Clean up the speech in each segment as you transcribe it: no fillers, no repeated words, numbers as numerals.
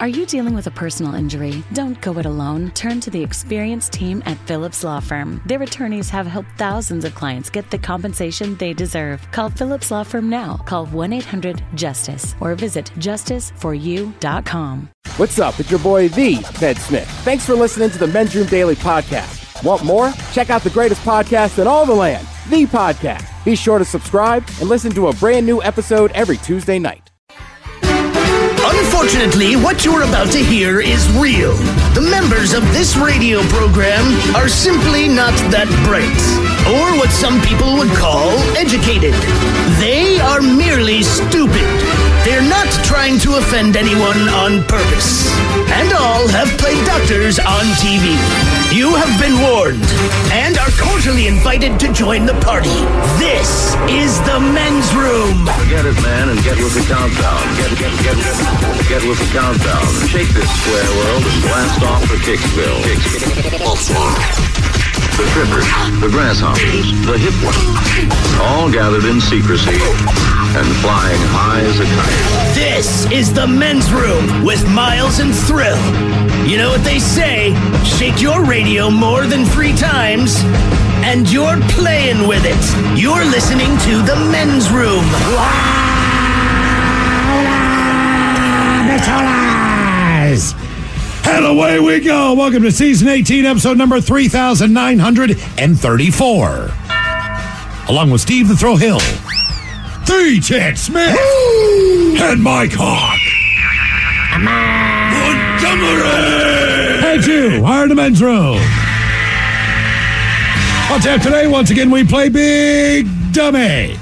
Are you dealing with a personal injury? Don't go it alone. Turn to the experienced team at Phillips Law Firm. Their attorneys have helped thousands of clients get the compensation they deserve. Call Phillips Law Firm now. Call 1-800-JUSTICE or visit justiceforyou.com. What's up? It's your boy, the Ted Smith. Thanks for listening to the Men's Room Daily Podcast. Want more? Check out the greatest podcast in all the land, The Podcast. Be sure to subscribe and listen to a brand new episode every Tuesday night. Unfortunately, what you're about to hear is real. The members of this radio program are simply not that bright, or what some people would call educated. They are merely stupid. They're not trying to offend anyone on purpose. And all have played doctors on TV. You have been warned and are cordially invited to join the party. This is the Men's Room. Forget it, man, and get with the countdown. Get with the countdown. Shake this square world and blast off for Kicksville. The trippers, the grasshoppers, the hip ones, all gathered in secrecy and flying high as a kite. This is the Men's Room with Miles and Thrill. You know what they say, shake your radio more than 3 times, and you're playing with it. You're listening to the Men's Room. And away we go. Welcome to Season 18, episode number 3,934. Along with Steve the Thrill Hill, the Ted Smith, and Mike Hawk. Montgomery! And you are in the Men's Room. On tap today, once again, we play Big Dummy.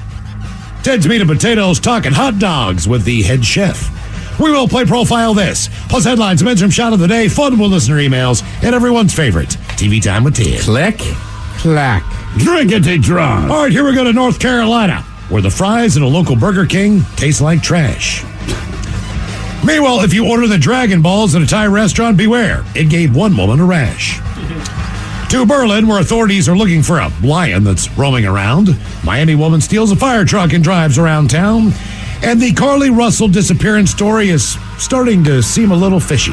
Ted's Meat and Potatoes talking hot dogs with the head chef. We will play Profile This, plus headlines, Men's Room Shot of the Day, fun with listener emails, and everyone's favorite, TV Time with Ted. Click, clack. Drinkity drunk. All right, here we go to North Carolina, where the fries at a local Burger King taste like trash. Meanwhile, if you order the Dragon Balls at a Thai restaurant, beware. It gave one woman a rash. To Berlin, where authorities are looking for a lion that's roaming around. Miami woman steals a fire truck and drives around town. And the Carly Russell disappearance story is starting to seem a little fishy.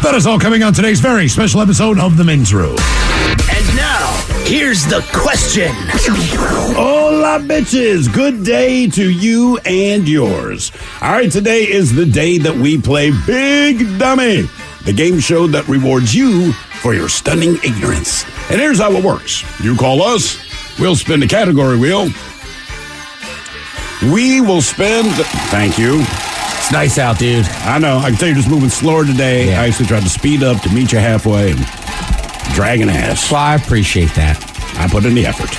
That is all coming on today's very special episode of The Men's Room. And now, here's the question. Hola, bitches. Good day to you and yours. All right, today is the day that we play Big Dummy, the game show that rewards you for your stunning ignorance. And here's how it works. You call us, we'll spin the category wheel. We will spend... Thank you. It's nice out, dude. I know. I can tell you're just moving slower today. Yeah. I actually tried to speed up to meet you halfway and drag an ass. Well, I appreciate that. I put in the effort.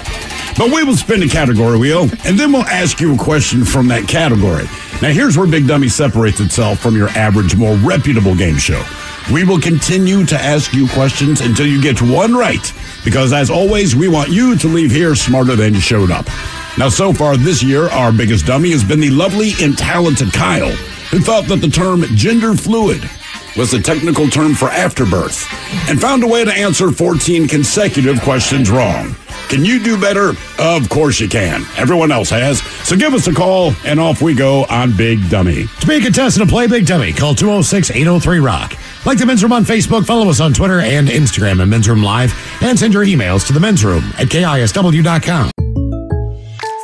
But we will spin the category wheel, and then we'll ask you a question from that category. Now, here's where Big Dummy separates itself from your average, more reputable game show. We will continue to ask you questions until you get one right, because as always, we want you to leave here smarter than you showed up. Now, so far this year, our biggest dummy has been the lovely and talented Kyle, who thought that the term gender fluid was the technical term for afterbirth, and found a way to answer 14 consecutive questions wrong. Can you do better? Of course you can. Everyone else has. So give us a call, and off we go on Big Dummy. To be a contestant and play Big Dummy, call 206-803-ROCK. Like the Men's Room on Facebook, follow us on Twitter and Instagram at Men's Room Live, and send your emails to the Men's Room at KISW.com.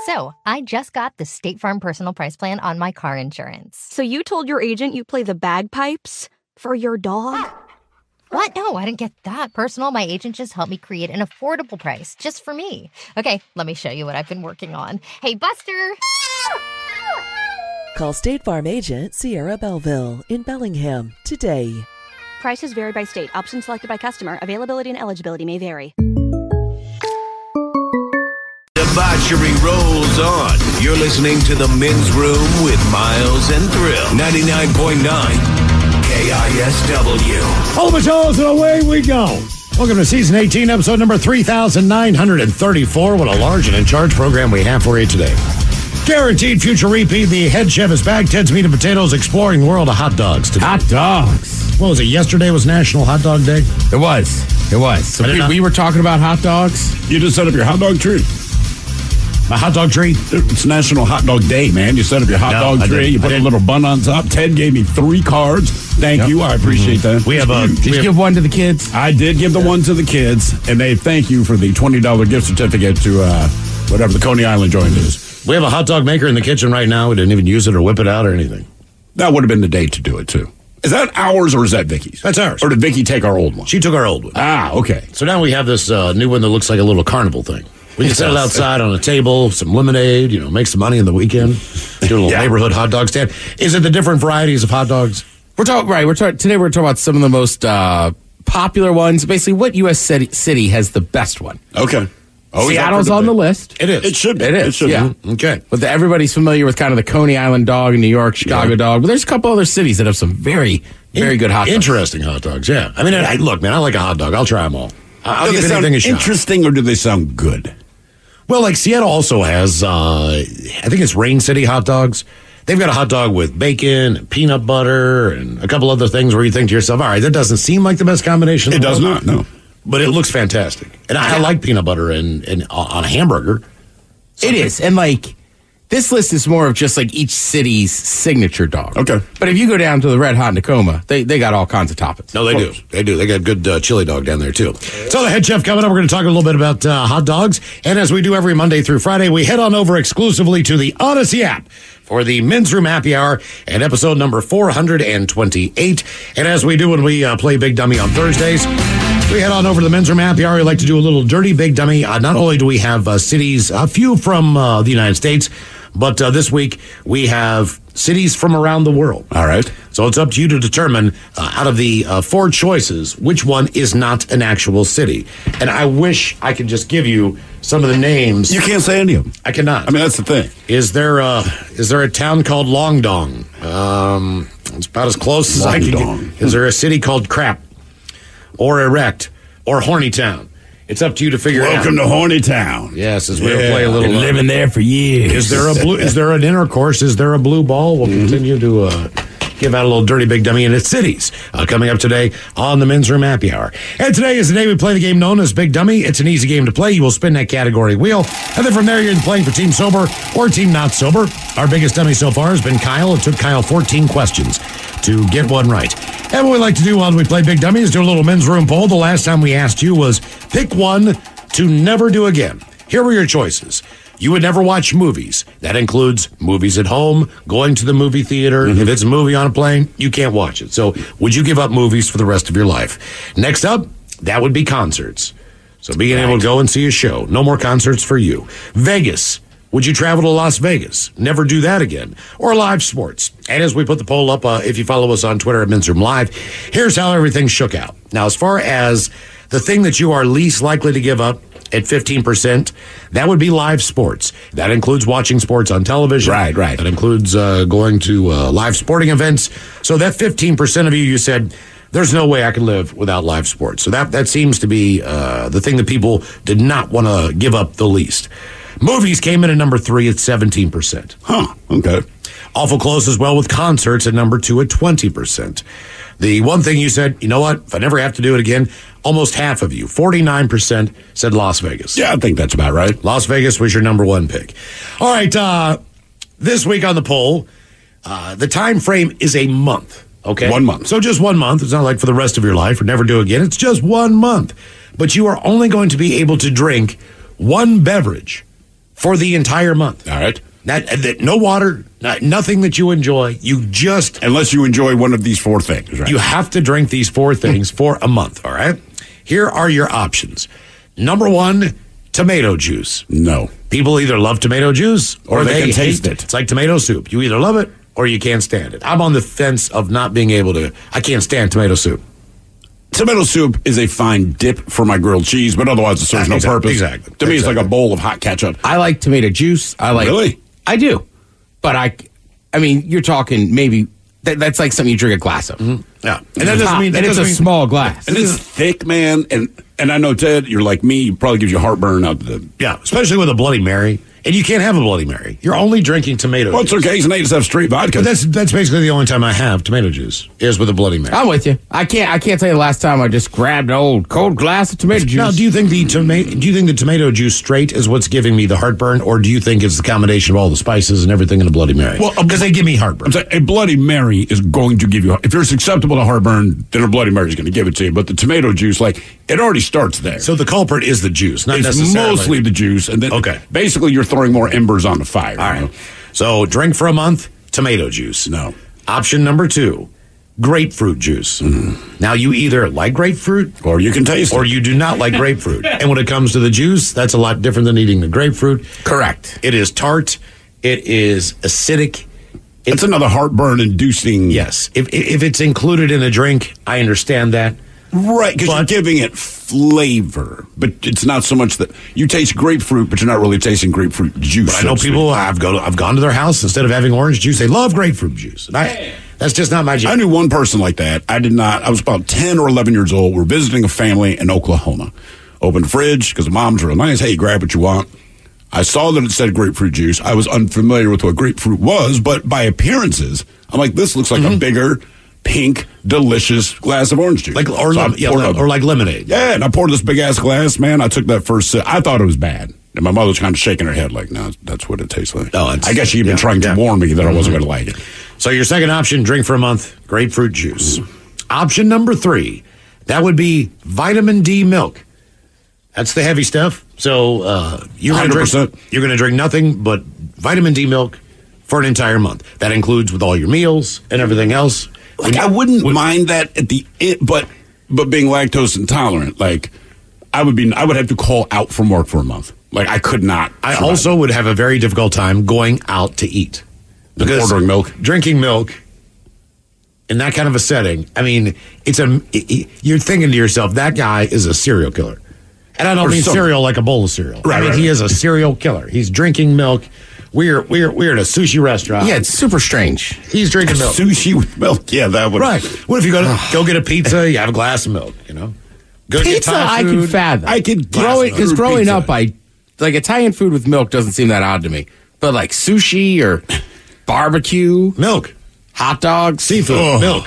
So, I just got the State Farm Personal Price Plan on my car insurance. So you told your agent you play the bagpipes for your dog? What? No, I didn't get that personal. My agent just helped me create an affordable price just for me. Okay, let me show you what I've been working on. Hey, Buster! Call State Farm agent Sierra Belleville in Bellingham today. Prices vary by state. Options selected by customer. Availability and eligibility may vary. Debauchery rolls on. You're listening to The Men's Room with Miles and Thrill. 99.9 KISW. All the shows and away we go. Welcome to Season 18, episode number 3,934. What a large and in charge program we have for you today. Guaranteed future repeat. The head chef is back. Ted's Meat and Potatoes exploring the world of hot dogs today. Hot dogs. What was it? Yesterday was National Hot Dog Day? It was. So we were talking about hot dogs. You just set up your hot dog tree. My hot dog tree? It's National Hot Dog Day, man. You set up your hot dog tree. You put a little bun on top. Ted gave me 3 cards. Thank you. I appreciate that. We have Did you give one to the kids? I did give the one to the kids, and they thank you for the $20 gift certificate to whatever the Coney Island joint is. We have a hot dog maker in the kitchen right now. We didn't even use it or whip it out or anything. That would have been the day to do it, too. Is that ours or is that Vicky's? That's ours. Or did Vicky take our old one? She took our old one. Ah, okay. So now we have this new one that looks like a little carnival thing. We can set it outside on a table, some lemonade, make some money in the weekend, do a little neighborhood hot dog stand. Is it the different varieties of hot dogs? Today we're talking about some of the most popular ones. Basically, what U.S. city has the best one? Okay. Seattle's on the list. It is. It should be. It is. It should yeah. be. Okay. But everybody's familiar with kind of the Coney Island dog in New York, Chicago dog. But there's a couple other cities that have some very, very good hot dogs. Interesting hot dogs, yeah. I mean, look, man, I like a hot dog. I'll try them all. I'll do give they sound anything a shot. interesting or do they sound good? Well, like Seattle also has, I think it's Rain City hot dogs. They've got a hot dog with bacon and peanut butter and a couple other things where you think to yourself, all right, that doesn't seem like the best combination. It does not, no. But it looks fantastic. And I like peanut butter and on a hamburger. It is. And this list is more of just each city's signature dog. Okay. But if you go down to the Red Hot in Tacoma, they got all kinds of toppings. No, they do. They do. They got good chili dog down there, too. So the head chef coming up, we're going to talk a little bit about hot dogs. And as we do every Monday through Friday, we head on over exclusively to the Odyssey app for the Men's Room Happy Hour and episode number 428. And as we do when we play Big Dummy on Thursdays, we head on over to the Men's Room Happy Hour. We like to do a little dirty Big Dummy. Not only do we have cities, a few from the United States, but this week we have cities from around the world. All right. So it's up to you to determine, out of the 4 choices, which one is not an actual city. And I wish I could just give you some of the names. You can't say any of them. I cannot. I mean, that's the thing. Is there a town called Long Dong? It's about as close as I can get. Is there a city called Crap? Or Erect? Or Horny Town? It's up to you to figure out. Welcome to Horny Town. Yes, as we play a little. Been living there for years. Is there an intercourse? Is there a blue ball? We'll continue to give out a little dirty Big Dummy in its cities. Coming up today on the Men's Room Happy Hour. And today is the day we play the game known as Big Dummy. It's an easy game to play. You will spin that category wheel. And then from there, you're playing for Team Sober or Team Not Sober. Our biggest dummy so far has been Kyle. It took Kyle 14 questions to get one right. And what we like to do while we play Big Dummy is do a little men's room poll. The last time we asked you was pick one to never do again. Here were your choices. You would never watch movies. That includes movies at home, going to the movie theater. If it's a movie on a plane, you can't watch it. So would you give up movies for the rest of your life? Next up, that would be concerts. So being able to go and see a show. No more concerts for you. Vegas. Would you travel to Las Vegas? Never do that again. Or live sports. And as we put the poll up, if you follow us on Twitter at Men's Room Live, here's how everything shook out. Now, as far as the thing that you are least likely to give up at 15%, that would be live sports. That includes watching sports on television. Right. That includes going to live sporting events. So that 15% of you said, there's no way I can live without live sports. So that seems to be the thing that people did not want to give up the least. Movies came in at number 3 at 17%. Huh, okay. Awful close as well with concerts at number 2 at 20%. The one thing you said, you know what, if I never have to do it again, almost half of you, 49%, said Las Vegas. Yeah, I think that's about right. Las Vegas was your number 1 pick. All right, this week on the poll, the time frame is a month, okay? 1 month. So just 1 month. It's not like for the rest of your life or never do again. It's just 1 month. But you are only going to be able to drink 1 beverage for the entire month. All right. No water, nothing that you enjoy. You just... Unless you enjoy one of these 4 things, right? You have to drink these 4 things for a month, all right? Here are your options. Number 1, tomato juice. No. People either love tomato juice or they can hate taste it. It's like tomato soup. You either love it or you can't stand it. I'm on the fence of not being able to... I can't stand tomato soup. Tomato soup is a fine dip for my grilled cheese, but otherwise it serves no purpose. Exactly. To me, it's like a bowl of hot ketchup. I like tomato juice. Really? I do. But I mean, you're talking maybe... That's like something you drink a glass of. Mm-hmm. Yeah. And that doesn't mean... And it's a small glass. And it's thick, man. And I know, Ted, you're like me. It probably gives you heartburn out the... Yeah, especially with a Bloody Mary. And you can't have a Bloody Mary. You're only drinking tomato What's juice. their case? And they just have straight vodka. But that's basically the only time I have tomato juice is with a Bloody Mary. I'm with you. I can't tell you the last time I just grabbed an old cold glass of tomato juice. Now, do you think the tomato juice straight is what's giving me the heartburn, or do you think it's the combination of all the spices and everything in a Bloody Mary? Well, because they give me heartburn. I'm saying a Bloody Mary is going to give you. If you're susceptible to heartburn, then a Bloody Mary is going to give it to you. But the tomato juice, like, it already starts there. So the culprit is the juice, not it's necessarily. mostly the juice, and then basically you're throwing more embers on the fire. All right. So drink for a month, tomato juice. No. Option number 2, grapefruit juice. Now, you either like grapefruit, or you can taste it, or you do not like grapefruit. And when it comes to the juice, that's a lot different than eating the grapefruit. Correct. It is tart. It is acidic. It's another heartburn-inducing. Yes. If it's included in a drink, I understand that. Right, because you're giving it flavor, but it's not so much that you taste grapefruit, but you're not really tasting grapefruit juice. But I know people. I've gone to their house, instead of having orange juice, they love grapefruit juice, and that's just not my jam. I knew one person like that. I did not. I was about 10 or 11 years old. We're visiting a family in Oklahoma. Opened the fridge because the mom's real nice. Hey, grab what you want. I saw that it said grapefruit juice. I was unfamiliar with what grapefruit was, but by appearances, I'm like, this looks like a bigger, pink, delicious glass of orange juice. Like lemonade. Yeah, and I poured this big ass glass, man. I took that first sip. I thought it was bad. And my mother's kind of shaking her head like, no, that's what it tastes like. No, I guess she'd been trying to warn me that I wasn't going to like it. So your second option, drink for a month, grapefruit juice. Option number 3, that would be vitamin D milk. That's the heavy stuff. So you're going to drink nothing but vitamin D milk for an entire month. That includes with all your meals and everything else. Like, I wouldn't mind that at the end, but being lactose intolerant, like, I would have to call out from work for a month. Like, I could not. I also would have a very difficult time going out to eat. Because ordering milk. Drinking milk in that kind of a setting, I mean, you're thinking to yourself, that guy is a serial killer. And I don't mean cereal like a bowl of cereal. Right, I mean, he is a serial killer. He's drinking milk. We're at a sushi restaurant. Yeah, it's super strange. He's drinking milk. Sushi with milk. Yeah, that would. Right. What if you go get a pizza? You have a glass of milk. Go pizza, get Thai I food. can fathom. I could because growing up, like Italian food with milk doesn't seem that odd to me. But like sushi or barbecue, milk, hot dogs, seafood, milk.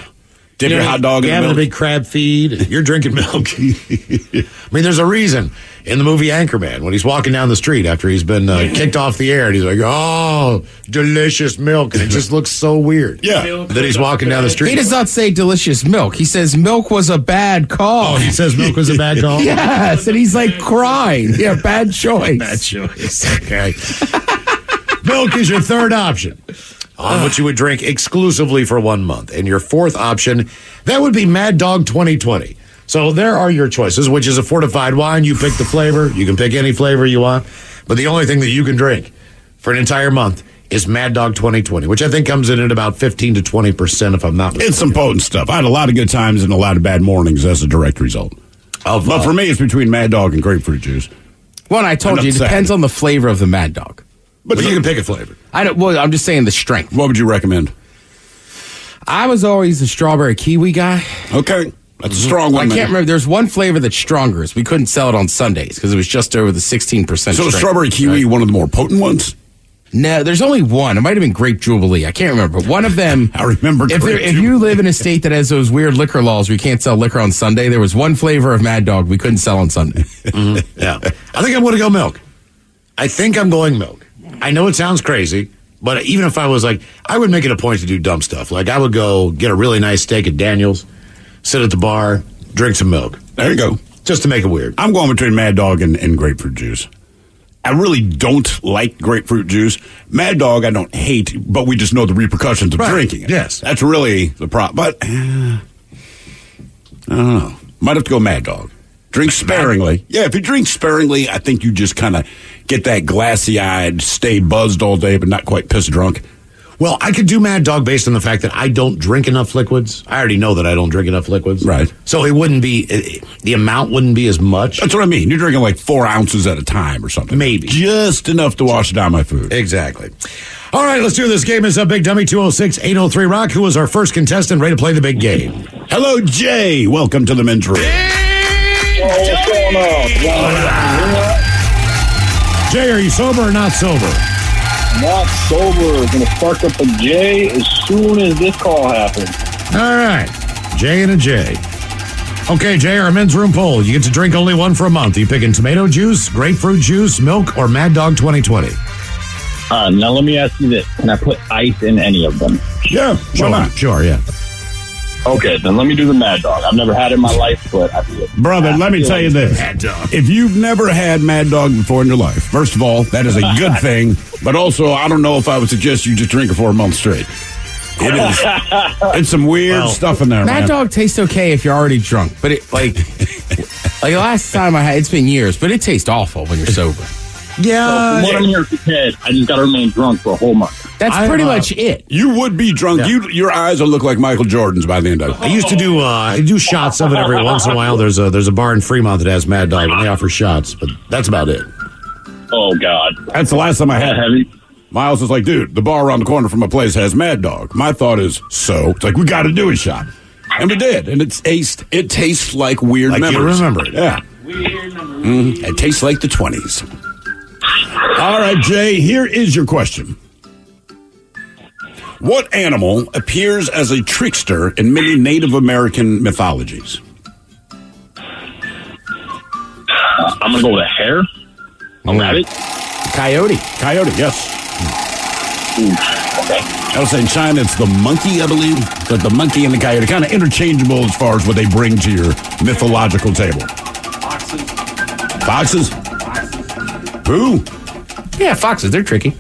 Dip your hot dog in You're having milk. a big crab feed. You're drinking milk. I mean, there's a reason in the movie Anchorman when he's walking down the street after he's been kicked off the air, and he's like, "Oh, delicious milk," and it just looks so weird. Yeah, that he's walking down the street. He does not say delicious milk. He says milk was a bad call. Oh, he says milk was a bad call? Yes, and he's like crying. Yeah, bad choice. Bad choice. Okay. Milk is your third option, on which you would drink exclusively for 1 month. And your fourth option, that would be Mad Dog 2020. So there are your choices, which is a fortified wine. You pick the flavor. You can pick any flavor you want. But the only thing that you can drink for an entire month is Mad Dog 2020, which I think comes in at about 15 to 20%, if I'm not mistaken. It's some potent stuff. I had a lot of good times and a lot of bad mornings as a direct result. But for me, it's between Mad Dog and grapefruit juice. Well, I told you, it depends on the flavor of the Mad Dog. But you can pick a flavor. I'm just saying the strength. What would you recommend? I was always the strawberry kiwi guy. Okay. That's a strong one. I can't remember. There's one flavor that's stronger. We couldn't sell it on Sundays because it was just over the 16% So strawberry kiwi, one of the more potent ones? No, there's only one. It might have been Grape Jubilee. I can't remember. But one of them. I remember If you live in a state that has those weird liquor laws where you can't sell liquor on Sunday, there was one flavor of Mad Dog we couldn't sell on Sunday. Yeah. I think I'm going to go milk. I think I'm going milk. I know it sounds crazy, but even if I was like, I would make it a point to do dumb stuff. Like I would go get a really nice steak at Daniel's, sit at the bar, drink some milk. There you go. Just to make it weird. I'm going between Mad Dog and grapefruit juice. I really don't like grapefruit juice. Mad Dog I don't hate, but we just know the repercussions of drinking it. Yes. That's really the problem. But I don't know. Might have to go Mad Dog. Drink sparingly. Yeah, if you drink sparingly, I think you just kind of get that glassy-eyed, stay buzzed all day, but not quite piss drunk. Well, I could do Mad Dog based on the fact that I don't drink enough liquids. I already know that I don't drink enough liquids. Right. So it wouldn't be, the amount wouldn't be as much. That's what I mean. You're drinking like 4 ounces at a time or something. Maybe. Just enough to wash down my food. Exactly. All right, let's do this. Game is up, Big Dummy 206-803-ROCK. Who is our first contestant ready to play the big game? Hello, Jay. Welcome to the men's room. What's going on? Jay, are you sober or not sober? Not sober. Gonna spark up a J as soon as this call happens. All right. Jay and a J. Okay, Jay, our men's room poll. You get to drink only one for a month. Are you picking tomato juice, grapefruit juice, milk, or Mad Dog 2020? Now let me ask you this. Can I put ice in any of them? Yeah, why not? Sure, yeah. Okay, then let me do the Mad Dog. I've never had it in my life, but I feel it. Brother, let me tell you this. Mad Dog. If you've never had Mad Dog before in your life, first of all, that is a good thing. But also, I don't know if I would suggest you just drink it for a month straight. It is. It's some weird stuff in there, Mad man. Dog tastes okay if you're already drunk, but it like the last time I had, it's been years, but it tastes awful when you're sober. Yeah. So from what I'm hearing from Ted, I just got to remain drunk for a whole month. That's pretty much it. You would be drunk. Yeah. Your eyes will look like Michael Jordan's by the end of it. I used to do I do shots of it every once in a while. There's a bar in Fremont that has Mad Dog, and they offer shots, but that's about it. Oh, God. That's the last time I had it. Heavy. Miles is like, dude, the bar around the corner from my place has Mad Dog. My thought is, it's like, we got to do a shot. And we did. And it tastes like weird Like memories. you remember it. Yeah. Weird memories. It tastes like the 20s. All right, Jay, here is your question. What animal appears as a trickster in many Native American mythologies? I'm going to go with a hare. A rabbit. Coyote. Coyote, yes. Okay. I was saying China, it's the monkey, I believe. But the monkey and the coyote, kind of interchangeable as far as what they bring to your mythological table. Foxes? Who? Yeah, foxes. They're tricky.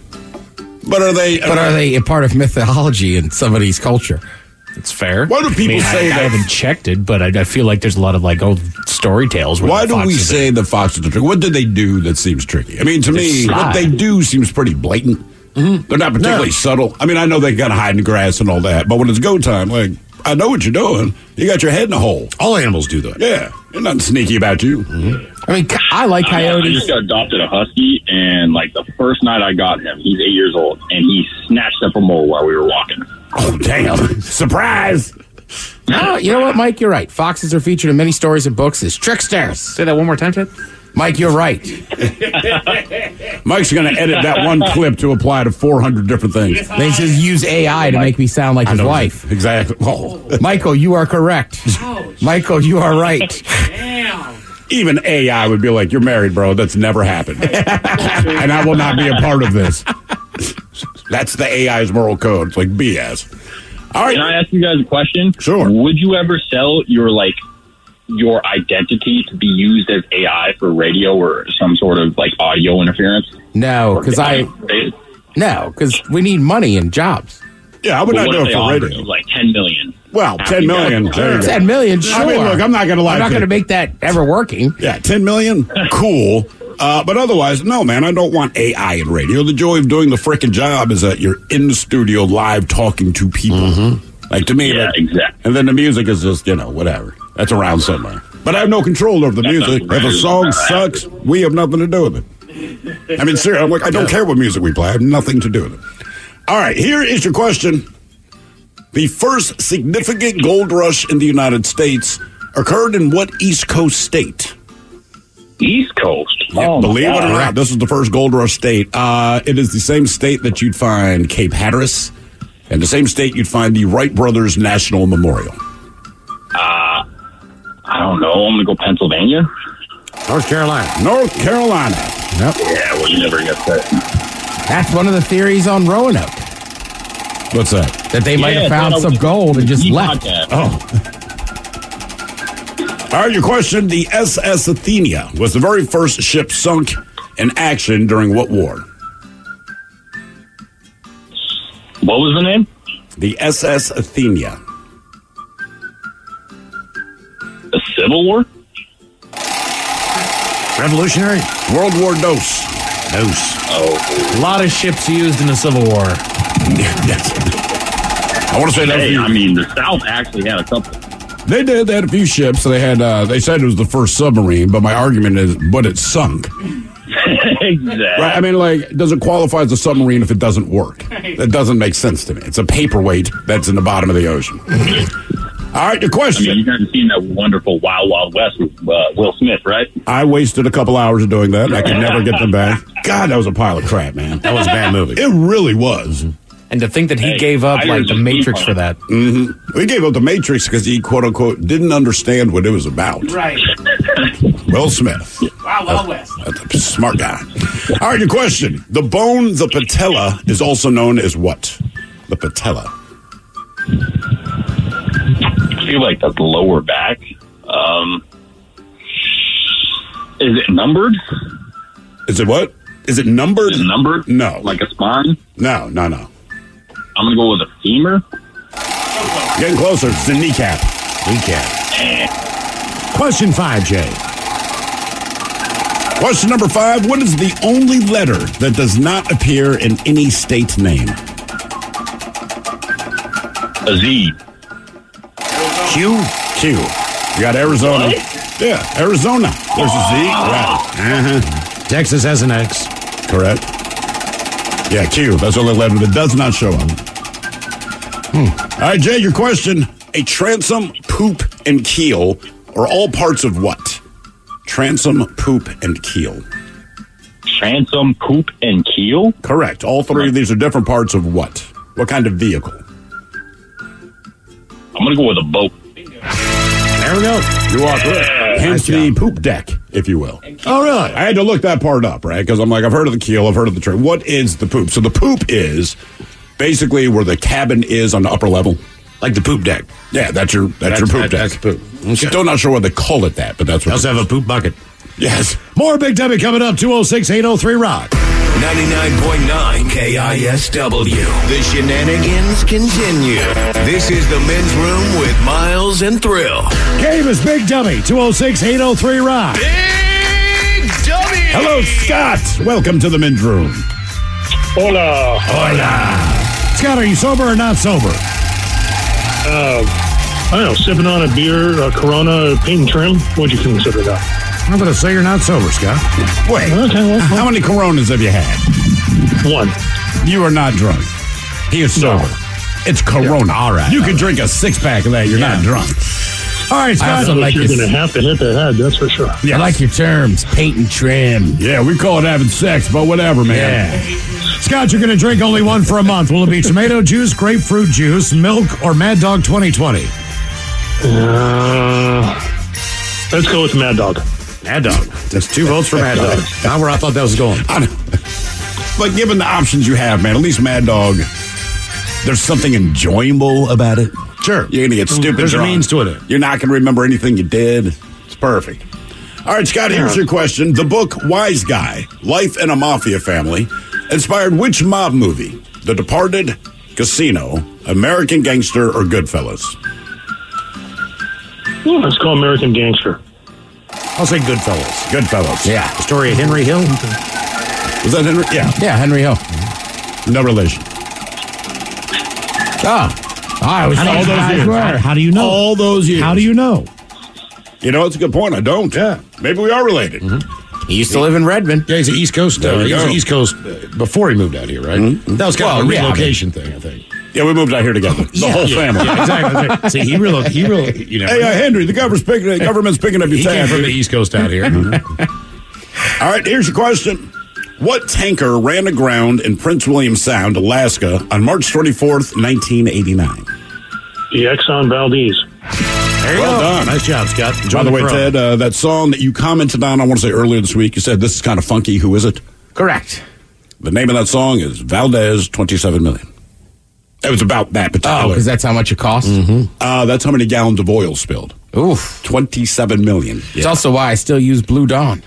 But are they a part of mythology in somebody's culture? It's fair. Why do people say that? I haven't checked it, but I feel like there's a lot of like old story tales. Why do we say the foxes are tricky? What do they do that seems tricky? I mean, to me, what they do seems pretty blatant. Mm-hmm. They're not particularly subtle. I mean, I know they got to hide in the grass and all that, but when it's go time, like, I know what you're doing. You got your head in a hole. All animals do that. Yeah. There's nothing sneaky about you. I mean, I like coyotes. I just adopted a husky, and like the first night I got him, he's 8 years old, and he snatched up a mole while we were walking. Oh, damn. Surprise. No, you know what, Mike? You're right. Foxes are featured in many stories and books as tricksters. Say that one more time, Ted. Mike, you're right. Mike's going to edit that one clip to apply to 400 different things. They just use AI to make me sound like his wife. Exactly. Oh. Michael, you are correct. Ouch. Michael, you are right. Damn. Even AI would be like, you're married, bro. That's never happened. And I will not be a part of this. That's the AI's moral code. It's like BS. All right. Can I ask you guys a question? Sure. Would you ever sell your identity to be used as AI for radio or some sort of like audio interference? No, because we need money and jobs. Yeah, I would not do it for radio. Like 10 million. Well, 10 million. There you go. 10 million, sure. I mean, look, I'm not going to lie. I'm not going to make that ever working. Yeah, 10 million, cool. But otherwise, no, man, I don't want AI in radio. The joy of doing the frickin' job is that you're in the studio live talking to people. Mm-hmm. Like, to me, exactly. And then the music is just, whatever. That's around somewhere. But I have no control over the music. If a song sucks, we have nothing to do with it. I mean, seriously, I'm like, I don't care what music we play. I have nothing to do with it. All right, here is your question. The first significant gold rush in the United States occurred in what East Coast state? East Coast? Yeah, believe it or not, this is the first gold rush state. It is the same state that you'd find Cape Hatteras, and the same state you'd find the Wright Brothers National Memorial. I don't know. I'm going to go Pennsylvania. North Carolina. North Carolina. Yep. Yeah, well, you never get that. That's one of the theories on Roanoke. What's that? That they might have found some gold and just left. Oh. All right, your question. The SS Athenia was the very first ship sunk in action during what war? What was the name? The SS Athenia. The Civil War? Revolutionary? World War Dos. Oh. A lot of ships used in the Civil War. Yes. I want to say that. I mean, the South actually had a couple. They did. They had a few ships. They had. They said it was the first submarine, but my argument is, but it sunk. Exactly. Right? I mean, like, does it qualify as a submarine if it doesn't work? That doesn't make sense to me. It's a paperweight that's in the bottom of the ocean. All All right, your I question. mean, you guys have seen that wonderful Wild Wild West with Will Smith, right? I wasted a couple hours of doing that. I could never get them back. God, that was a pile of crap, man. That was a bad movie. It really was. And to think that he gave up like the Matrix for that. Mm-hmm. He gave up the Matrix because he, quote unquote, didn't understand what it was about. Right. Will Smith. Wild West. That's a smart guy. All right, your question. The bone, the patella, is also known as what? The patella. I feel like that's lower back. Is it numbered? Is it what? Is it numbered? Is it numbered? No. Like a spine? No. I'm going to go with a femur. Getting closer. It's the kneecap. Question 5, Jay. Question number 5. What is the only letter that does not appear in any state name? A Z. Q. You got Arizona. What? Yeah, Arizona. There's a Z. Right. Texas has an X. Correct. Yeah, Q. That's the only letter that does not show up. All right, Jay, your question. A transom, poop, and keel are all parts of what? Transom, poop, and keel. Transom, poop, and keel? Correct. All three of these are different parts of what? What kind of vehicle? I'm going to go with a boat. There we go. You are correct. Hence the poop deck, if you will. Oh, really? I had to look that part up, right? Because I'm like, I've heard of the keel, I've heard of the train. What is the poop? So the poop is basically where the cabin is on the upper level. Like the poop deck. Yeah, that's your poop deck. That's poop. Okay. Still not sure why they call it that, but that's what They also have a poop bucket. Yes. More Big Debbie coming up, 206-803-ROCK. 99.9 KISW. The shenanigans continue. This is the Men's Room with Miles and Thrill. Game is Big Debbie, 206-803-ROCK. Big W! Hello, Scott. Welcome to the Men's Room. Hola. Scott, are you sober or not sober? I don't know, sipping on a beer, a Corona, paint and trim. What'd you consider that? I'm going to say you're not sober, Scott. Wait, Okay, well, how many Coronas have you had? one. You are not drunk. He is sober. No. It's Corona. Yeah. All right. You can drink a 6-pack of that. You're not drunk. All right, Scott. also like You're this. going to have to hit the head, that's for sure. I like your terms, paint and trim. Yeah, we call it having sex, but whatever, man. Yeah. Scott, you're going to drink only one for a month. Will it be tomato juice, grapefruit juice, milk, or Mad Dog 2020? Let's go with Mad Dog. Mad Dog. That's 2 votes for Mad Dog. Not where I thought that was going. But given the options you have, man, at least Mad Dog, there's something enjoyable about it. Sure. You're going to get stupid There's a drunk. means to it. You're not going to remember anything you did. It's perfect. All right, Scott, here's your question. The book Wise Guy, Life in a Mafia Family, inspired which mob movie? The Departed, Casino, American Gangster, or Goodfellas? Let's go American Gangster. I'll say Goodfellas. Goodfellas. Yeah. The story of Henry Hill. Was that Henry? Yeah. Yeah, Henry Hill. No relation. I was How do you know? All those years. How do you know? You know, it's a good point. I don't. Yeah. Maybe we are related. He used to live in Redmond. Yeah, he's an East Coast. There we He was go. an East Coast before he moved out here, right? That was kind of a relocation thing, I think. Yeah, we moved out here together. The whole family. Yeah, exactly. See, he really, you know. Hey, Henry, the government's picking up your He tab. came from the East Coast out here. All right, here's your question. What tanker ran aground in Prince William Sound, Alaska, on March 24th, 1989? The Exxon Valdez. There you Well go. done. Nice job, Scott. By the way, Ted, that song that you commented on, I want to say earlier this week, you said this is kind of funky. Who is it? Correct. The name of that song is Valdez, 27 million. It was about that particular. Oh, because that's how much it costs? That's how many gallons of oil spilled. Oof. 27 million. It's also why I still use Blue Dawn.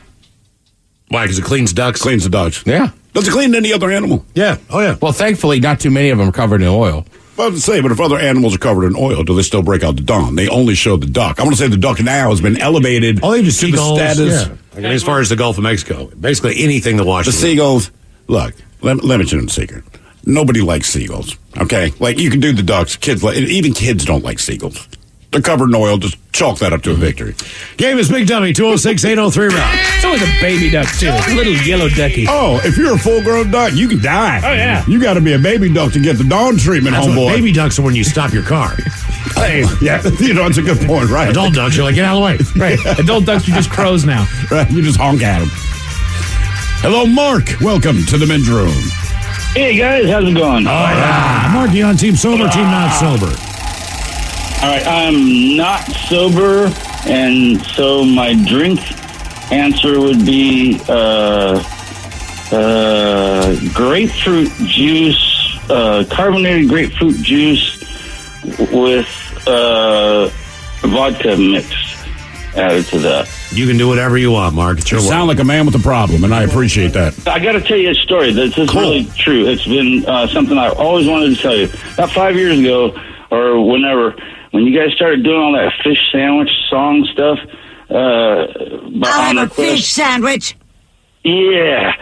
Why? Because it cleans ducks. Cleans the ducks. Yeah. Does it clean any other animal? Yeah. Oh, yeah. Well, thankfully, not too many of them are covered in oil. Well, I was to say, but if other animals are covered in oil, do they still break out the dawn? They only show the duck. I want to say the duck now has been elevated Oh, they just to the seagulls. status. Yeah. I mean, as far as the Gulf of Mexico, basically anything that The washes. seagulls, look, let me tell you a secret. Nobody likes seagulls, okay? Like, you can do the ducks. Even kids don't like seagulls. They're covered in oil. Just chalk that up to a victory. Game is Big Dummy, 206-803-ROCK. So is a baby duck, too. A little yellow ducky. Oh, if you're a full-grown duck, you can die. Oh, yeah. You got to be a baby duck to get the dawn treatment, That's homeboy. what baby ducks are when you stop your car. Hey, yeah, it's a good point, right? Adult ducks, you're like, get out of the way. Right. Adult ducks are just crows now. Right, you just honk at them. Hello, Mark. Welcome to the men's room. Hey, guys. How's it going? Oh, yeah. Mark, you on team sober, team not sober? All right, I'm not sober, and so my drink answer would be grapefruit juice, carbonated grapefruit juice with vodka mix added to that. You can do whatever you want, Mark. It's your You sound world. like a man with a problem, and I appreciate that. I got to tell you a story. This is really true. It's been something I always wanted to tell you. About 5 years ago, or whenever, when you guys started doing all that fish sandwich song stuff. I'll have a fish sandwich. Yeah.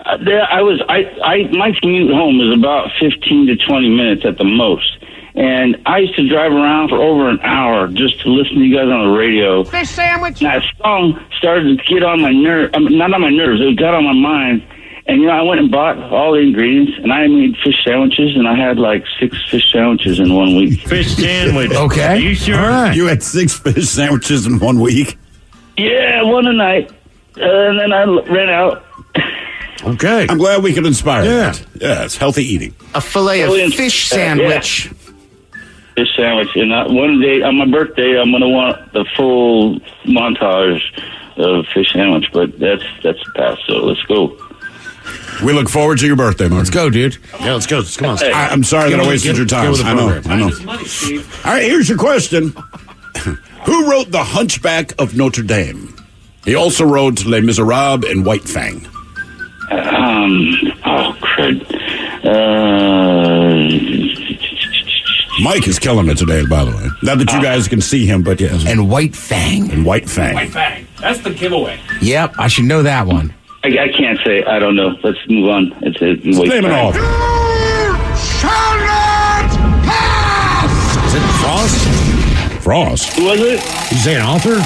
My commute home is about 15 to 20 minutes at the most. And I used to drive around for over an hour just to listen to you guys on the radio. Fish sandwich. And that song started to get on my nerves. Not on my nerves. It got on my mind. And, I went and bought all the ingredients, and I made fish sandwiches, and I had like 6 fish sandwiches in 1 week. Fish sandwich. Okay. Are you sure? All right. You had 6 fish sandwiches in 1 week? Yeah, one a night. And then I ran out. Okay. I'm glad we could inspire that. Yeah, it's healthy eating. A fillet of fish sandwich. Yeah. Fish sandwich. And one day, on my birthday, I'm going to want the full montage of fish sandwich. But that's past, so let's go. We look forward to your birthday, Mark. Let's go, dude. Yeah, let's go. Come on. I'm sorry that I wasted your time. I know. All right, here's your question. Who wrote The Hunchback of Notre Dame? He also wrote Les Miserables and White Fang. Crud. Mike is killing it today, by the way. Not that you guys can see him, but yes. And White Fang. And White Fang. White fang. That's the giveaway. Yep, I should know that one. I can't say. I don't know. Let's move on. It's name it off. Shall not pass. Is it Frost? Frost. Who was it? You say an author?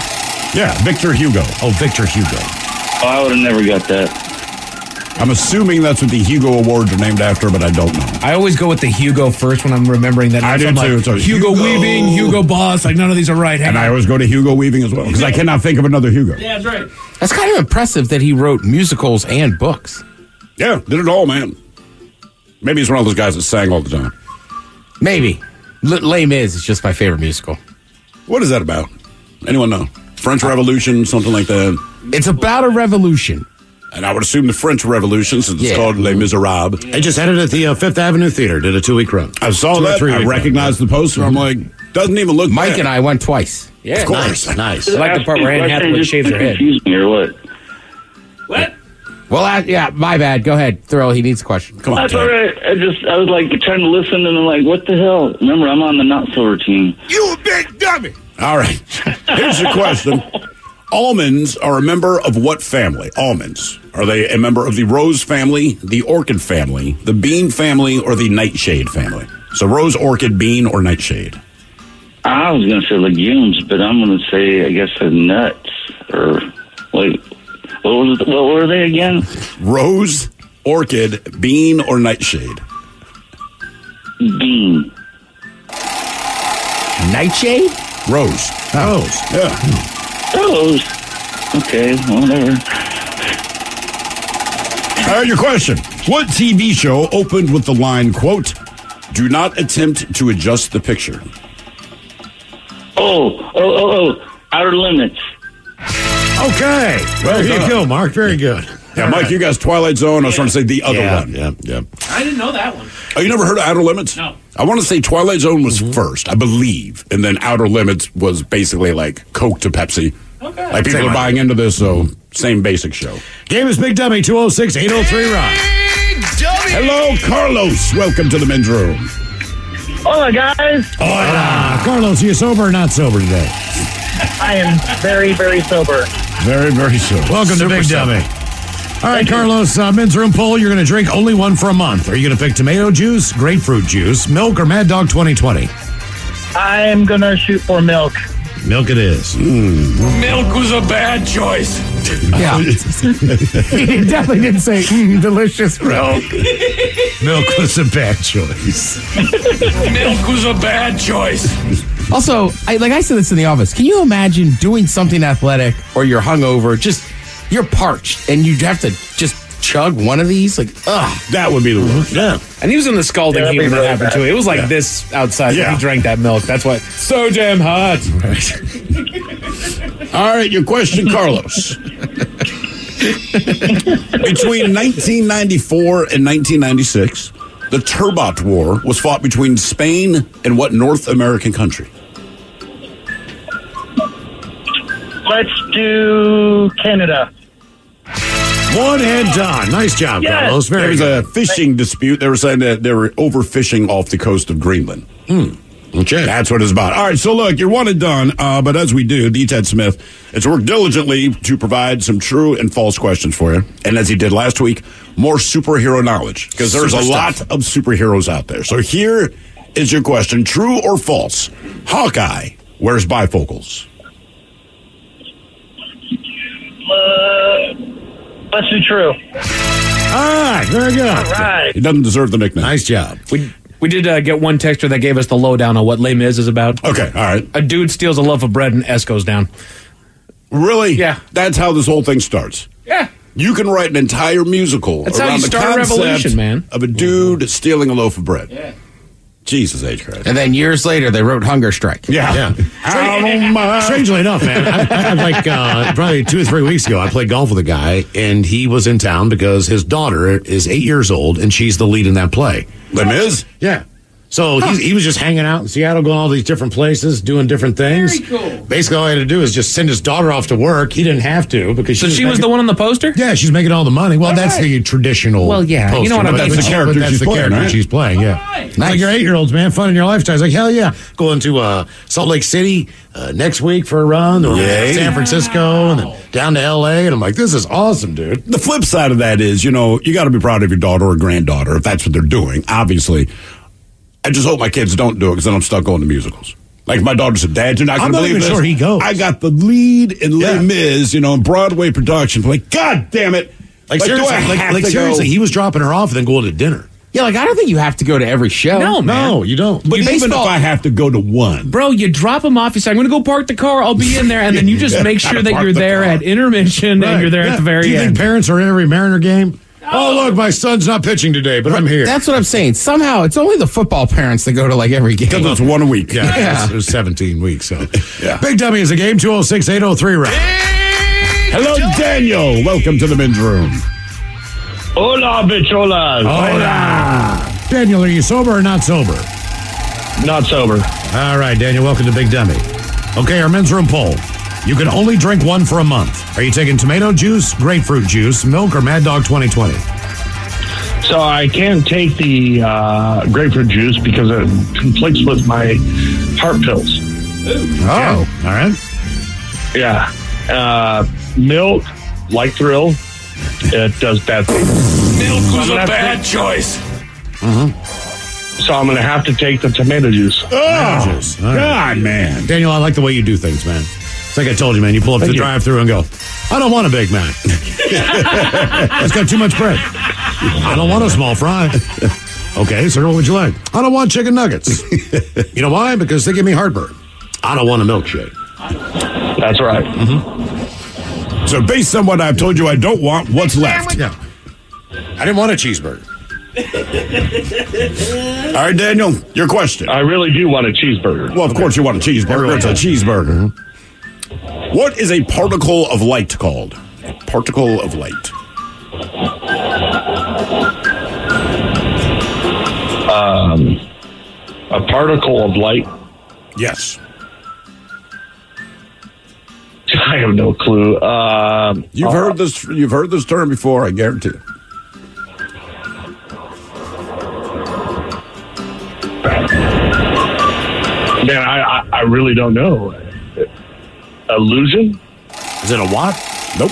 Yeah, Victor Hugo. Oh, Victor Hugo. Oh, I would have never got that. I'm assuming that's what the Hugo Awards are named after, but I don't know. I always go with the Hugo first when I'm remembering that. I do I'm too. Like, So Hugo Weaving, Hugo Boss, like none of these are right. And I always go to Hugo Weaving as well, because I cannot think of another Hugo. Yeah, that's right. That's kind of impressive that he wrote musicals and books. Yeah, did it all, man. Maybe he's one of those guys that sang all the time. Maybe. Les Mis is just my favorite musical. What is that about? Anyone know? French Revolution, something like that? It's about a revolution. And I would assume the French Revolution, since it's called Les Miserables. They just had it at the Fifth Avenue Theater. Did a 2-week run. I saw that. I recognized the poster. I'm like, doesn't even look Mike bad. and I went twice. Yeah, of course. Nice. I like the part where Anne Hathaway shaves her head. Confuse me or what? What? Well, yeah, my bad. Go ahead, Thrill. He needs a question. Come on, That's all right. I was like trying to listen, and I'm like, what the hell? Remember, I'm on the not sober team. You a big dummy. All right. Here's your question. Almonds are a member of what family? Almonds. Are they a member of the rose family, the orchid family, the bean family, or the nightshade family? So rose, orchid, bean, or nightshade? I was going to say legumes, but I'm going to say, I guess, nuts. Or, wait, what were they again? Rose, orchid, bean, or nightshade? Bean. Nightshade? Rose. Rose. Yeah. Rose. Okay, whatever. All right, your question. What TV show opened with the line, quote, "Do not attempt to adjust the picture"? Oh. Outer Limits. Okay. Well, there you go, Mark. Very good. Yeah, All Mike, right. you guys, Twilight Zone. I was trying to say the other one. Yeah. I didn't know that one. Oh, you never heard of Outer Limits? No. I want to say Twilight Zone was first, I believe, and then Outer Limits was basically like Coke to Pepsi. Okay. Like people are buying into this, so same basic show. Game is Big Dummy, 206-803-ROCK. Hello, Carlos. Welcome to the men's room. Hola, guys. Hola. Carlos, are you sober or not sober today? I am very, very sober. Very, very sober. Welcome to Big Dummy. All right, Carlos, men's room poll. You're going to drink only one for a month. Are you going to pick tomato juice, grapefruit juice, milk, or Mad Dog 2020? I'm going to shoot for milk. Milk it is. Milk was a bad choice. Yeah. He definitely didn't say delicious milk. Milk was a bad choice. Milk was a bad choice. Also, I said this in the office. Can you imagine doing something athletic or you're hungover, you're parched and you have to just chug one of these? Like, ugh. That would be the worst. Yeah. And he was in the scalding heat when that happened to it. It was like this outside when he drank that milk. That's why so damn hot. All right, your question, Carlos. Between 1994 and 1996, the Turbot War was fought between Spain and what North American country? Let's do Canada. One and done. Nice job, Yes. Carlos. There was a fishing dispute. They were saying that they were overfishing off the coast of Greenland. Okay. That's what it's about. All right, so look, you're one and done, but as we do, D. Ted Smith has worked diligently to provide some true and false questions for you. And as he did last week, more superhero knowledge, because there's a lot of superheroes out there. So here is your question, true or false? Hawkeye wears bifocals. Let's do true. All right, very good. All right. He doesn't deserve the nickname. Nice job. We did get one texter that gave us the lowdown on what Les Mis is about. Okay, all right. A dude steals a loaf of bread and S goes down. Really? Yeah. That's how this whole thing starts. Yeah. You can write an entire musical That's how around you the start a concept revolution, man. of a dude stealing a loaf of bread. Yeah. Jesus H. Christ. And then years later, they wrote Hunger Strike. Yeah. Strangely enough, man, I probably 2 or 3 weeks ago, I played golf with a guy, and he was in town because his daughter is 8 years old, and she's the lead in that play. Les Mis? Yeah. So he was just hanging out in Seattle, going all these different places, doing different things. Very cool. Basically, all he had to do is just send his daughter off to work. He didn't have to because she was the one on the poster? Yeah, she's making all the money. Well, that's the traditional. Well, yeah, poster, you know what I mean. That's That's the character that's she's the playing, character right? she's playing. Yeah, Nice. like your 8-year-olds, man, fun in your lifetime. It's like hell yeah, going to Salt Lake City next week for a run, or San Francisco, and then down to L.A. And I'm like, this is awesome, dude. The flip side of that is, you got to be proud of your daughter or granddaughter if that's what they're doing, obviously. I just hope my kids don't do it because then I'm stuck going to musicals. Like my daughter said, Dad, you're not going to believe this. I'm not even sure he goes. I got the lead in Les Mis, in Broadway production. Like, God damn it. Like seriously, do I have to seriously, go? he was dropping her off and then going to dinner. Yeah, I don't think you have to go to every show. No, man. No, you don't. But even if I have to go to one. Bro, you drop him off. You say, I'm going to go park the car. I'll be in there. And then you just make sure that you're there at intermission and you're there at the very Do you end. think parents are in every Mariner game? Oh, look, my son's not pitching today, but I'm here. That's what I'm saying. Somehow, it's only the football parents that go to every game. Because it's one a week. Yeah. There's 17 weeks, so. Yeah. Big Dummy is a game, 206-803 round. Hello, Daniel. Welcome to the men's room. Hola, bicholas. Hola. Daniel, are you sober or not sober? Not sober. All right, Daniel, welcome to Big Dummy. Okay, our men's room poll. You can only drink one for a month. Are you taking tomato juice, grapefruit juice, milk, or Mad Dog 2020? So I can't take the grapefruit juice because it conflicts with my heart pills. Oh, all right. Yeah. Milk, like Thrill, it does bad things. Milk was a bad choice. So I'm going to have to take the tomato juice. Tomato juice. All right. God, man. Daniel, I like the way you do things, man. It's like I told you, man. You pull up to the drive-thru and go, I don't want a Big Mac. It's got too much bread. I don't want a small fry. Okay, sir, what would you like? I don't want chicken nuggets. You know why? Because they give me heartburn. I don't want a milkshake. That's right. So based on what I've told you I don't want, what's left? Yeah. I didn't want a cheeseburger. All right, Daniel, your question. I really do want a cheeseburger. Well, of course you want a cheeseburger. It's a cheeseburger. What is a particle of light called? A particle of light. A particle of light? Yes. I have no clue. You've heard this. You've heard this term before. I guarantee you. Man, I really don't know. Illusion? Is it a what? Nope.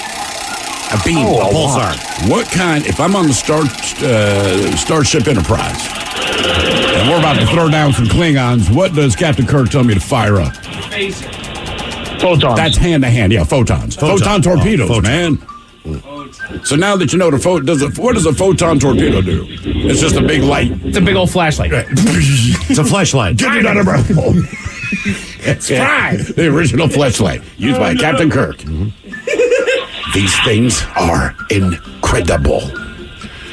A beam. Oh, a pulsar. What kind? If I'm on the Starship Enterprise and we're about to throw down some Klingons, what does Captain Kirk tell me to fire up? Photons. That's hand-to-hand. Yeah, photons. Photon torpedoes, man. So now that you know what does a photon torpedo do? It's just a big light. It's a big old flashlight. It's a flashlight. Get it out of It's fine. The original flashlight used by Captain Kirk. These things are incredible.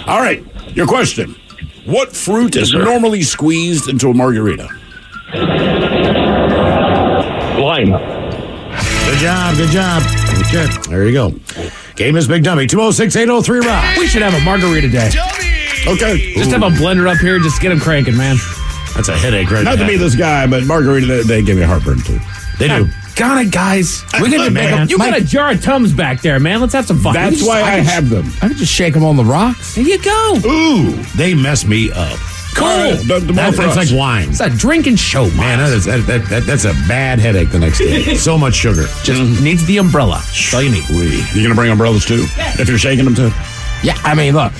All right, your question. What fruit is normally squeezed into a margarita? Lime. Good job. Okay, there you go. Game is Big Dummy. 206-803-ROCK. We should have a margarita day. Okay. Just have a blender up here. Just get them cranking, man. That's a headache right Not now. to be this guy, but margarita, they give me heartburn, too. They do. Got it, guys. We can make man. You got a jar of Tums back there, man. Let's have some fun. That's why I have them. I could just shake them on the rocks. There you go. Ooh, they mess me up. Cool. That's like wine. It's a drinking show, Man, that's a bad headache the next day. So much sugar. Just needs the umbrella. That's all you need. You gonna bring umbrellas too? If you're shaking them too? Yeah, I mean, look.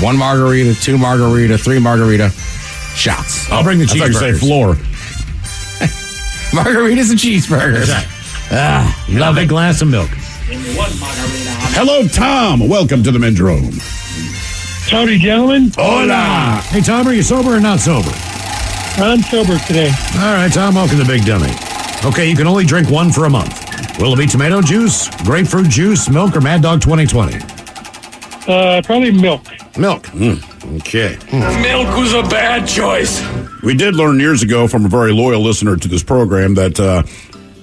1 margarita, 2 margarita, 3 margarita, shots. I'll bring the I thought you cheeseburgers. say floor. Margaritas and cheeseburgers. Love a glass of milk. Hello, Tom. Welcome to the men's room. Howdy, gentlemen. Hola. Hey, Tom, are you sober or not sober? I'm sober today. All right, Tom, welcome to Big Dummy. Okay, you can only drink one for a month. Will it be tomato juice, grapefruit juice, milk, or Mad Dog 2020? Probably milk. Milk. Okay. Milk was a bad choice. We did learn years ago from a very loyal listener to this program that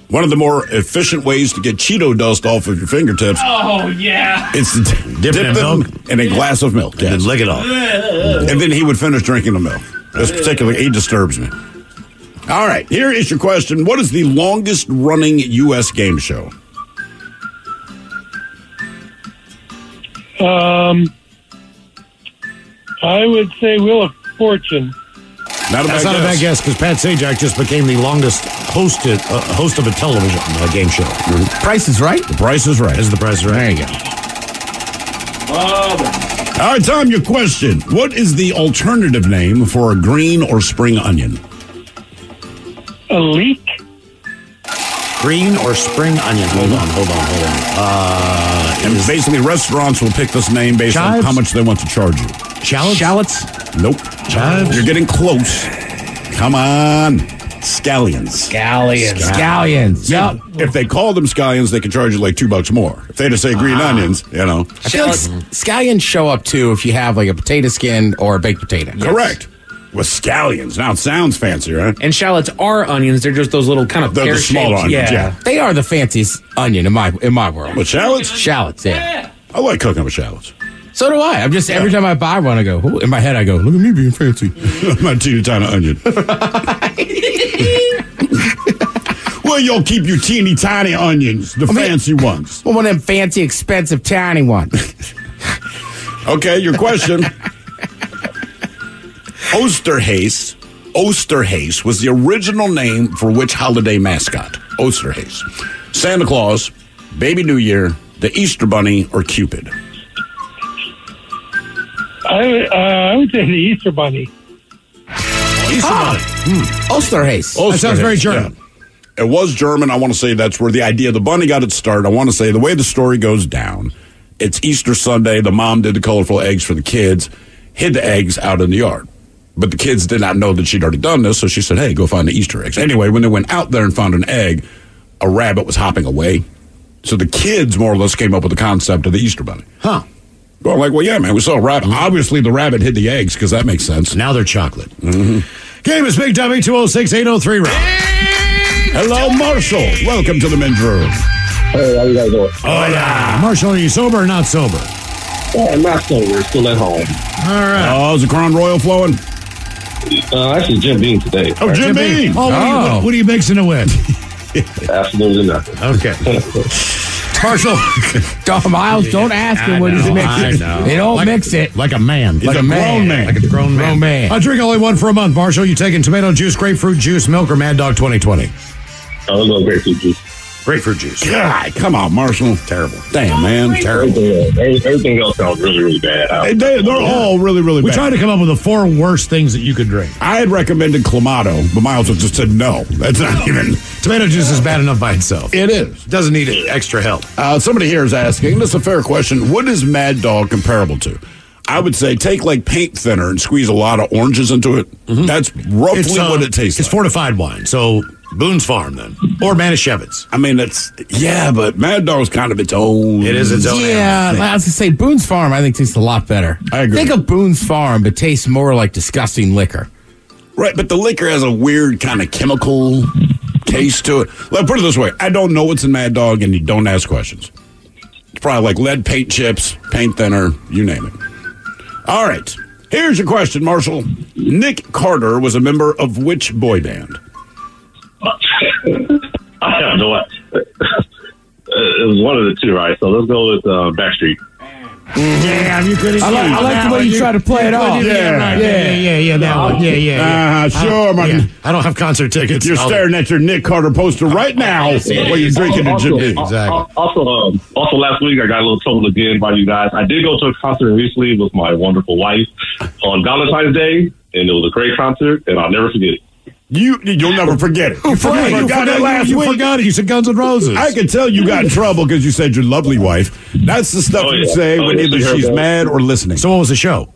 one of the more efficient ways to get Cheeto dust off of your fingertips Oh, yeah. is to dip in them milk? in a glass of milk. And then lick it off. And then he would finish drinking the milk. This particularly, he disturbs me. All right, here is your question. What is the longest running U.S. game show? I would say Wheel of Fortune. That's not a bad guess because Pat Sajak just became the longest host of a television game show. Price is Right? The Price is Right. Is the Price is Right? There you go. All right, Tom, your question. What is the alternative name for a green or spring onion? A leek? Green or spring onion? Hold on. And basically, restaurants will pick this name based on Chives? how much they want to charge you. Shallots? Nope. Chives? You're getting close. Come on. Scallions. Scallions. Yep. If they call them scallions, they can charge you like $2 more. If they just say green onions, you know. I feel like scallions show up too if you have like a potato skin or a baked potato. Correct. With scallions. Now it sounds fancy, right? And shallots are onions. They're just those little kind of They're the pear-shaped. smaller onions, yeah. They are the fanciest onion in my world. But shallots? Shallots, yeah. I like cooking with shallots. So do I. I'm just every time I buy one, I go. Ooh, in my head, I go. Look at me being fancy. My teeny tiny onion. Well, you'll keep your teeny tiny onions, the fancy ones. One of them fancy, expensive, tiny ones. Okay, your question. Osterhaus was the original name for which holiday mascot? Osterhaus. Santa Claus, Baby New Year, the Easter Bunny, or Cupid? I would say the Easter Bunny. Easter Bunny. Osterhaus. That sounds very German. Yeah. It was German. I want to say that's where the idea of the bunny got its start. I want to say the way the story goes down, it's Easter Sunday. The mom did the colorful eggs for the kids, hid the eggs out in the yard. But the kids did not know that she'd already done this, so she said, hey, go find the Easter eggs. Anyway, when they went out there and found an egg, a rabbit was hopping away. So the kids more or less came up with the concept of the Easter Bunny. Huh. Going like, well, yeah, man, we saw a rabbit. Obviously, the rabbit hid the eggs because that makes sense. Now they're chocolate. Game is Big Dummy. 206-803-ROCK. Hello, Marshall. Welcome to the men's room. Hey, how you guys doing? Hola. Marshall, are you sober or not sober? I'm not sober. Still at home. All right. Oh, is the Crown Royal flowing? Actually, Jim Beam today. Oh, Jim Beam. Oh, what are you mixing it with? Absolutely nothing. Okay. Marshall. Miles, don't ask him what he's mixing. They don't mix it. Like a man. Like a grown man. Like a grown man. I drink only one for a month, Marshall. You taking tomato juice, grapefruit juice, milk, or Mad Dog 2020? I'll go grapefruit juice. Grapefruit juice. God, come on, Marshall. Terrible. Damn, man. Terrible. Everything else sounds really, really bad. They're all really, really bad. We tried to come up with the 4 worst things that you could drink. I had recommended Clamato, but Miles just said no. That's not even... Tomato juice is bad enough by itself. It is. Doesn't need extra help. Somebody here is asking, this is a fair question, what is Mad Dog comparable to? I would say take like paint thinner and squeeze a lot of oranges into it. Mm-hmm. That's roughly what it tastes like. It's fortified wine, so... Boone's Farm, then. Or Manischewitz. I mean, but Mad Dog's kind of its own. It is its own. Yeah, I was going to say, Boone's Farm, I think, tastes a lot better. I agree. Think of Boone's Farm, but tastes more like disgusting liquor. Right, but the liquor has a weird kind of chemical taste to it. Let's put it this way. I don't know what's in Mad Dog, and you don't ask questions. It's probably like lead paint chips, paint thinner, you name it. All right. Here's your question, Marshall. Nick Carter was a member of which boy band? I have no idea. It was one of the two, right? So let's go with Backstreet. Damn, you couldn't. I like the way you try to play it off. Yeah, that one. Yeah. Sure, man. I don't have concert tickets. You're staring at your Nick Carter poster right now while you're drinking a Jim Beam. Exactly. Also, last week I got a little trouble again by you guys. I did go to a concert recently with my wonderful wife on Valentine's Day, and it was a great concert, and I'll never forget it. You'll never forget it. You forgot it last week. You forgot it. You said Guns N' Roses. I can tell you got in trouble because you said your lovely wife. That's the stuff you say when either she's mad or listening. So what was the show?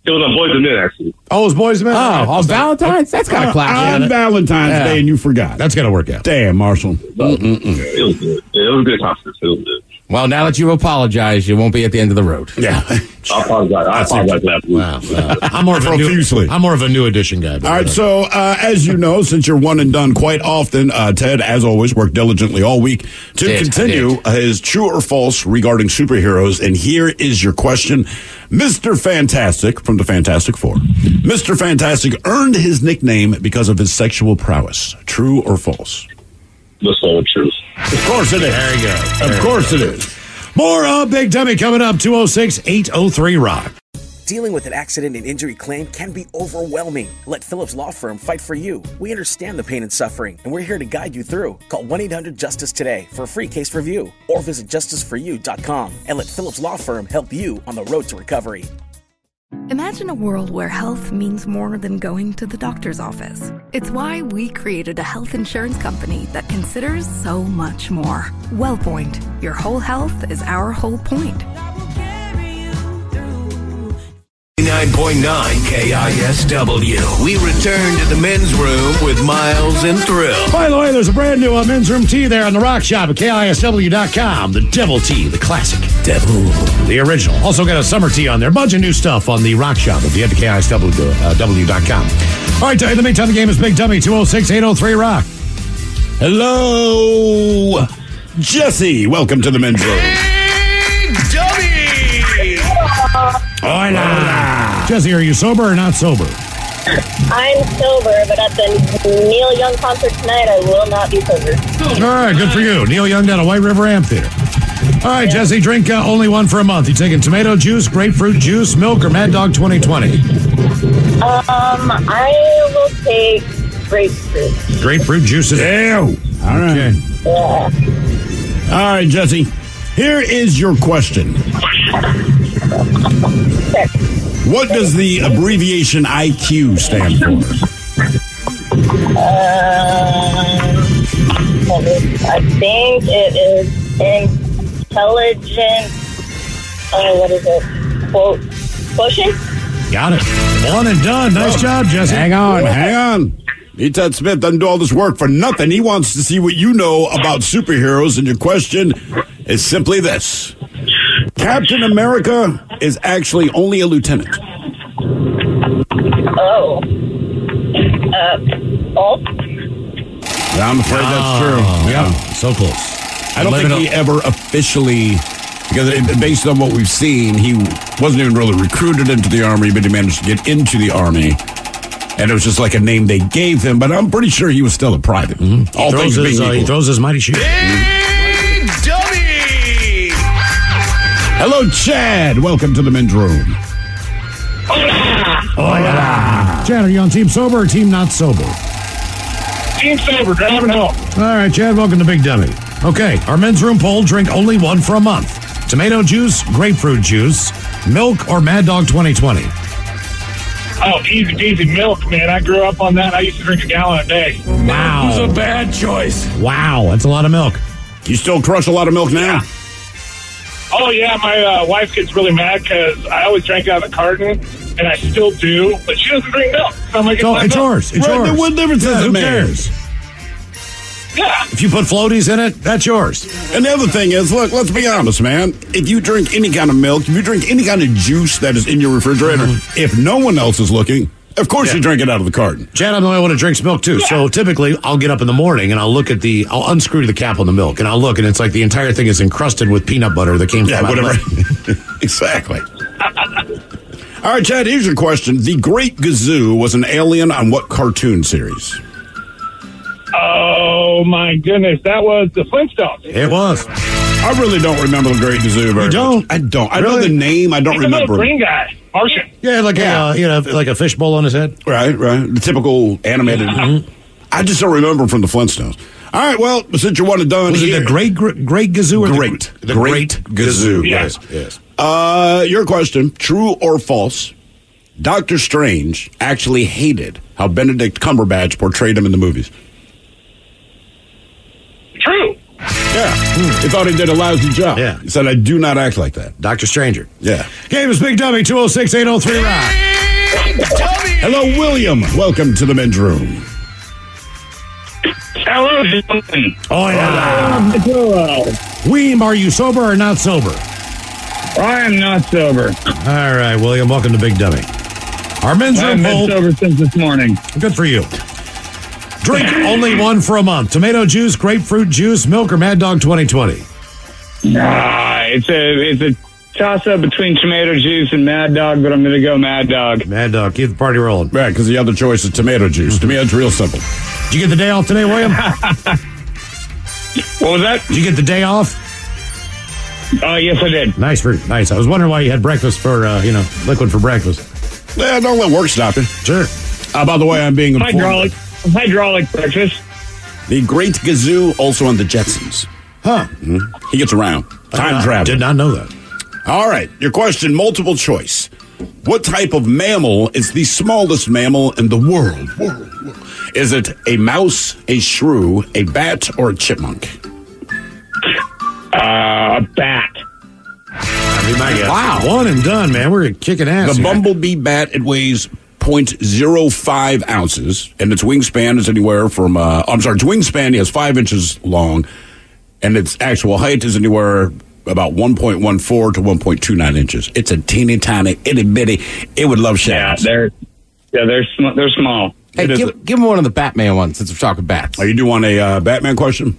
It was on Boys and Men, actually. Oh, it was Boys and Men? Oh, on Valentine's? That's kind of classic. On Valentine's Day, and you forgot. That's got to work out. Damn, Marshall. It was good. It was a good concert. It was good. Well, now that you apologize, you won't be at the end of the road. Yeah. I apologize. Last week. Wow. I'm more of a new edition guy. All right, so as you know, since you're one and done quite often, Ted, as always, worked diligently all week to continue his true or false regarding superheroes. And here is your question. Mr. Fantastic from the Fantastic Four. Mr. Fantastic earned his nickname because of his sexual prowess. True or false? The soul truth. Of course it is. There you go. Of course it is. More Big Dummy coming up, 206-803-ROCK. Dealing with an accident and injury claim can be overwhelming. Let Phillips Law Firm fight for you. We understand the pain and suffering, and we're here to guide you through. Call 1-800-JUSTICE today for a free case review, or visit justiceforyou.com and let Phillips Law Firm help you on the road to recovery. Imagine a world where health means more than going to the doctor's office. It's why we created a health insurance company that considers so much more. WellPoint, your whole health is our whole point. 9.9 KISW. We return to the men's room with Miles and Thrill. By the way, there's a brand new men's room tea there in the Rock Shop at KISW.com. The Devil Tea, the classic. Devil. The original. Also got a summer tea on there. Bunch of new stuff on the Rock Shop if you head to KISW.com. All right, in the meantime, the game is Big Dummy, 206-803-ROCK. Hello, Jesse. Welcome to the men's room. Big Dummy! Hola. Jesse, are you sober or not sober? I'm sober, but at the Neil Young concert tonight, I will not be sober. All right, good for you. Neil Young down at White River Amphitheater. All right, Jesse, drink only one for a month. You taking tomato juice, grapefruit juice, milk, or Mad Dog 2020? I will take grapefruit. Grapefruit juice is Ew. All right. Yeah. All right, Jesse. Here is your question. What does the abbreviation IQ stand for? I think it is intelligent. What is it? Quotient? Got it. One and done. Nice job, Jesse. Hang on. Ted Smith doesn't do all this work for nothing. He wants to see what you know about superheroes, and your question is simply this. Captain America is actually only a lieutenant. Oh. I'm afraid that's true. Yeah, so close. I don't think he ever officially, because based on what we've seen, he wasn't even really recruited into the Army, but he managed to get into the Army. And it was just like a name they gave him, but I'm pretty sure he was still a private. Mm-hmm. All things being equal. He throws his mighty shield. Big Dummy! Hello, Chad. Welcome to the men's room. Hola. Chad, are you on team sober or team not sober? Clean sober, driving home. All right, Chad, welcome to Big Dummy. Okay, our men's room poll, drink only one for a month. Tomato juice, grapefruit juice, milk, or Mad Dog 2020? Oh, easy peasy milk, man. I grew up on that. I used to drink a gallon a day. Wow. It was a bad choice. Wow, that's a lot of milk. You still crush a lot of milk now? Oh, yeah, my wife gets really mad because I always drank out of the carton, and I still do, but she doesn't drink milk. So I'm like, It's yours. It's yours. What difference does it who make? cares? Yeah. If you put floaties in it, that's yours. And the other thing is, look, let's be honest, man. If you drink any kind of milk, if you drink any kind of juice that is in your refrigerator, if no one else is looking, of course you drink it out of the carton. Chad, I'm the only one that drinks milk, too. So typically, I'll get up in the morning and I'll look at I'll unscrew the cap on the milk, and I'll look, and it's like the entire thing is encrusted with peanut butter that came from whatever. Exactly. All right, Chad, here's your question. The Great Gazoo was an alien on what cartoon series? Oh, my goodness. That was the Flintstones. It was. I really don't remember the Great Gazoo very You don't? much. I don't. I Really? know the name. I don't He's a remember. little green guy. Martian. Yeah, like a fishbowl on his head. Right. The typical animated. I just don't remember from the Flintstones. All right, well, since you want it done Was here. it the Great Gazoo? Or Great. The Great Gazoo. Yes. Yes. Your question, true or false, Dr. Strange actually hated how Benedict Cumberbatch portrayed him in the movies. True. Yeah. He thought he did a lousy job. Yeah. He said, I do not act like that. Dr. Stranger. Yeah. Game is Big Dummy, 206-803-ROCK. Hello, William. Welcome to the men's room. Hello, gentlemen. Oh, yeah. Weem, are you sober or not sober? I am not sober. All right, William, welcome to Big Dummy. Our men's room poll. sober since this morning. Good for you. Drink only one for a month. Tomato juice, grapefruit juice, milk, or Mad Dog 2020? It's a toss-up between tomato juice and Mad Dog, but I'm going to go Mad Dog. Mad Dog, keep the party rolling. Right, because the other choice is tomato juice. To me, it's real simple. Did you get the day off today, William? What was that? Did you get the day off? Yes, I did. Nice. I was wondering why you had breakfast for, liquid for breakfast. Yeah, don't let work stop you. Sure. By the way, I'm being informed. Hydraulic breakfast. The Great Gazoo, also on the Jetsons. Huh. He gets around. Time travel. Did not know that. All right. Your question, multiple choice. What type of mammal is the smallest mammal in the world? Is it a mouse, a shrew, a bat, or a chipmunk? A bat. That'd be my guess. Wow. One and done, man. We're kicking ass. The here. bumblebee bat, it weighs 0.05 ounces, and its wingspan is anywhere from, its wingspan is 5 inches long, and its actual height is anywhere about 1.14 to 1.29 inches. It's a teeny tiny, itty bitty. It would love shadows. They're small. Hey, give him one of the Batman ones since we're talking bats. Oh, you do want a Batman question?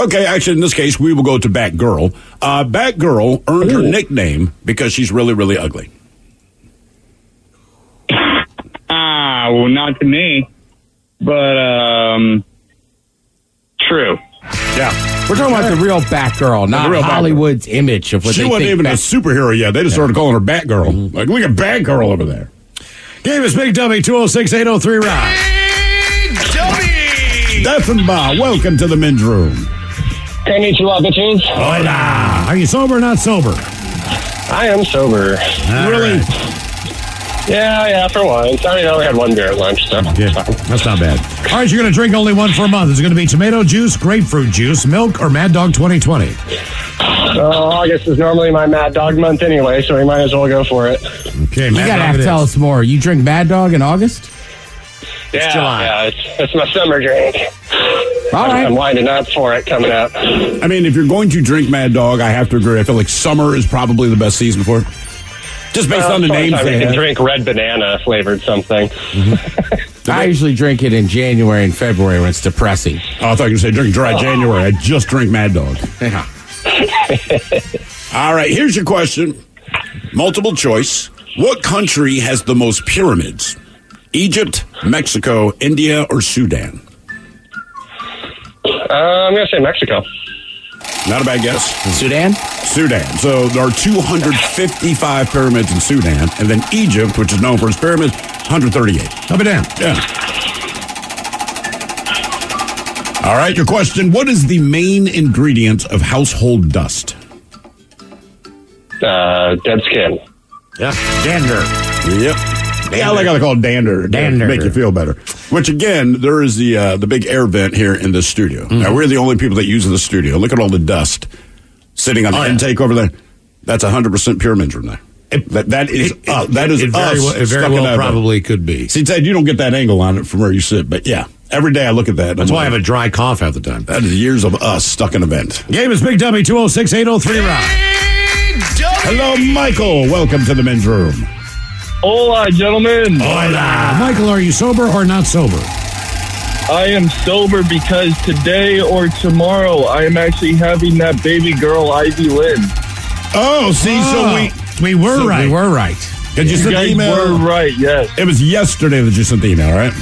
Okay, actually, in this case, we will go to Batgirl. Batgirl earned her nickname because she's really, really ugly. Well, not to me, but true. Yeah. We're talking about the real Batgirl, not real Hollywood's image of what She they wasn't think even a Bat- superhero yet. They just started calling her Batgirl. Like, look at Batgirl over there. Game is Big Dummy, 206-803-ROCK. Steph and Bob, welcome to the men's room. Konnichiwa, bitches. Hola. Are you sober or not sober? I am sober. Really? Yeah, for once. I mean, I only had one beer at lunch, so. Yeah, that's not bad. All right, you're going to drink only one for a month. It's going to be tomato juice, grapefruit juice, milk, or Mad Dog 2020? August is normally my Mad Dog month anyway, so we might as well go for it. Okay, You got to have to tell us more. You drink Mad Dog in August? Yeah, it's my summer drink. All right. I'm winding up for it coming up. I mean, if you're going to drink Mad Dog, I have to agree. I feel like summer is probably the best season for it. Just based on the names I they can have. drink red banana flavored something. I usually drink it in January and February when it's depressing. Oh, I thought you were going to say drink dry January. I just drink Mad Dog. Yeah. All right, here's your question. Multiple choice. What country has the most pyramids? Egypt, Mexico, India, or Sudan? I'm going to say Mexico. Not a bad guess. Sudan? Sudan. So there are 255 pyramids in Sudan, and then Egypt, which is known for its pyramids, 138. I'll be damned. Yeah. All right, your question. What is the main ingredient of household dust? Dead skin. Yeah, dander. Yep. Yeah, I like how they call it dander. Dander. To make you feel better. Which, again, there is the big air vent here in the studio. Mm-hmm. Now, we're the only people that use the studio. Look at all the dust sitting on the intake over there. That's 100% pure men's room there. That is us. It very well probably could be. See, Ted, you don't get that angle on it from where you sit, but yeah. Every day I look at that. That's why I have a dry cough half the time. That is years of us stuck in a vent. Game is Big Dummy 206-803-ROCK. Hello, Michael. Welcome to the men's room. Hola, gentlemen. Hola. Michael, are you sober or not sober? I am sober because today or tomorrow I am actually having that baby girl, Ivy Lynn. Oh, see, so we were right. We were right. Did you send the email? Were right, yes. It was yesterday that you sent the email, right?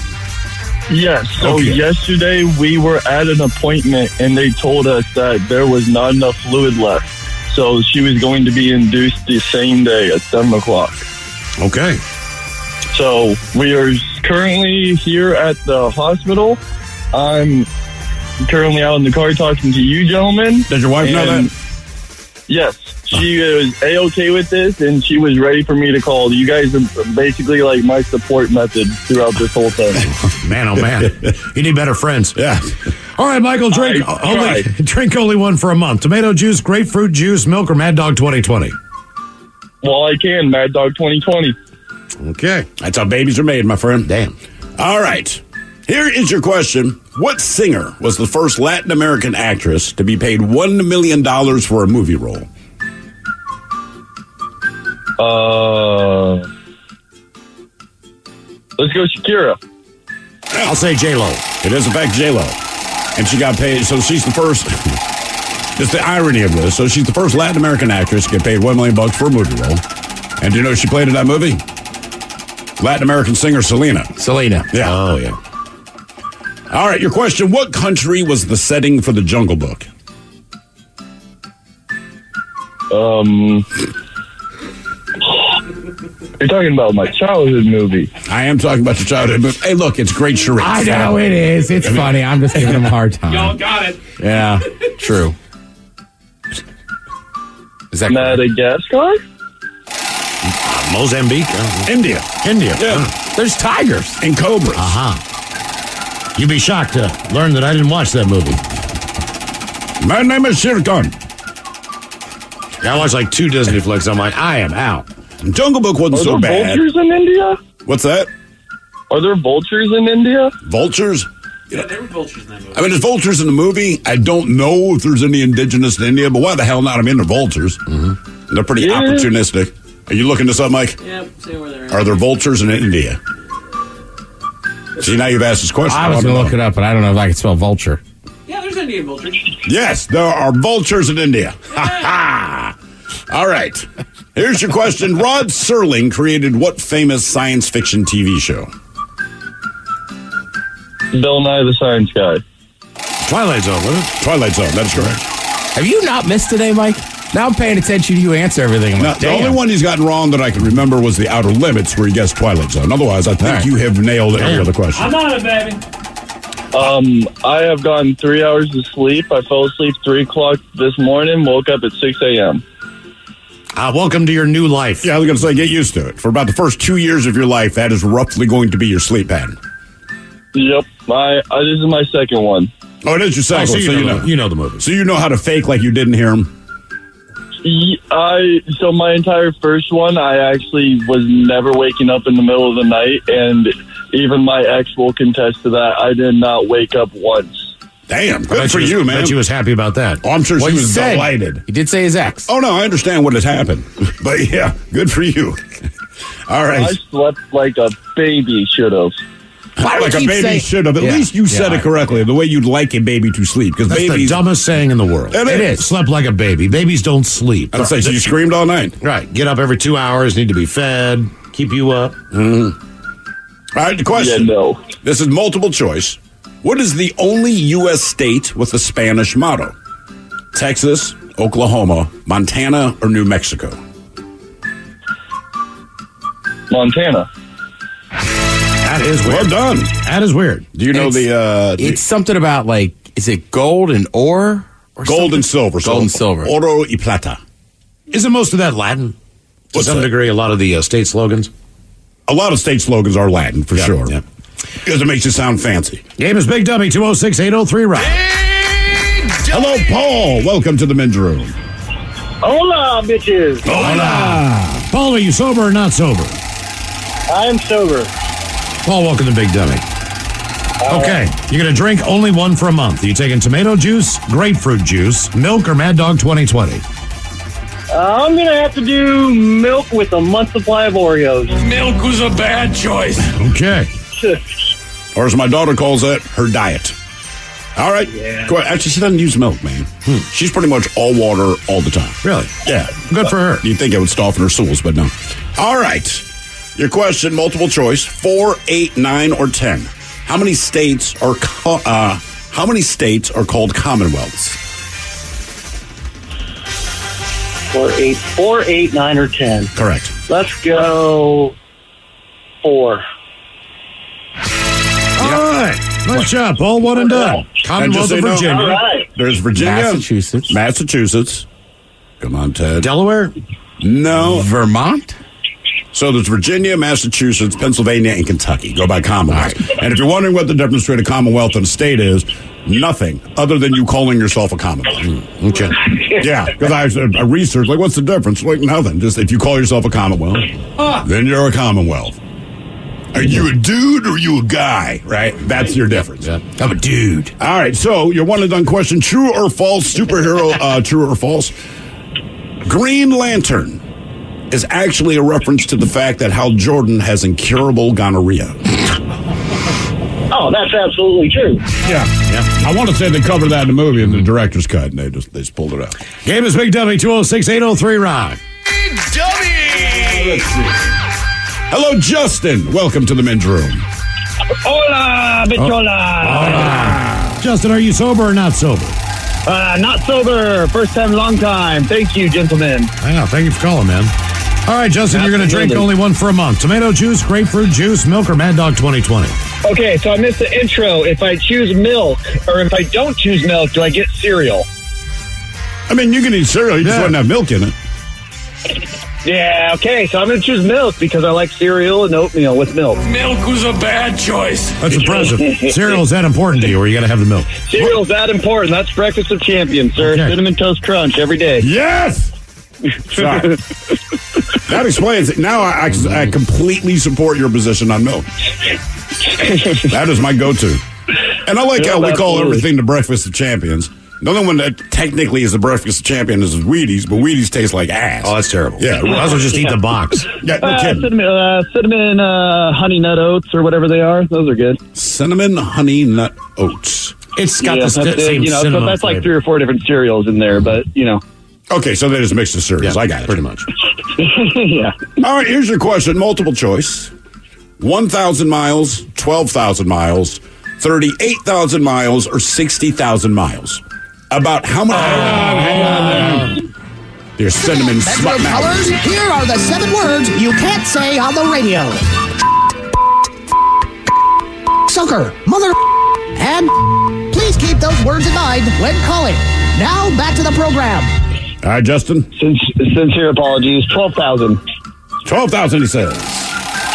Yes. So yesterday we were at an appointment and they told us that there was not enough fluid left. So she was going to be induced the same day at 7 o'clock. Okay. So we are currently here at the hospital. I'm currently out in the car talking to you gentlemen. Does your wife know that? Yes. She was A-okay with this, and she was ready for me to call. You guys are basically like my support method throughout this whole thing. Man, oh man. You need better friends. Yeah. All right, Michael, drink only one for a month. Tomato juice, grapefruit juice, milk, or Mad Dog 2020? Well, I can. Mad Dog 2020. Okay. That's how babies are made, my friend. Damn. All right. Here is your question. What singer was the first Latin American actress to be paid $1 million for a movie role? Let's go Shakira. I'll say J-Lo. It is, in fact, J-Lo. And she got paid, so she's the first. Just the irony of this. So she's the first Latin American actress to get paid $1 million for a movie role. And do you know who she played in that movie? Latin American singer Selena. Yeah. Oh, yeah. All right, your question. What country was the setting for the Jungle Book? You're talking about my childhood movie. I am talking about your childhood movie. Hey, look, it's great charades. I know it is. It's funny. I'm just giving him a hard time. Y'all got it. Yeah, true. Is that Madagascar? Mozambique? India. Yeah. There's tigers and cobras. Uh-huh. You'd be shocked to learn that I didn't watch that movie. My name is Shirkan. I watched like 2 Disney flicks. I'm like, I am out. Jungle Book wasn't so bad. Are there vultures in India? What's that? Are there vultures in India? Vultures? Yeah, there were vultures in that movie. I mean, there's vultures in the movie. I don't know if there's any indigenous in India, but why the hell not? I mean, they're vultures. Mm-hmm. They're pretty opportunistic. Are you looking this up, Mike? Yeah, see where they're at. Are there vultures in India? See, now you've asked this question. I was going to look it up, but I don't know if I can spell vulture. Yeah, there's Indian vultures. Yes, there are vultures in India. Ha ha! All right. Here's your question. Rod Serling created what famous science fiction TV show? Bill Nye the Science Guy. Twilight Zone, wasn't it? Twilight Zone, that is correct. Have you not missed today, Mike? Now I'm paying attention to you answer everything. I'm Now, like, the only one he's gotten wrong that I can remember was the Outer Limits, where he guessed Twilight Zone. Otherwise, I think you have nailed every other question. I'm on it, baby. I have gotten 3 hours of sleep. I fell asleep 3 o'clock this morning, woke up at 6 a.m. Welcome to your new life. Yeah, I was going to say, get used to it. For about the first 2 years of your life, that is roughly going to be your sleep pattern. Yep. This is my second one. Oh, it is your second one, so you know the movie. So you know how to fake like you didn't hear him? So my entire first one, I actually was never waking up in the middle of the night, and even my ex will contest to that. I did not wake up once. Damn, good for you, man. I bet you was happy about that. Oh, I'm sure she was delighted. He did say his ex. Oh, no, I understand what has happened. But, yeah, good for you. All right. I slept like a baby should have. Like a baby should have. At least you said it correctly, the way you'd like a baby to sleep. Because that's the dumbest saying in the world. It is. Slept like a baby. Babies don't sleep. I'd say, so you screamed all night. Right. Get up every 2 hours, need to be fed, keep you up. Mm-hmm. All right, the question. Yeah, no. This is multiple choice. What is the only U.S. state with a Spanish motto? Texas, Oklahoma, Montana, or New Mexico? Montana. That is weird. Well done. That is weird. Do you know it's something about like is it gold and ore? Or Gold and silver. Gold and silver. Oro y plata. Isn't most of that Latin? To some degree, a lot of the state slogans? A lot of state slogans are Latin, for sure. Yeah. Because it makes you sound fancy. Game is Big Dummy, 206-803-ROCK. Hello, Paul. Welcome to the men's room. Hola, bitches. Hola. Paul, are you sober or not sober? I am sober. Paul, welcome to Big Dummy. Okay, you're going to drink only one for a month. Are you taking tomato juice, grapefruit juice, milk, or Mad Dog 2020? I'm going to have to do milk with a month supply of Oreos. Milk was a bad choice. Okay. Or as my daughter calls it, her diet. All right. Yeah. Go ahead. Actually, she doesn't use milk, man. She's pretty much all water all the time. Really? Yeah. Good for her. You'd think it would soften her stools, but no. All right. Your question, multiple choice, 4, 8, 9, or 10. How many states are called commonwealths? 4, 8, 9, or 10. Correct. Let's go 4. All right. Nice job, Paul. One and done. Commonwealth of Virginia. All right. There's Virginia. Massachusetts. Come on, Ted. Delaware? No. Vermont? So there's Virginia, Massachusetts, Pennsylvania, and Kentucky. Go by Commonwealth. And if you're wondering what the difference between a Commonwealth and a state is, nothing other than you calling yourself a Commonwealth. Okay. Yeah, because I researched, like, what's the difference? Like, nothing. Just if you call yourself a Commonwealth, then you're a Commonwealth. Are you a dude or are you a guy? Right? That's your difference. Yeah. I'm a dude. All right, so your one and done question, true or false, superhero, true or false? Green Lantern is actually a reference to the fact that Hal Jordan has incurable gonorrhea. Oh, that's absolutely true. Yeah. I want to say they covered that in the movie in the director's cut, and they just pulled it out. Game is Big Dummy, 206-803-ROCK. Big Dummy! Let's see. Hello, Justin. Welcome to the men's room. Hola, bichola. Hola. Justin, are you sober or not sober? Not sober. First time, long time. Thank you, gentlemen. Yeah, thank you for calling, man. All right, Justin, you're going to drink only one for a month. Tomato juice, grapefruit juice, milk, or Mad Dog 2020? Okay, so I missed the intro. If I choose milk, or if I don't choose milk, do I get cereal? I mean, you can eat cereal. You just wouldn't have milk in it. Yeah, okay, so I'm going to choose milk because I like cereal and oatmeal with milk. Milk was a bad choice. That's impressive. Cereal is that important to you, or you got to have the milk? Cereal's that important. That's breakfast of champions, sir. Okay. Cinnamon Toast Crunch every day. Yes! Sorry. That explains it. Now I completely support your position on milk. That is my go-to. And I like how we call everything the breakfast of champions. The only one that technically is the breakfast of champions is Wheaties, but Wheaties taste like ass. Oh, that's terrible. Yeah. Might as well just eat the box. Yeah, no kidding. Cinnamon honey nut oats or whatever they are. Those are good. Cinnamon honey nut oats. It's got the same so cinnamon that's like flavor. 3 or 4 different cereals in there, but, Okay, so they just mix the cereals. I got it. Pretty much. yeah. All right, here's your question. Multiple choice. 1,000 miles, 12,000 miles, 38,000 miles, or 60,000 miles. About how much... Hang on. There's cinnamon smut Bedroom mouth. colors, here are the 7 words you can't say on the radio. Sucker, mother, and please keep those words in mind when calling. Now, back to the program. All right, Justin. Sincere apologies. 12,000. 12,000, he says.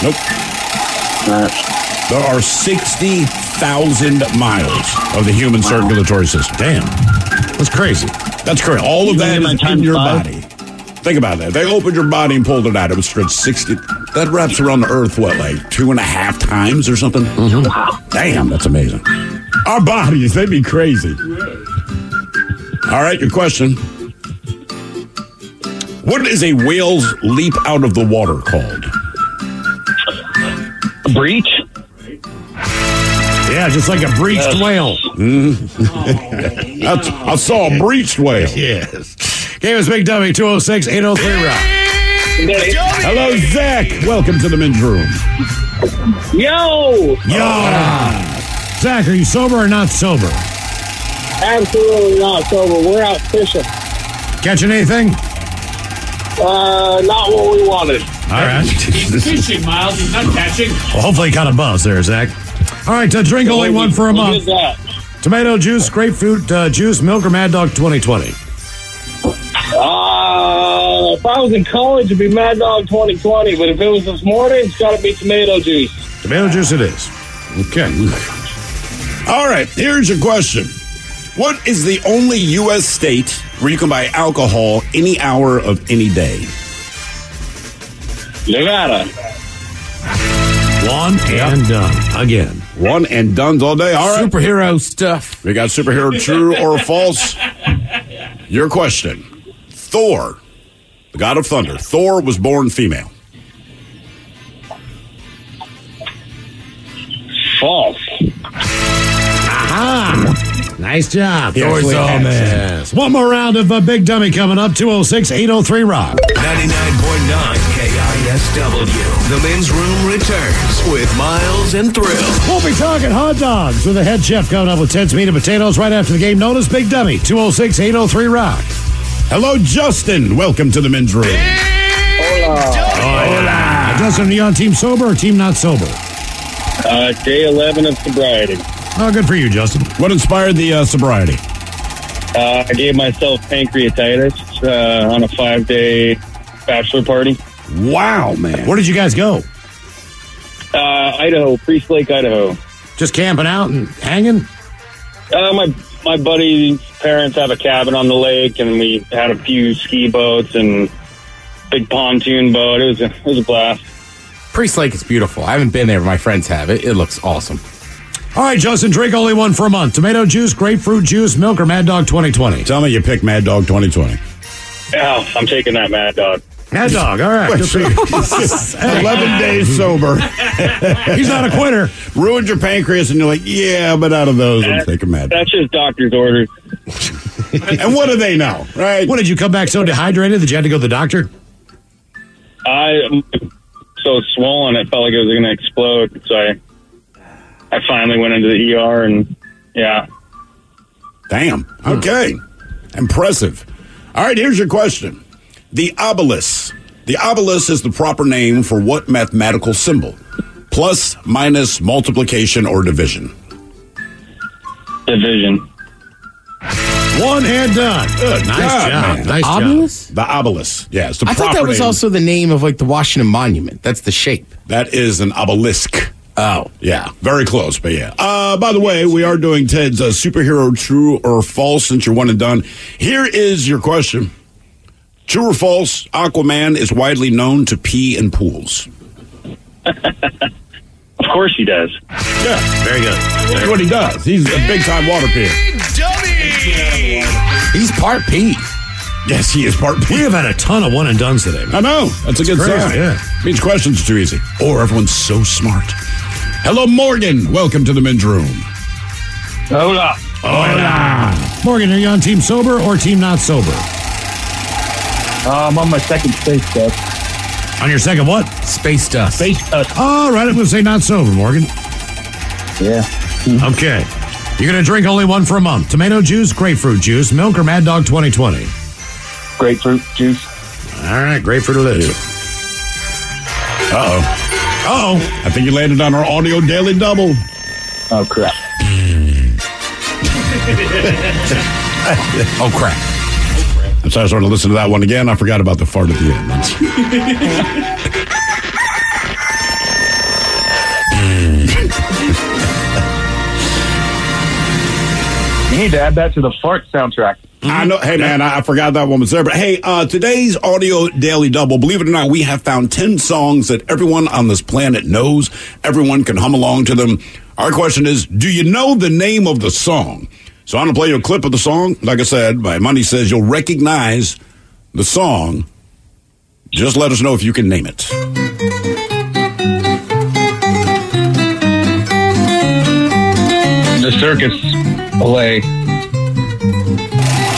Nope. There are 60,000 miles of the human circulatory system. Damn. That's crazy. That's crazy. All of that is in your body. Think about that. They opened your body and pulled it out. It would stretch 60. That wraps around the earth, what, like 2.5 times or something? Mm-hmm. Wow. Damn, that's amazing. Our bodies, they'd be crazy. All right, your question. What is a whale's leap out of the water called? A breach? Yeah, just like a breached whale. I saw a breached whale. Yes. Game is Big Dummy, 206-803-ROCK. Hello, Zach. Welcome to the men's room. Yo! Zach, are you sober or not sober? Absolutely not sober. We're out fishing. Catching anything? Not what we wanted. All right. He's fishing, Miles. He's not catching. Well, hopefully you caught a buzz there, Zach. All right, drink only one for a month. Tomato juice, grapefruit juice, milk, or Mad Dog 2020? If I was in college, it'd be Mad Dog 2020. But if it was this morning, it's got to be tomato juice. Tomato juice it is. Okay. All right, here's your question. What is the only U.S. state where you can buy alcohol any hour of any day? Nevada. One and done. Again. One and done all day. All right. Superhero stuff. We got superhero true or false. Your question. Thor, the god of thunder. Thor was born female. False. Aha. Nice job. Yes, Thor's all man. One more round of Big Dummy coming up. 206-803-ROCK. 99.9 KISW. The men's room returns with Miles and Thrill. We'll be talking hot dogs with the head chef coming up with Ted's Meat and Potatoes right after the game. Notice Big Dummy. 206-803-ROCK. Hello, Justin. Welcome to the men's room. Hola. Justin, are you on team sober or team not sober? Day 11 of sobriety. Oh, good for you, Justin. What inspired the sobriety? I gave myself pancreatitis on a 5-day bachelor party. Wow, man. Where did you guys go? Idaho, Priest Lake, Idaho. Just camping out and hanging? My buddy's parents have a cabin on the lake, and we had a few ski boats and big pontoon boat. It was a blast. Priest Lake is beautiful. I haven't been there, but my friends have it. It looks awesome. All right, Justin, drink only one for a month. Tomato juice, grapefruit juice, milk, or Mad Dog 2020? Tell me you picked Mad Dog 2020. Yeah, I'm taking that Mad Dog. Mad Dog, all right. 11 days sober. He's not a quitter. Ruined your pancreas, and you're like, yeah, but out of those, I'm taking Mad Dog. That's just doctor's orders. And what do they know, right? What, did you come back so dehydrated that you had to go to the doctor? I'm so swollen, it felt like it was going to explode. So I finally went into the ER, and yeah. Damn. Okay. Impressive. All right, here's your question. The obelisk. The obelisk is the proper name for what mathematical symbol? Plus, minus, multiplication, or division? Division. One and done. Good. Nice job. Man. Nice Obelisk? The obelisk. Yeah, it's the I proper thought that was name. also the name of like the Washington Monument. That's the shape. That is an obelisk. Oh. Yeah, very close, but yeah. By the way, we are doing Ted's superhero true or false since you're one and done. Here is your question. True or false, Aquaman is widely known to pee in pools. Of course he does. Yeah, very good. That's what he does. He's a big-time water peer. He's part pee. Yes, he is part pee. We have had a ton of one and dones today, man. I know. That's a good crazy, sign. yeah. Means questions are too easy. Or everyone's so smart. Hello, Morgan. Welcome to the men's room. Hola. Hola. Morgan, are you on team sober or team not sober? I'm on my second space dust. On your second what? Space dust. Space dust. All right, I'm going to say not sober, Morgan. Yeah. Okay. You're going to drink only one for a month. Tomato juice, grapefruit juice, milk, or Mad Dog 2020? Grapefruit juice. All right, grapefruit it is. Uh-oh. I think you landed on our audio daily double. Oh, crap. Oh, crap. So I started to listen to that one again. I forgot about the fart at the end. You need to add that to the fart soundtrack. I know. Hey, man, I forgot that one was there. But hey, today's audio daily double, believe it or not, we have found 10 songs that everyone on this planet knows. Everyone can hum along to them. Our question is, do you know the name of the song? So I'm going to play you a clip of the song. Like I said, my money says you'll recognize the song. Just let us know if you can name it. The circus play.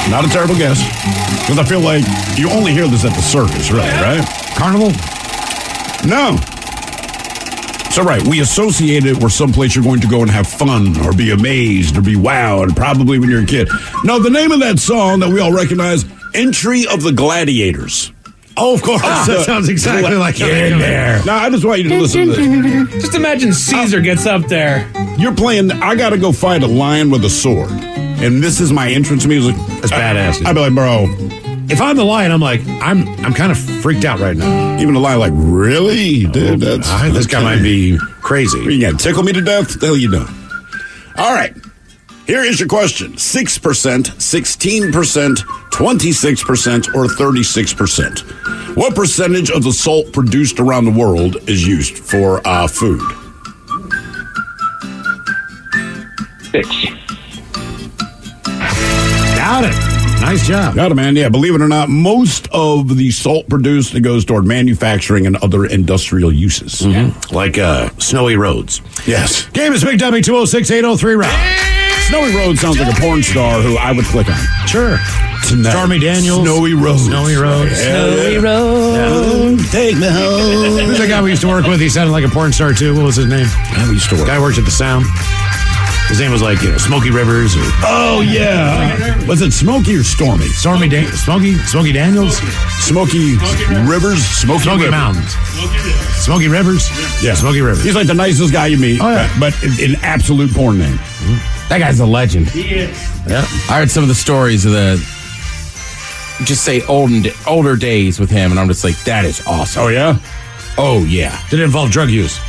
Not a terrible guess. Because I feel like you only hear this at the circus, really, right? Carnival? No. So, right, we associate it where someplace you're going to go and have fun or be amazed or be wowed, probably when you're a kid. No, the name of that song that we all recognize, Entry of the Gladiators. Oh, of course. That sounds exactly like you're in there. No, I just want you to listen to this. Just imagine Caesar gets up there. You're playing, I got to go fight a lion with a sword. And this is my entrance music. That's badass. I'd be like, bro. If I'm the lion, I'm like, I'm kind of freaked out right now. Even the lion, like, really? Dude, this guy might be crazy. You got to tickle me to death? What the hell you doing? All right. Here is your question. 6%, 16%, 26%, or 36%. What percentage of the salt produced around the world is used for food? 6. Got it. Nice job. Got it, man. Yeah, believe it or not, most of the salt produced goes toward manufacturing and other industrial uses. Mm-hmm. Like snowy roads. Yes. Game is Big Dummy 206-803 round. Snowy Road sounds like a porn star who I would click on. Sure. Tonight. Stormy Daniels. Snowy Road. Snowy Road. Snowy Road. Take me home. Who's the guy we used to work with? He sounded like a porn star, too. What was his name? I used to work. Guy worked at the Sound. His name was like, Smokey Rivers. Or, oh, yeah. Was it Smokey or Stormy? Smokey Daniels? Smokey Rivers? Smoky Mountains. Smokey Rivers? Yeah. Smokey Rivers. He's like the nicest guy you meet, but an absolute porn name. That guy's a legend. He is. Yeah. I heard some of the stories of the, just say older days with him, and I'm just like, that is awesome. Oh, yeah? Oh, yeah. Did it involve drug use?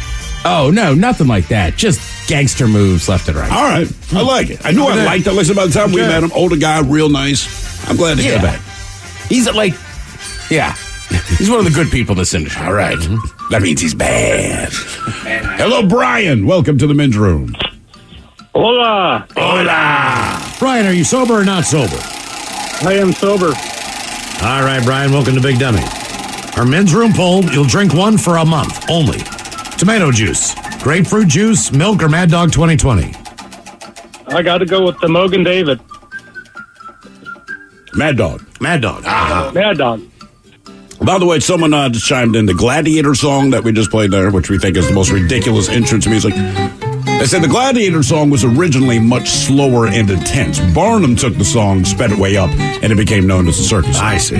Oh, no, nothing like that. Just gangster moves left and right. All right. I like it. I knew I liked it. Listen, by the time we met him, older guy, real nice. I'm glad to hear that. He's like, yeah. He's one of the good people in this industry. All right. That means he's bad. Hello, Brian. Welcome to the men's room. Hola. Hola. Brian, are you sober or not sober? I am sober. All right, Brian, welcome to Big Dummy. Our men's room poll, you'll drink one for a month only. Tomato juice, grapefruit juice, milk, or Mad Dog 2020? I got to go with the Mogan David. Mad Dog. Mad Dog. Mad Dog. By the way, someone just chimed in the Gladiator song that we just played there, which we think is the most ridiculous entrance music. They said the Gladiator song was originally much slower and intense. Barnum took the song, sped it way up, and it became known as the circus. I see.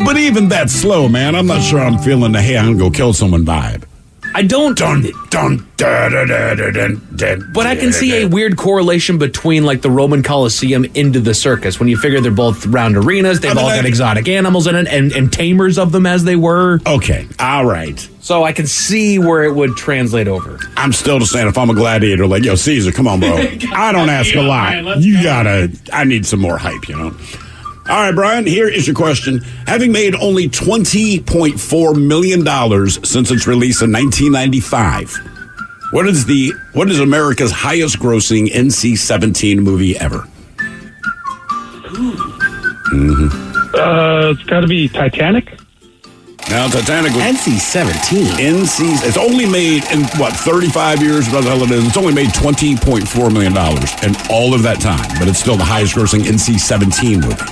But even that slow, man, I'm not sure I'm feeling the, hey, I'm going to go kill someone vibe. I don't. But I can see a weird correlation between like the Roman Colosseum into the circus when you figure they're both round arenas. They've all got exotic animals in it and tamers of them as they were. Okay. All right. So I can see where it would translate over. I'm still just saying if I'm a gladiator, like, yo, Caesar, come on, bro. I don't ask a lot. You gotta, I need some more hype, you know? All right, Brian, here is your question. Having made only $20.4 million since its release in 1995, what is America's highest grossing NC-17 movie ever? It's got to be Titanic. Now, Titanic was NC-17. It's only made in, 35 years? What the hell it is? It's only made $20.4 million in all of that time, but it's still the highest grossing NC-17 movie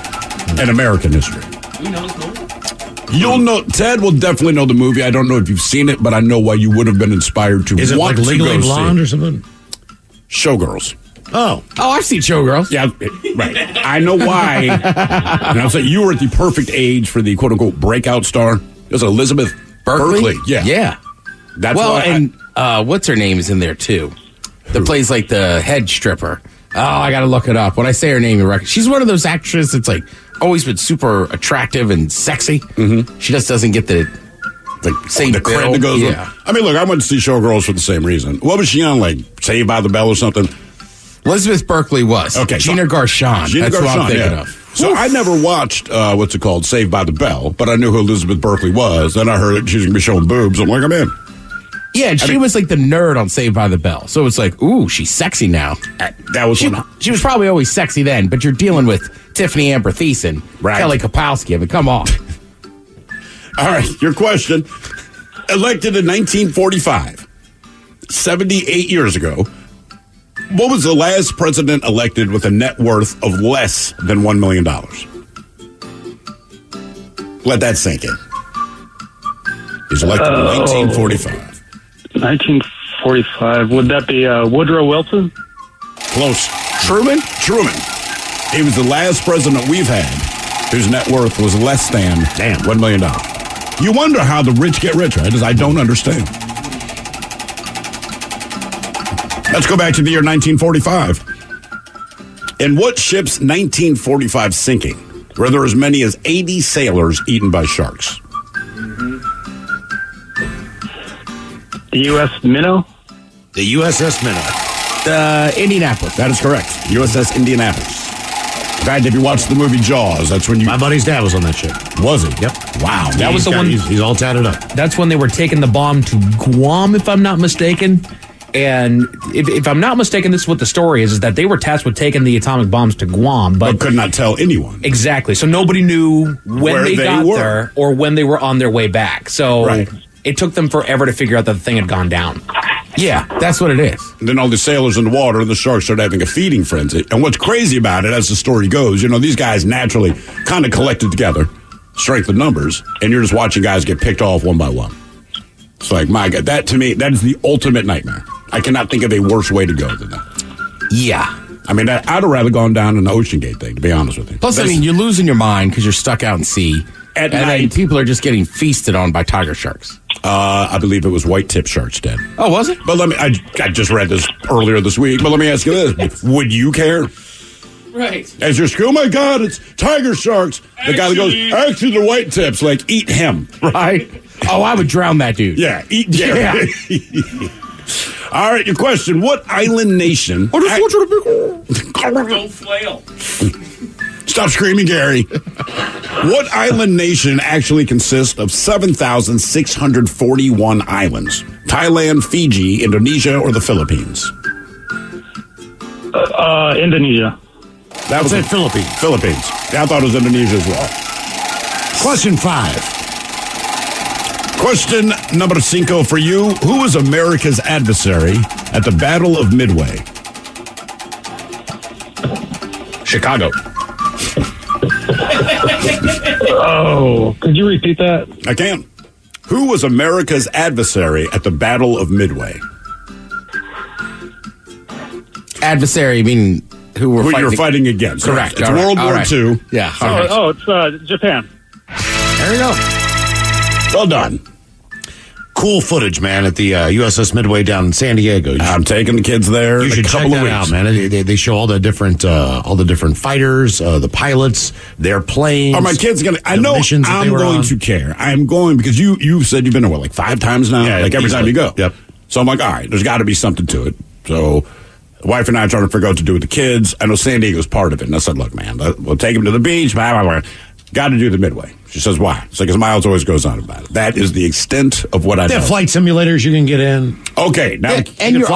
in American history. We know this movie. You'll know, Ted will definitely know the movie. I don't know if you've seen it, but I know why you would have been inspired to. Is it want like Legally to go Blonde see or something? Showgirls. Oh, I've seen Showgirls. Yeah, right. I know why. And I'll say you were at the perfect age for the quote-unquote breakout star. It was Elizabeth Berkley. Yeah. That's well, why. And what's her name is in there too? That plays like the head stripper. Oh, I got to look it up. When I say her name, you reckon she's one of those actresses that's like always been super attractive and sexy. Mm-hmm. She just doesn't get the same the credit that goes with. I mean, look, I went to see Showgirls for the same reason. What was she on? Like Saved by the Bell or something? Elizabeth Berkley was. Okay, Gina Gershon. That's what I'm thinking of. So I never watched, Saved by the Bell, but I knew who Elizabeth Berkley was. Then I heard that she was going to be showing boobs. I'm like, I'm in. Yeah, and she was like the nerd on Saved by the Bell. So it's like, ooh, she's sexy now. That was she was probably always sexy then, but you're dealing with Tiffany Amber Thiessen, Kelly Kapowski. I mean, come on. All right, your question. Elected in 1945, 78 years ago, what was the last president elected with a net worth of less than $1 million? Let that sink in. He's elected in 1945. 1945. Would that be Woodrow Wilson? Close. Truman. He was the last president we've had whose net worth was less than $1 million. You wonder how the rich get richer. I don't understand. Let's go back to the year 1945. In what ship's 1945 sinking were there as many as 80 sailors eaten by sharks? The U.S. Minnow? The USS Minnow. Indianapolis. That is correct. USS Indianapolis. In fact, if you watch the movie Jaws, that's when you... My buddy's dad was on that ship. Was he? Yep. Wow. That was the one... He's all tatted up. That's when they were taking the bomb to Guam, if I'm not mistaken. And if I'm not mistaken, this is what the story is that they were tasked with taking the atomic bombs to Guam, but could not tell anyone. Exactly. So nobody knew when they got there or when they were on their way back. So it took them forever to figure out that the thing had gone down. Yeah, that's what it is. And then all the sailors in the water and the sharks started having a feeding frenzy. And what's crazy about it, as the story goes, these guys naturally kind of collected together, strength of numbers, and you're just watching guys get picked off one by one. It's like, my God, that to me, that is the ultimate nightmare. I cannot think of a worse way to go than that. Yeah. I mean, I'd have rather gone down an Ocean Gate thing, to be honest with you. Plus, you're losing your mind because you're stuck out in sea. At night. People are just getting feasted on by tiger sharks. I believe it was white-tip sharks, Dad. Oh, was it? But I just read this earlier this week, but let me ask you this. Would you care? Right. As your school, oh my God, it's tiger sharks. The guy that goes, actually, the white tips, like, eat him. Right? Oh, I would drown that dude. Yeah, eat Gary. Yeah. All right, your question. What island nation... I just want you to be... Don't flail. Stop screaming, Gary. What island nation actually consists of 7,641 islands? Thailand, Fiji, Indonesia, or the Philippines? Indonesia. That was it. Philippines. Yeah, I thought it was Indonesia as well. Question 5. Question number 5 for you. Who was America's adversary at the Battle of Midway? Chicago. Oh, could you repeat that? I can. Who was America's adversary at the Battle of Midway? Adversary, meaning who you're fighting against. Correct. It's World War II. Yeah. It's Japan. There you go. Well done. Cool footage, man, at the USS Midway down in San Diego. I'm taking the kids there. You should check that out, man. They show all the different fighters, the pilots, their planes. Are my kids going to... I know I'm going to care. I'm going because you said you've been there, like 5 times now? Yeah, like every time you go. Yep. So I'm like, all right, there's got to be something to it. So the wife and I are trying to figure out what to do with the kids. I know San Diego's part of it. And I said, look, man, we'll take them to the beach. Blah, blah, blah. Got to do the Midway. She says, why? It's like, because Miles always goes on about it. That is the extent of what I know. They have flight simulators you can get in. Okay. Now, and you're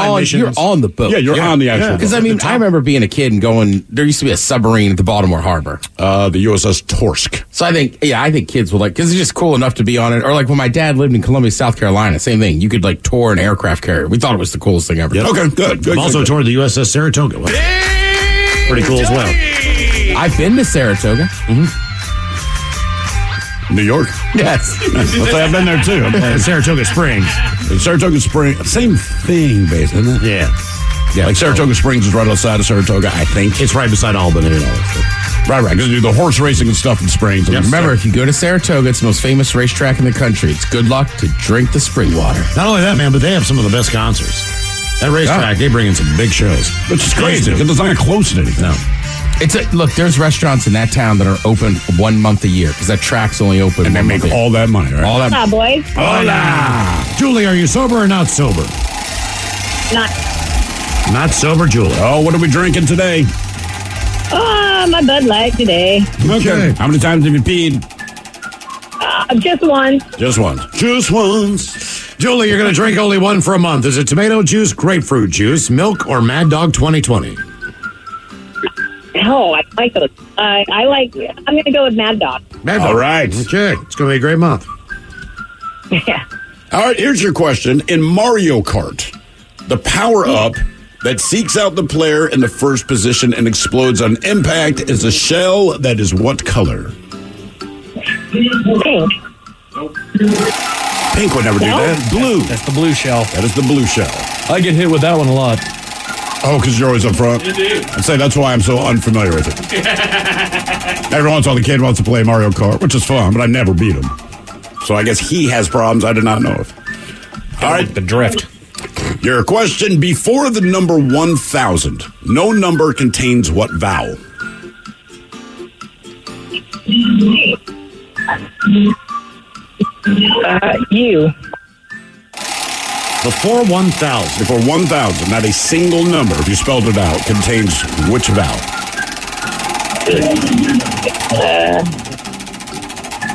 on the boat. Yeah, you're on the actual boat. Because, I remember being a kid and going, there used to be a submarine at the Baltimore Harbor. The USS Torsk. So I think kids will because it's just cool enough to be on it. Or like when my dad lived in Columbia, South Carolina, same thing. You could tour an aircraft carrier. We thought it was the coolest thing ever. Yep. Okay, good. I've also toured the USS Saratoga. Pretty cool as well. I've been to Saratoga. Mm-hmm. New York? Yes. I've been there too. Saratoga Springs. Saratoga Springs. Same thing, basically, isn't it? Yeah. Like Saratoga Springs is right outside of Saratoga, I think. It's right beside Albany and all that stuff. Right. Because they do the horse racing and stuff in Springs. Yep. Remember, if you go to Saratoga, it's the most famous racetrack in the country. It's good luck to drink the spring water. Not only that, man, but they have some of the best concerts. That racetrack, they bring in some big shows. Which is crazy, because it's not close to anything. No. Look, there's restaurants in that town that are open 1 month a year because that track's only open. And they make all that money, right? All that. Hola, boys. Hola. Julie, are you sober or not sober? Not sober, Julie. Oh, what are we drinking today? My Bud Light today. Okay. How many times have you peed? Just once. Just once. Julie, you're going to drink only one for a month. Is it tomato juice, grapefruit juice, milk, or Mad Dog 2020? Oh, I like those. I'm going to go with Mad Dog. Mad Dog. All right. Okay. It's going to be a great month. Yeah. All right, here's your question. In Mario Kart, the power-up that seeks out the player in the first position and explodes on impact is a shell that is what color? Pink. Pink would never do that. Blue. That's the blue shell. That is the blue shell. I get hit with that one a lot. Oh, because you're always up front? Indeed. I'd say that's why I'm so unfamiliar with it. Every once in a while, the kid wants to play Mario Kart, which is fun, but I never beat him. So I guess he has problems I did not know of. All right. The drift. Your question, before the number 1,000, no number contains what vowel? U. Before 1,000. Before 1,000, not a single number, if you spelled it out, contains which vowel?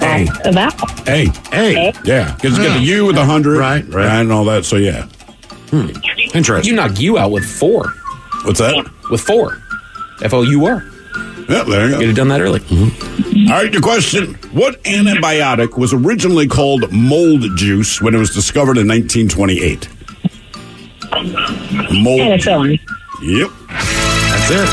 A. A vowel. A. Yeah, because you get the U with 100. Right. And all that, so yeah. Interesting. You knocked you out with 4. What's that? With 4. F-O-U-R. Yeah, there you go. You'd have done that early. Mm-hmm. All right, your question. What antibiotic was originally called mold juice when it was discovered in 1928? Mold. Penicillin. Yep. That's it.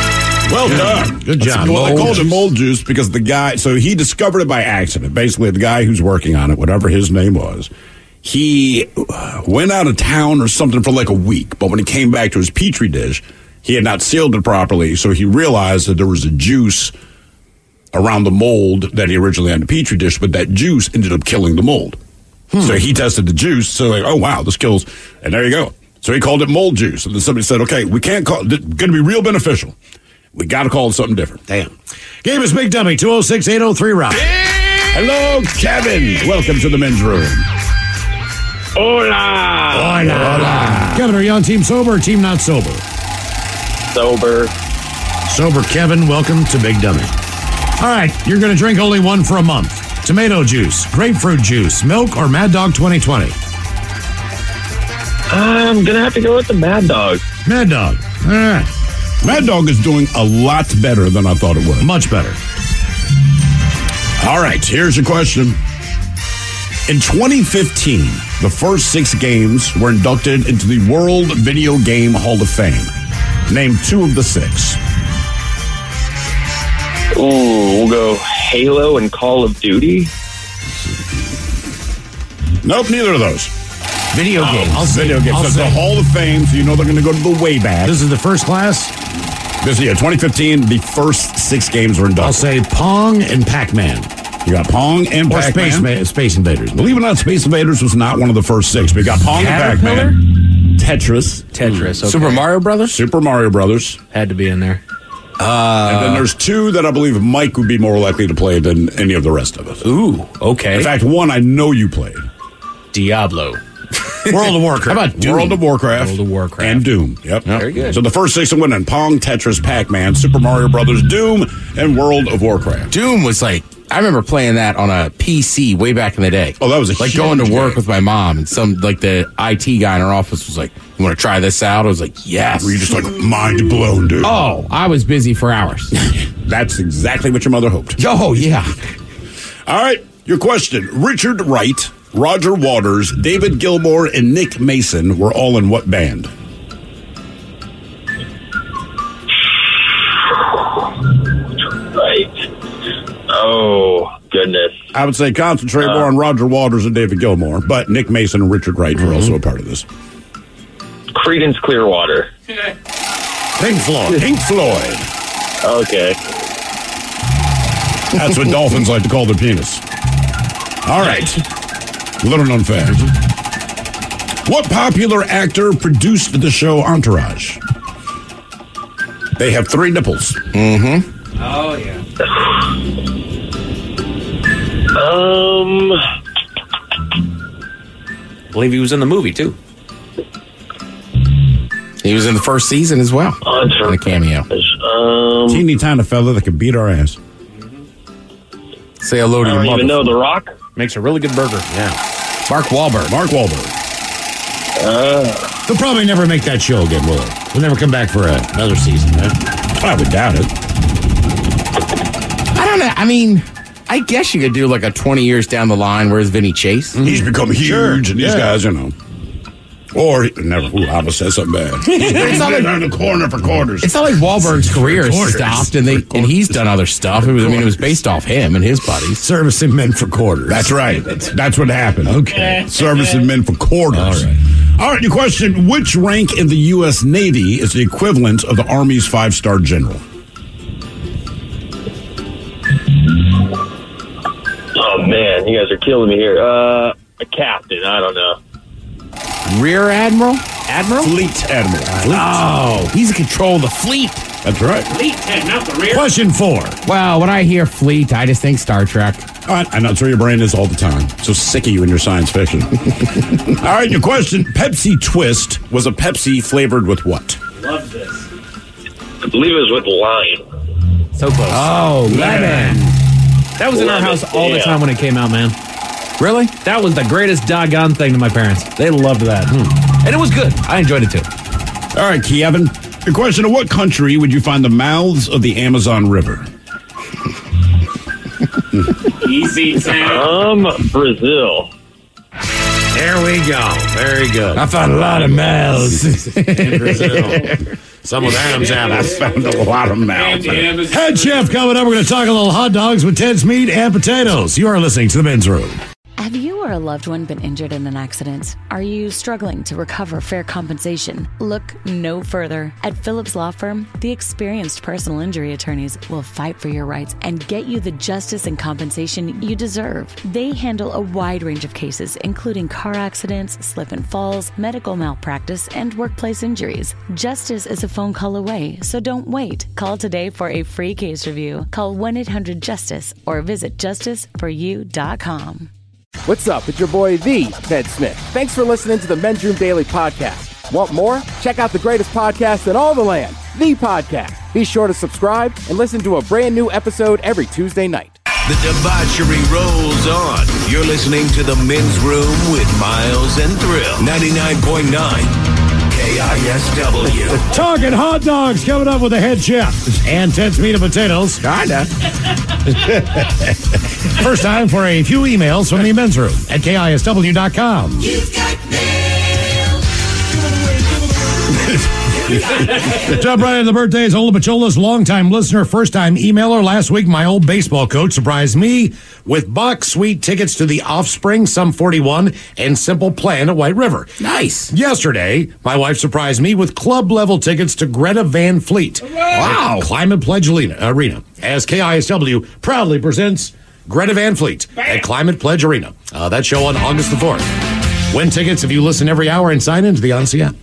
Well done. Good job. Well, I Mold called it juice. mold juice because the guy, so he discovered it by accident. Basically, the guy who's working on it, whatever his name was, he went out of town or something for like a week. But when he came back to his Petri dish, he had not sealed it properly. So he realized that there was a juice around the mold that he originally had in the Petri dish, but that juice ended up killing the mold. So he tested the juice. So like, oh, wow, this kills. And there you go. So he called it mold juice. And then somebody said, okay, we can't call it, it's going to be real beneficial. We got to call it something different. Damn. Game is Big Dummy, 206-803-ROCK. Hello, Kevin. Welcome to the men's room. Hola. Hola. Kevin, are you on team sober or team not sober? Sober. Sober Kevin, welcome to Big Dummy. All right, you're going to drink only one for a month. Tomato juice, grapefruit juice, milk, or Mad Dog 2020? I'm going to have to go with the Mad Dog. Mad Dog. All right. Mad Dog is doing a lot better than I thought it would. Much better. All right, here's your question. In 2015, the first 6 games were inducted into the World Video Game Hall of Fame. Name 2 of the 6. Ooh, we'll go Halo and Call of Duty. Nope, neither of those. Video games. Video games. So it's the Hall of Fame, so you know they're going to go to the way back. This is the first class? This year, 2015, the first 6 games were inducted. I'll say Pong and Pac-Man. You got Pong and Or Pac-Man. Space Invaders. Believe it or not, Space Invaders was not one of the first 6. We got Pong and Pac-Man. Tetris, okay. Super Mario Brothers? Super Mario Brothers. Had to be in there. And then there's 2 that I believe Mike would be more likely to play than any of the rest of us. Ooh, okay. In fact, one I know you played. Diablo. World of Warcraft. How about Doom? World of Warcraft. And Doom. Yep. Very good. So the first 6 that went in Pong, Tetris, Pac-Man, Super Mario Brothers, Doom, and World of Warcraft. Doom was like, I remember playing that on a PC way back in the day. Oh, that was a like huge going to work game. with my mom, and some like the IT guy in our office was like, "You want to try this out?" I was like, "Yes." Were you just like mind blown, dude? Oh, I was busy for hours. That's exactly what your mother hoped. Oh yeah. All right, your question: Richard Wright, Roger Waters, David Gilmour, and Nick Mason were all in what band? Right. Oh, goodness. I would say concentrate more on Roger Waters and David Gilmour, but Nick Mason and Richard Wright were also a part of this. Creedence Clearwater. Pink Floyd. Pink Floyd. Okay. That's what dolphins like to call their penis. All right. Little known fact. What popular actor produced the show Entourage? They have 3 nipples. Mm-hmm. Oh, yeah. I believe he was in the movie, too. He was in the first season as well. In a cameo. Teeny tiny fella that could beat our ass. Say hello to I your don't mother. even know. The Rock? Makes a really good burger. Yeah. Mark Wahlberg. Mark Wahlberg. They'll probably never make that show again, will they? They'll never come back for another season, right? I would doubt it. I don't know. I mean, I guess you could do like a 20 years down the line. Where's Vinny Chase? He's become huge, and these guys, you know. Or never. Ooh, I almost said something bad. He's been around the corner for quarters. It's not like Wahlberg's career has stopped, and he's done other stuff. It was based off him and his buddies. Servicing men for quarters. That's right. That's what happened. Okay. Servicing men for quarters. All right. All right, your question. Which rank in the U.S. Navy is the equivalent of the Army's 5-star general? Oh, man, you guys are killing me here. A captain, I don't know. Rear Admiral? Fleet Admiral. Oh, he's in control of the fleet. That's right. Fleet, not the rear. Question 4. Well, when I hear fleet, I just think Star Trek. All right, and that's where your brain is all the time. So sick of you and your science fiction. All right, your question. Pepsi Twist was a Pepsi flavored with what? Love this. I believe it was with lime. So close. Oh, lemon. That was in our house all the time when it came out, man. Really? That was the greatest doggone thing to my parents. They loved that. And it was good. I enjoyed it too. All right, Kevin. Your question. In what country would you find the mouths of the Amazon River? Easy, Sam. Brazil. There we go. Very good. I found a lot of mouths. In Brazil. Some with Adam's apples. I found a lot of mouths. Head Chef coming up. We're going to talk a little hot dogs with Ted's meat and potatoes. You are listening to The Men's Room. Have you or a loved one been injured in an accident? Are you struggling to recover fair compensation? Look no further. At Phillips Law Firm, the experienced personal injury attorneys will fight for your rights and get you the justice and compensation you deserve. They handle a wide range of cases, including car accidents, slip and falls, medical malpractice, and workplace injuries. Justice is a phone call away, so don't wait. Call today for a free case review. Call 1-800-JUSTICE or visit justiceforyou.com. What's up? It's your boy, the Ted Smith. Thanks for listening to the Men's Room Daily Podcast. Want more? Check out the greatest podcast in all the land, The Podcast. Be sure to subscribe and listen to a brand new episode every Tuesday night. The debauchery rolls on. You're listening to the Men's Room with Miles and Thrill. 99.9 KISW. Talking hot dogs coming up with the Head Chef and Ted's meat and potatoes. Kinda. First time for a few emails from the Men's Room at KISW.com. You've got Jump right into the birthdays. Ola Pachola's longtime listener, first-time emailer. Last week, my old baseball coach surprised me with Buck Sweet tickets to the Offspring, Sum 41, and Simple Plan at White River. Nice. Yesterday, my wife surprised me with club-level tickets to Greta Van Fleet. Wow. Climate Pledge Arena, as KISW proudly presents Greta Van Fleet at Climate Pledge Arena. That show on August the 4th. Win tickets if you listen every hour and sign into the Odyssey app.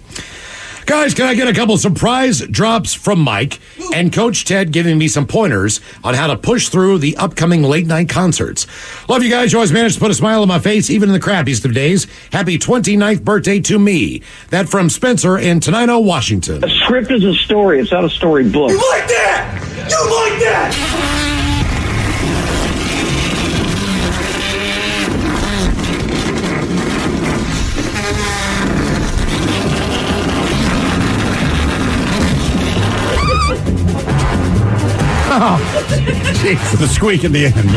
Guys, can I get a couple surprise drops from Mike and Coach Ted giving me some pointers on how to push through the upcoming late-night concerts? Love you guys. You always manage to put a smile on my face, even in the crappiest of days. Happy 29th birthday to me. That from Spencer in Tenino, Washington. A script is a story. It's not a storybook. You like that? You like that? Oh, jeez. The squeak at the end.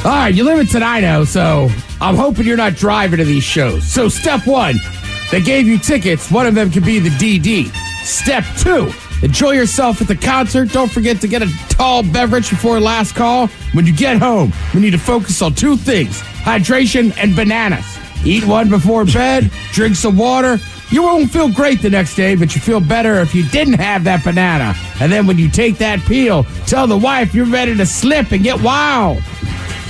All right, you live in Tenino, so I'm hoping you're not driving to these shows. So step 1, they gave you tickets. One of them could be the DD. Step 2, enjoy yourself at the concert. Don't forget to get a tall beverage before last call. When you get home, we need to focus on 2 things, hydration and bananas. Eat one before bed, drink some water. You won't feel great the next day, but you feel better if you didn't have that banana. And then when you take that peel, tell the wife you're ready to slip and get wild.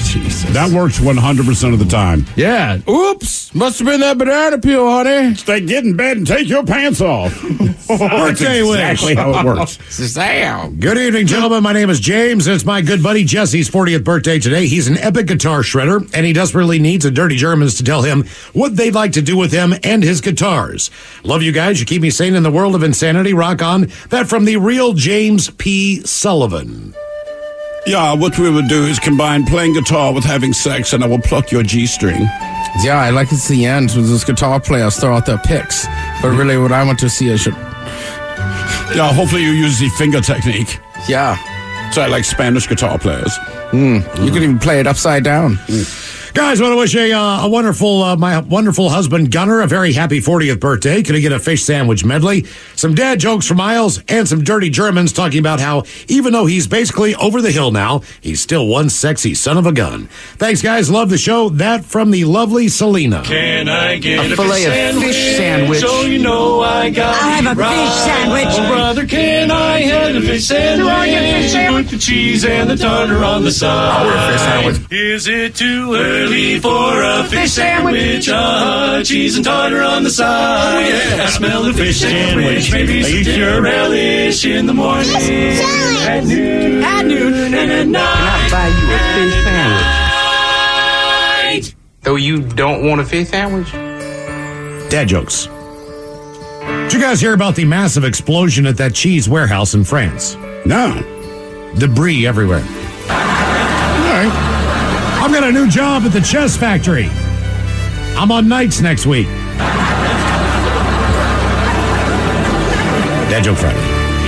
Jesus. That works 100% of the time. Yeah. Oops. Must have been that banana peel, honey. Stay, get in bed and take your pants off. Birthday wish. Exactly how it works. Sam. Good evening, gentlemen. My name is James, and it's my good buddy Jesse's 40th birthday today. He's an epic guitar shredder, and he desperately needs a Dirty Germans to tell him what they'd like to do with him and his guitars. Love you guys. You keep me sane in the world of insanity. Rock on. That from the real James P. Sullivan. Yeah, what we would do is combine playing guitar with having sex, and I will pluck your G-string. Yeah, I like to see ends with those guitar players throw out their picks. But really, what I want to see is... Yeah, hopefully you use the finger technique. Yeah. So I like Spanish guitar players. You can even play it upside down. Guys, I want to wish my wonderful husband Gunnar a very happy 40th birthday. Can I get a fish sandwich medley? Some dad jokes from Miles and some dirty Germans talking about how even though he's basically over the hill now, he's still one sexy son of a gun. Thanks, guys. Love the show. That from the lovely Selena. Can I get a filet of fish sandwich? So you know I got I'll have a fish sandwich. Oh, brother, can I have a fish sandwich? Do I get a fish sandwich? With the cheese and the tartar on the side. I'll order a fish sandwich. Is it too early for a fish sandwich? Cheese and tartar on the side. Oh, yeah. I smell the fish sandwich. Maybe some dinner relish in the morning. At noon. And at night. Can I buy you a fish sandwich? Though you don't want a fish sandwich? Dad jokes. Did you guys hear about the massive explosion at that cheese warehouse in France? No. Debris everywhere. All right. I've got a new job at the chess factory. I'm on nights next week. Dad joke Friday.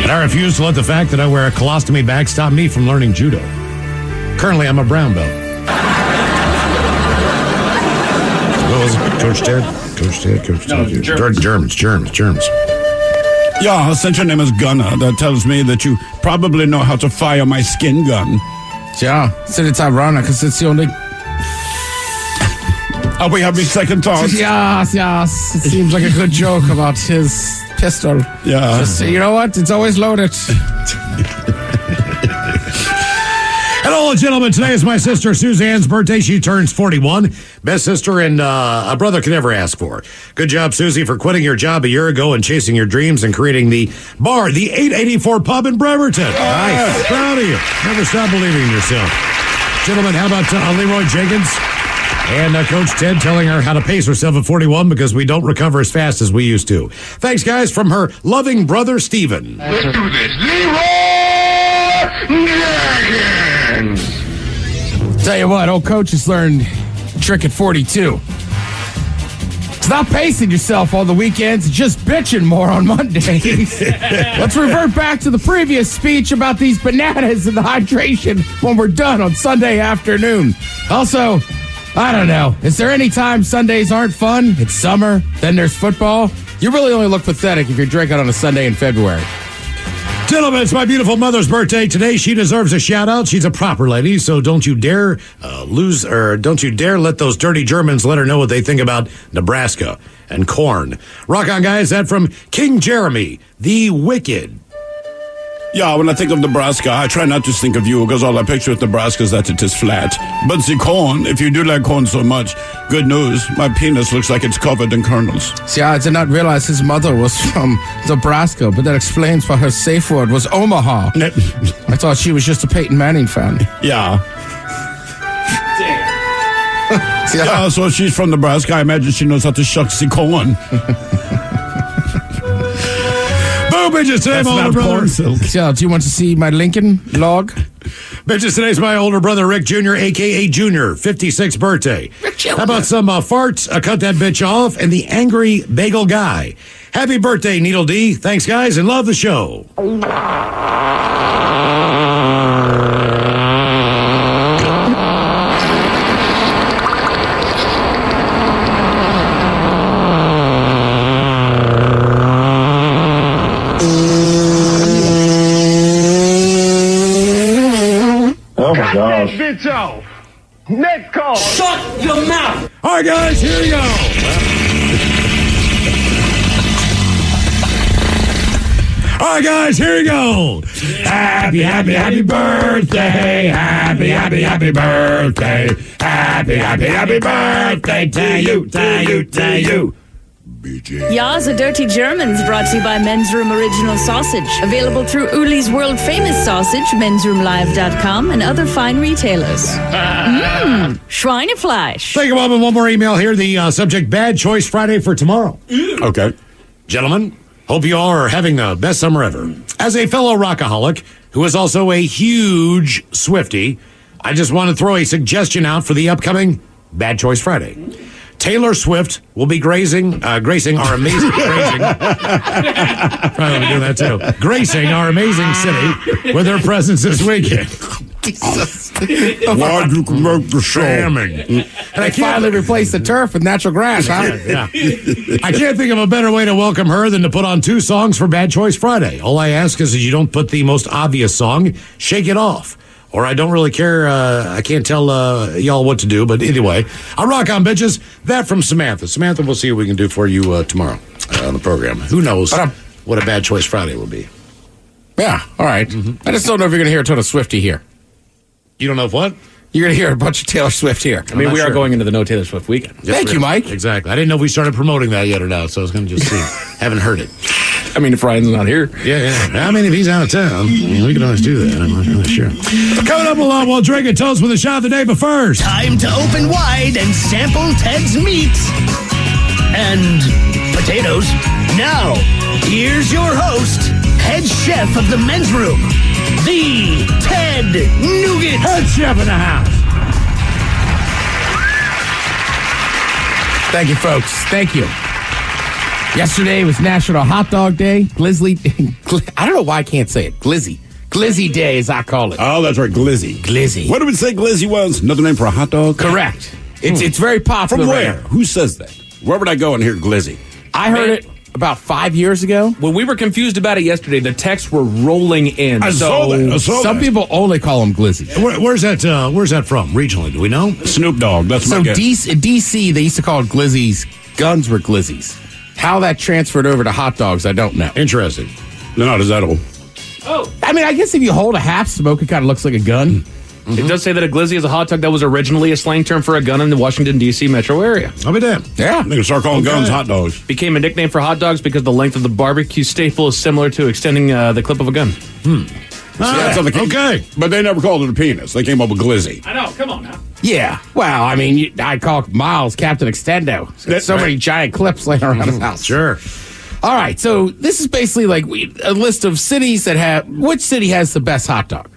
And I refuse to let the fact that I wear a colostomy bag stop me from learning judo. Currently, I'm a brown belt. What was it? Coach Ted? Germs. Yeah, since your name is Gunner, that tells me that you probably know how to fire my skin gun. Yeah, so it's ironic because it's the only... Are we having second thoughts? Yes. It seems like a good joke about his pistol. Yeah. Just, you know what? It's always loaded. Hello, gentlemen. Today is my sister Suzanne's birthday. She turns 41. Best sister and a brother could ever ask for. Good job, Susie, for quitting your job a year ago and chasing your dreams and creating the bar, the 884 Pub in Bremerton. Nice. Proud of you. Never stop believing in yourself. Gentlemen, how about Leroy Jenkins and Coach Ted telling her how to pace herself at 41 because we don't recover as fast as we used to. Thanks, guys, from her loving brother, Steven. Let's do this. Leroy Jenkins. Tell you what, old coach has learned a trick at 42. Stop pacing yourself on the weekends, just bitching more on Mondays. Let's revert back to the previous speech about these bananas and the hydration when we're done on Sunday afternoon. Also, I don't know, is there any time Sundays aren't fun? It's summer, then there's football. You really only look pathetic if you're drinking on a Sunday in February. Gentlemen, it's my beautiful mother's birthday today. She deserves a shout out. She's a proper lady, so don't you dare don't you dare let those dirty Germans let her know what they think about Nebraska and corn. Rock on, guys. That from King Jeremy, the Wicked. Yeah, when I think of Nebraska, I try not to think of you because all I picture with Nebraska is that it is flat. But the corn, if you do like corn so much, good news, my penis looks like it's covered in kernels. See, I did not realize his mother was from Nebraska, but that explains why her safe word was Omaha. I thought she was just a Peyton Manning fan. Yeah. Yeah, so she's from Nebraska. I imagine she knows how to shuck the corn. Bitches, today, my older brother. So, do you want to see my Lincoln log? Bitches, today's my older brother, Rick Jr., a.k.a. Junior, 56th birthday. How about some farts, cut that bitch off, and the angry bagel guy. Happy birthday, Needle D. Thanks, guys, and love the show. Oh my gosh. Bitch off. Next call. Shut your mouth. All right, guys, here we go. All right, guys, here we go. Happy, happy, happy birthday. Happy, happy, happy birthday. Happy, happy, happy birthday to you, to you, to you. Ya's a Dirty Germans brought to you by Men's Room Original Sausage. Available through Uli's World Famous Sausage, mensroomlive.com, and other fine retailers. Schweinefleisch. Take a moment, one more email here. The subject, Bad Choice Friday for tomorrow. Okay. Gentlemen, hope you all are having the best summer ever. As a fellow rockaholic who is also a huge Swiftie, I just want to throw a suggestion out for the upcoming Bad Choice Friday. Taylor Swift will be gracing our amazing probably do that too. Gracing our amazing city with her presence this weekend. Why you can make the salmon? And I finally replaced the turf with natural grass, huh? Yeah. I can't think of a better way to welcome her than to put on 2 songs for Bad Choice Friday. All I ask is that you don't put the most obvious song, Shake It Off. Or I don't really care. I can't tell y'all what to do. But anyway, I'll rock on, bitches. That from Samantha. Samantha, we'll see what we can do for you tomorrow on the program. Who knows what a Bad Choice Friday will be. Yeah, all right. Mm-hmm. I just don't know if you're going to hear a ton of Swiftie here. You don't know if what? You're going to hear a bunch of Taylor Swift here. I mean, we are going into the No Taylor Swift weekend. Yes, Thank you, Mike. Exactly. I didn't know if we started promoting that yet or not, so I was going to just see. Haven't heard it. I mean, if Ryan's not here. Yeah. I mean, if he's out of town, we can always do that. I'm not really sure. Coming up a lot, we'll drink a toast with a shot of the day, but first. Time to open wide and sample Ted's meat and potatoes. Now, here's your host, head chef of the men's room, the Ted Nugent. Head chef in the house. Thank you, folks. Thank you. Yesterday was National Hot Dog Day. Glizzy. I don't know why I can't say it. Glizzy Day, as I call it. Oh, that's right. Glizzy. What did we say Glizzy was? Another name for a hot dog? Correct. It's very popular. From where? Who says that? Where would I go and hear Glizzy? I heard it about 5 years ago. When we were confused about it yesterday, the texts were rolling in. I saw that. Some people only call them Glizzy. Where's that from? Regionally, do we know? Snoop Dogg. That's my guess. DC, they used to call it Glizzies. Guns were Glizzies. How that transferred over to hot dogs, I don't know. Interesting. They're not as that old. Oh. I mean, I guess if you hold a half smoke, it kind of looks like a gun. Mm-hmm. It does say that a glizzy is a hot dog that was originally a slang term for a gun in the Washington, D.C. metro area. I'll be damned. Yeah. They can start calling guns hot dogs. Became a nickname for hot dogs because the length of the barbecue staple is similar to extending the clip of a gun. Okay. But they never called it a penis. They came up with Glizzy. I know. Come on now. Yeah. Well, I mean, I'd call Miles Captain Extendo. So many giant clips laying around his house. Sure. All right. So this is basically like a list of cities that have... Which city has the best hot dog?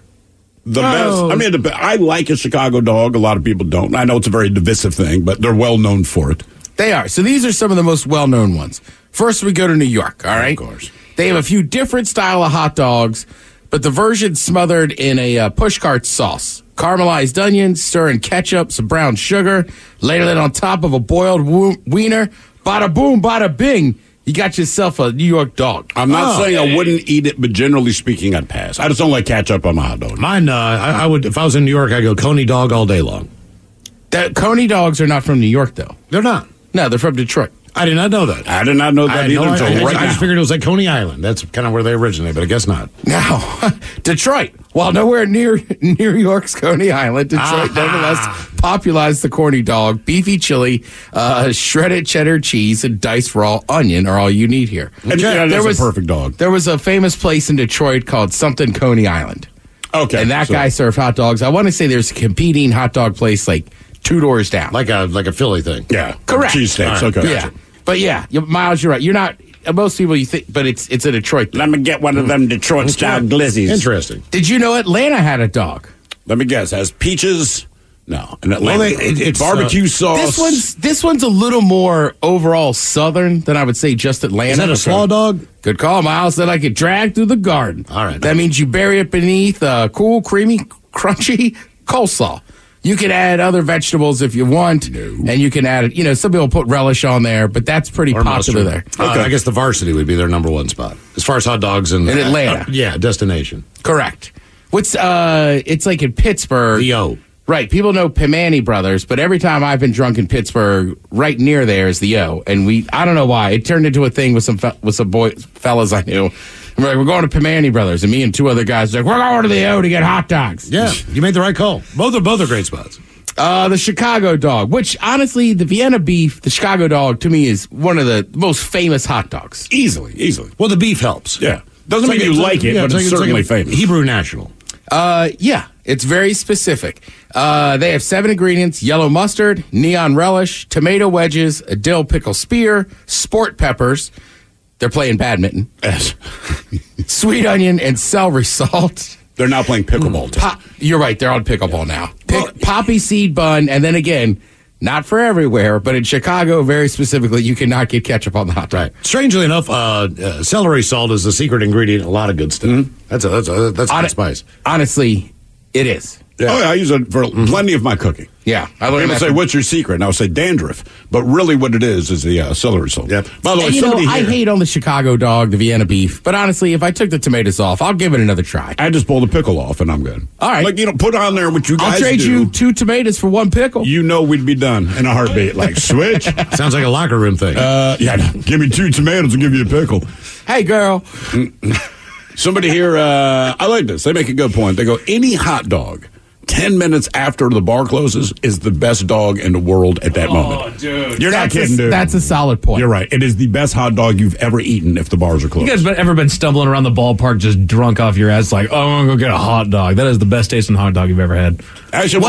The best. I mean, I like a Chicago dog. A lot of people don't. I know it's a very divisive thing, but they're well known for it. They are. So these are some of the most well-known ones. First, we go to New York, all right? Of course. They have a few different style of hot dogs, but the version smothered in a pushcart sauce. Caramelized onions, stir in ketchup, some brown sugar, ladle it on top of a boiled wiener. Bada boom, bada bing. You got yourself a New York dog. I'm not saying I wouldn't eat it, but generally speaking, I'd pass. I just don't like ketchup on my hot dog. Mine, I would, if I was in New York, I'd go Coney dog all day long. Coney dogs are not from New York, though. They're not. No, they're from Detroit. I did not know that. I did not know that either until right now. I just figured it was like Coney Island. That's kind of where they originate, but I guess not. Now, Detroit, while nowhere near New York's Coney Island, Detroit nonetheless popularized the corny dog. Beefy chili, shredded cheddar cheese, and diced raw onion are all you need here. And that's a perfect dog. There was a famous place in Detroit called something Coney Island. Okay. And that guy served hot dogs. I want to say there's a competing hot dog place like 2 doors down. Like a Philly thing. Yeah. Correct. Cheesesteaks. Right. Okay. Yeah. But yeah, Miles, you're right. You're not... Most people you think, but it's a Detroit thing. Let me get one of them Detroit-style glizzies. Interesting. Did you know Atlanta had a dog? Let me guess. Has peaches? No. In Atlanta, it's barbecue sauce. This one's a little more overall Southern than I would say just Atlanta. Is that a slaw dog? Good call, Miles. That I get dragged through the garden. All right. That means you bury it beneath cool, creamy, crunchy coleslaw. You can add other vegetables if you want, and you can add, some people put relish on there, but that's pretty popular there. Okay. I guess the Varsity would be their number one spot as far as hot dogs in Atlanta. Destination. Correct. It's like in Pittsburgh. The O. Right. People know Pimani Brothers, but every time I've been drunk in Pittsburgh, right near there is the O. And I don't know why. It turned into a thing with some fellas I knew. We're going to Pimani Brothers, and me and 2 other guys we're going to the O to get hot dogs. Yeah, you made the right call. Both are great spots. The Chicago dog, which honestly, the Vienna beef, the Chicago dog, to me is one of the most famous hot dogs. Easily. Well, the beef helps. Yeah. Doesn't mean you like it, but it's certainly famous. Hebrew National. Yeah, it's very specific. They have 7 ingredients: yellow mustard, neon relish, tomato wedges, a dill pickle spear, sport peppers. They're playing badminton. Yes. Sweet onion and celery salt. They're now playing pickleball. You're right. They're on pickleball now. Poppy seed bun, and then again, not for everywhere, but in Chicago, very specifically, you cannot get ketchup on the hot dog. Right. Strangely enough, celery salt is the secret ingredient in a lot of good stuff. Mm-hmm. That's a good spice. Honestly, It is. Yeah. Oh, yeah, I use it for plenty of my cooking. Yeah. People say, what's your secret? And I'll say dandruff. But really what it is the celery salt. Yeah. By the way, I hate on the Chicago dog, the Vienna beef. But honestly, if I took the tomatoes off, I'll give it another try. I just pull the pickle off and I'm good. All right. Like, put on there what you guys I'll trade you 2 tomatoes for 1 pickle. You know we'd be done in a heartbeat. Like, switch. Sounds like a locker room thing. Yeah. Give me 2 tomatoes and give you a pickle. Hey, girl. Somebody here, I like this. They make a good point. They go, any hot dog 10 minutes after the bar closes is the best dog in the world at that moment. Dude. You're not kidding, dude. That's a solid point. You're right. It is the best hot dog you've ever eaten if the bars are closed. You guys ever been stumbling around the ballpark just drunk off your ass like, oh, I'm going to go get a hot dog. That is the best tasting hot dog you've ever had. Actually,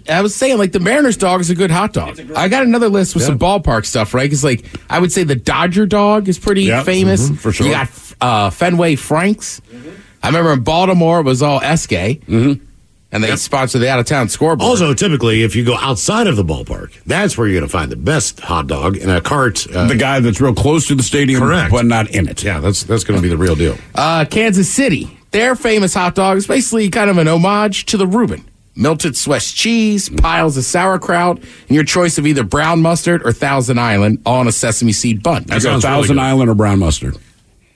I was saying, like, the Mariners dog is a good hot dog. I got another list with some ballpark stuff, right? Because, like, I would say the Dodger dog is pretty famous. For sure. You got Fenway Franks. I remember in Baltimore, it was all Esque. And they sponsor the out-of-town scoreboard. Also, typically, if you go outside of the ballpark, that's where you're going to find the best hot dog in a cart. The guy that's real close to the stadium, correct, but not in it. Yeah, that's going to be the real deal. Kansas City, their famous hot dog is basically kind of an homage to the Reuben. Melted Swiss cheese, piles of sauerkraut, and your choice of either brown mustard or Thousand Island, all on a sesame seed bun. I go Thousand Island or brown mustard.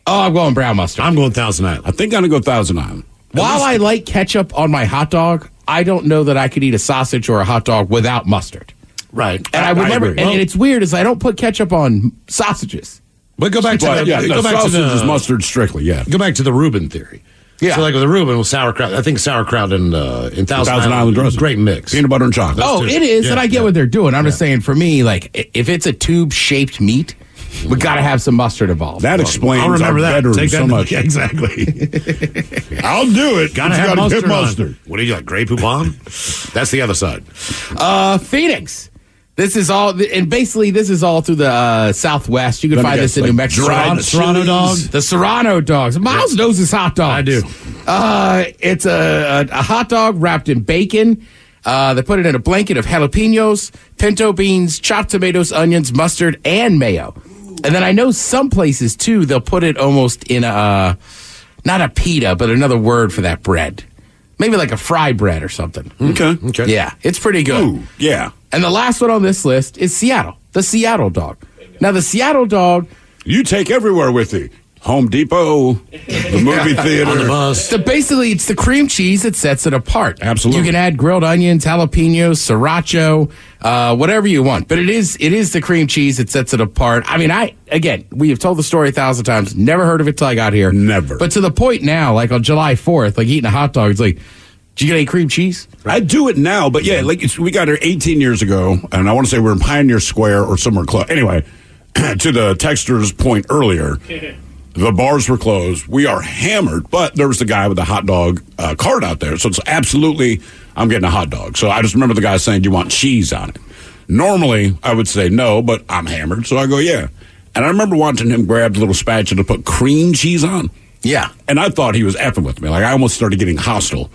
Oh, I'm going brown mustard. I'm going Thousand Island. I think I'm going to go Thousand Island. While I like ketchup on my hot dog, I don't know that I could eat a sausage or a hot dog without mustard. Right. And I would never. And it's weird is I don't put ketchup on sausages. But go back to the mustard strictly. Yeah. Go back to the Reuben theory. Yeah. So like with the Reuben with sauerkraut, I think sauerkraut and Thousand Island dressing, great mix. Peanut butter and chocolate. It is, and I get what they're doing. I'm just saying, for me, like if it's a tube shaped meat, we got to have some mustard involved. That explains I'll remember our bedroom so much. Yeah, exactly. I'll do it. Gotta have mustard. What do you like? Grey Poupon? That's the other side. Phoenix. This is all, and basically this is all through the Southwest. You can find this in New Mexico. Serrano dogs. The Serrano dogs. Miles knows his hot dogs. I do. It's a hot dog wrapped in bacon. They put it in a blanket of jalapenos, pinto beans, chopped tomatoes, onions, mustard, and mayo. And then I know some places, too, they'll put it almost in a, not a pita, but another word for that bread. Maybe like a fry bread or something. Okay. Yeah, it's pretty good. Ooh, yeah. And the last one on this list is Seattle, the Seattle dog. Now, the Seattle dog... You take everywhere with you. Home Depot, the movie theater. On the bus. So basically, it's the cream cheese that sets it apart. Absolutely. You can add grilled onions, jalapenos, sriracha, whatever you want. But it is the cream cheese that sets it apart. I mean, we have told the story 1,000 times. Never heard of it till I got here. Never. But to the point now, like on July 4th, like eating a hot dog, it's like, did you get any cream cheese? I do it now, but yeah, like we got here 18 years ago, and I want to say we're in Pioneer Square or somewhere close. Anyway, to the texter's point earlier, the bars were closed. We are hammered, but there was the guy with the hot dog cart out there. So it's absolutely, I'm getting a hot dog. So I just remember the guy saying, do you want cheese on it? Normally, I would say no, but I'm hammered. So I go, yeah. And I remember watching him grab the little spatula to put cream cheese on. Yeah. And I thought he was effing with me. Like, I almost started getting hostile.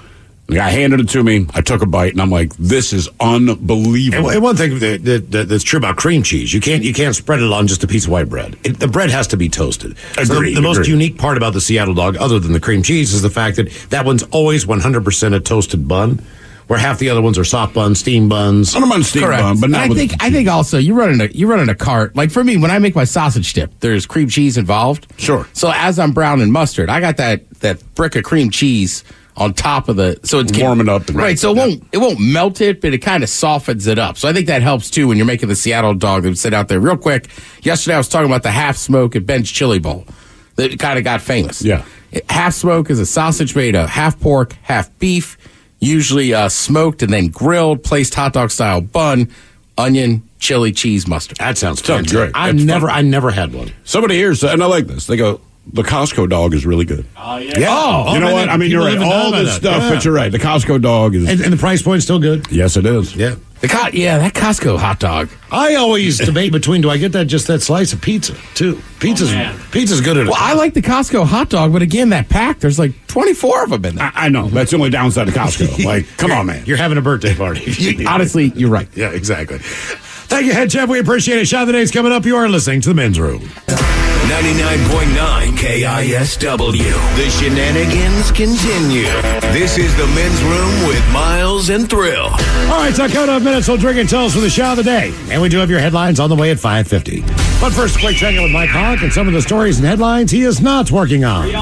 The guy handed it to me. I took a bite, and I'm like, "This is unbelievable." And one thing that's true about cream cheese, you can't spread it on just a piece of white bread. The bread has to be toasted. Agreed. The most unique part about the Seattle dog, other than the cream cheese, is the fact that one's always 100% a toasted bun, where half the other ones are soft buns, steam buns. I don't mind steam bun, but not. I think also you run in a cart. Like for me, when I make my sausage dip, there's cream cheese involved. Sure. So as I'm browning mustard, I got that brick of cream cheese on top of so it's warming up. Right, so it won't melt it, but it kind of softens it up. So I think that helps too when you're making the Seattle dog. That would sit out there real quick. Yesterday I was talking about the half smoke at Ben's Chili Bowl. That kind of got famous. Yeah, half smoke is a sausage made of half pork, half beef, usually smoked and then grilled, placed hot dog style bun, onion, chili, cheese, mustard. That sounds great. I never had one. Somebody here said, and I like this. They go, the Costco dog is really good. Oh, yeah. Yeah. You know what? I mean, you're right. All this stuff, but you're right. The Costco dog is... And the price point's still good? Yes, it is. Yeah. That Costco hot dog. I always debate between, do I get that slice of pizza, too? Pizza's good at it. Well, I like the Costco hot dog, but again, that pack, there's like 24 of them in there. I know. That's the only downside of Costco. Like, come on, man. You're having a birthday party. Honestly, you're right. Yeah, exactly. Thank you, Head Chef. We appreciate it. Shot of the Day's coming up. You are listening to The Men's Room. 99.9 KISW. The shenanigans continue. This is the Men's Room with Miles and Thrill. All right, so a couple of minutes, we'll drink and tell us for the shot of the day. And we do have your headlines on the way at 5:50. But first, a quick check-in with Mike Hawk and some of the stories and headlines he is not working on.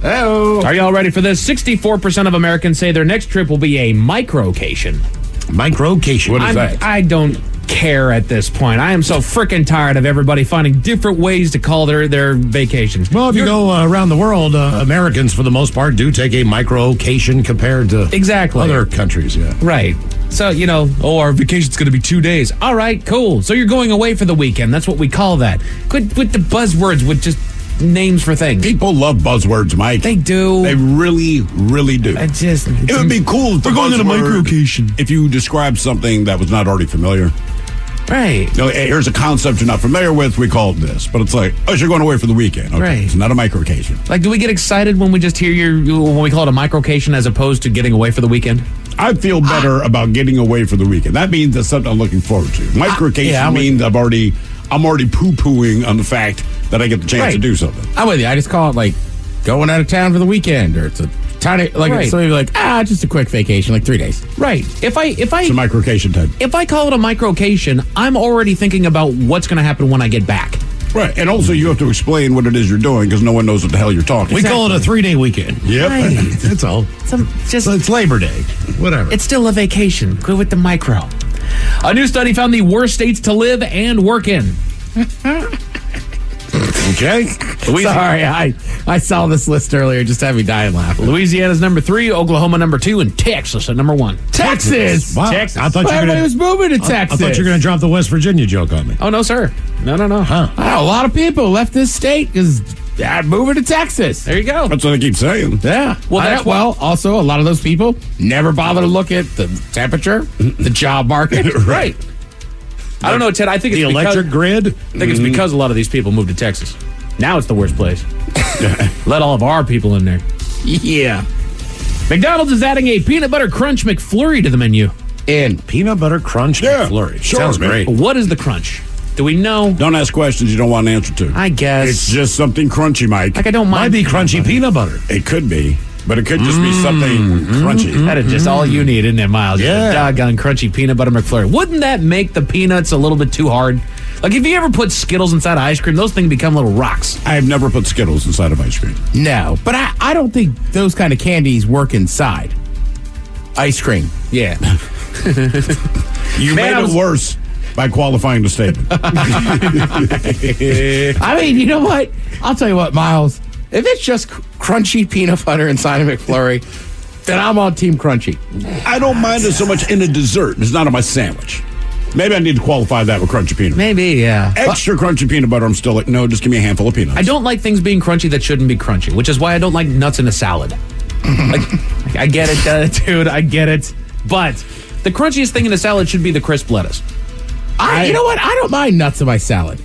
Are y'all ready for this? 64% of Americans say their next trip will be a microcation. Microcation? What is that? I don't care at this point. I am so freaking tired of everybody finding different ways to call their vacations. Well, if you go around the world, Americans, for the most part, do take a microcation compared to other countries. Yeah, right. So, our vacation's going to be 2 days. All right, cool. So you're going away for the weekend. That's what we call that. Quit with the buzzwords with just names for things. People love buzzwords, Mike. They do. They really, really do. It would be cool if we're going on a microcation. If you describe something that was not already familiar. Right. Here's a concept you're not familiar with. We call it this. But it's like, you're going away for the weekend. Okay, right. It's not a microcation. Like, do we get excited when we just hear when we call it a microcation as opposed to getting away for the weekend? I feel better about getting away for the weekend. That means that's something I'm looking forward to. Microcation means I'm already poo-pooing on the fact that I get the chance to do something. I'm with you. I just call it like going out of town for the weekend, or it's a tiny somebody be like, just a quick vacation, like 3 days. Right. If I it's a microcation time. If I call it a microcation, I'm already thinking about what's going to happen when I get back. Right, and also you have to explain what it is you're doing because no one knows what the hell you're talking. We call it a 3-day weekend. Yep, right. That's all. It's Labor Day, whatever. It's still a vacation. Go with the micro. A new study found the worst states to live and work in. Okay. Sorry, I saw this list earlier, just had me dying laughing. Louisiana's number 3, Oklahoma number 2, and Texas at number 1. Texas! Wow. Texas. I thought everybody was moving to Texas. I thought you were going to drop the West Virginia joke on me. Oh, no, sir. No. Huh. A lot of people left this state because they're moving to Texas. There you go. That's what I keep saying. Yeah. Well, also, a lot of those people never bother to look at the temperature, the job market. Right. I don't know, Ted. I think the it's electric grid. I think it's because a lot of these people moved to Texas. Now it's the worst place. Let all of our people in there. Yeah. McDonald's is adding a peanut butter crunch McFlurry to the menu. And peanut butter crunch McFlurry. Sure, sounds great. What is the crunch? Do we know? Don't ask questions you don't want an answer to. I guess it's just something crunchy, Mike. Like I don't mind. Might be crunchy peanut butter. It could be. But it could just be something crunchy. That is just all you need, isn't it, Miles? Yeah. A doggone crunchy peanut butter McFlurry. Wouldn't that make the peanuts a little bit too hard? Like, if you ever put Skittles inside of ice cream, those things become little rocks. I've never put Skittles inside of ice cream. No, but I don't think those kind of candies work inside ice cream. Yeah. You made it worse by qualifying the statement. I mean, you know what? I'll tell you what, Miles. If it's just crunchy peanut butter inside of McFlurry, then I'm on Team Crunchy. I don't mind it so much in a dessert. It's not on my sandwich. Maybe I need to qualify that with crunchy peanut butter. Maybe, yeah. Extra crunchy peanut butter, I'm still like, no, just give me a handful of peanuts. I don't like things being crunchy that shouldn't be crunchy, which is why I don't like nuts in a salad. I get it, dude. I get it. But the crunchiest thing in a salad should be the crisp lettuce. You know what? I don't mind nuts in my salad.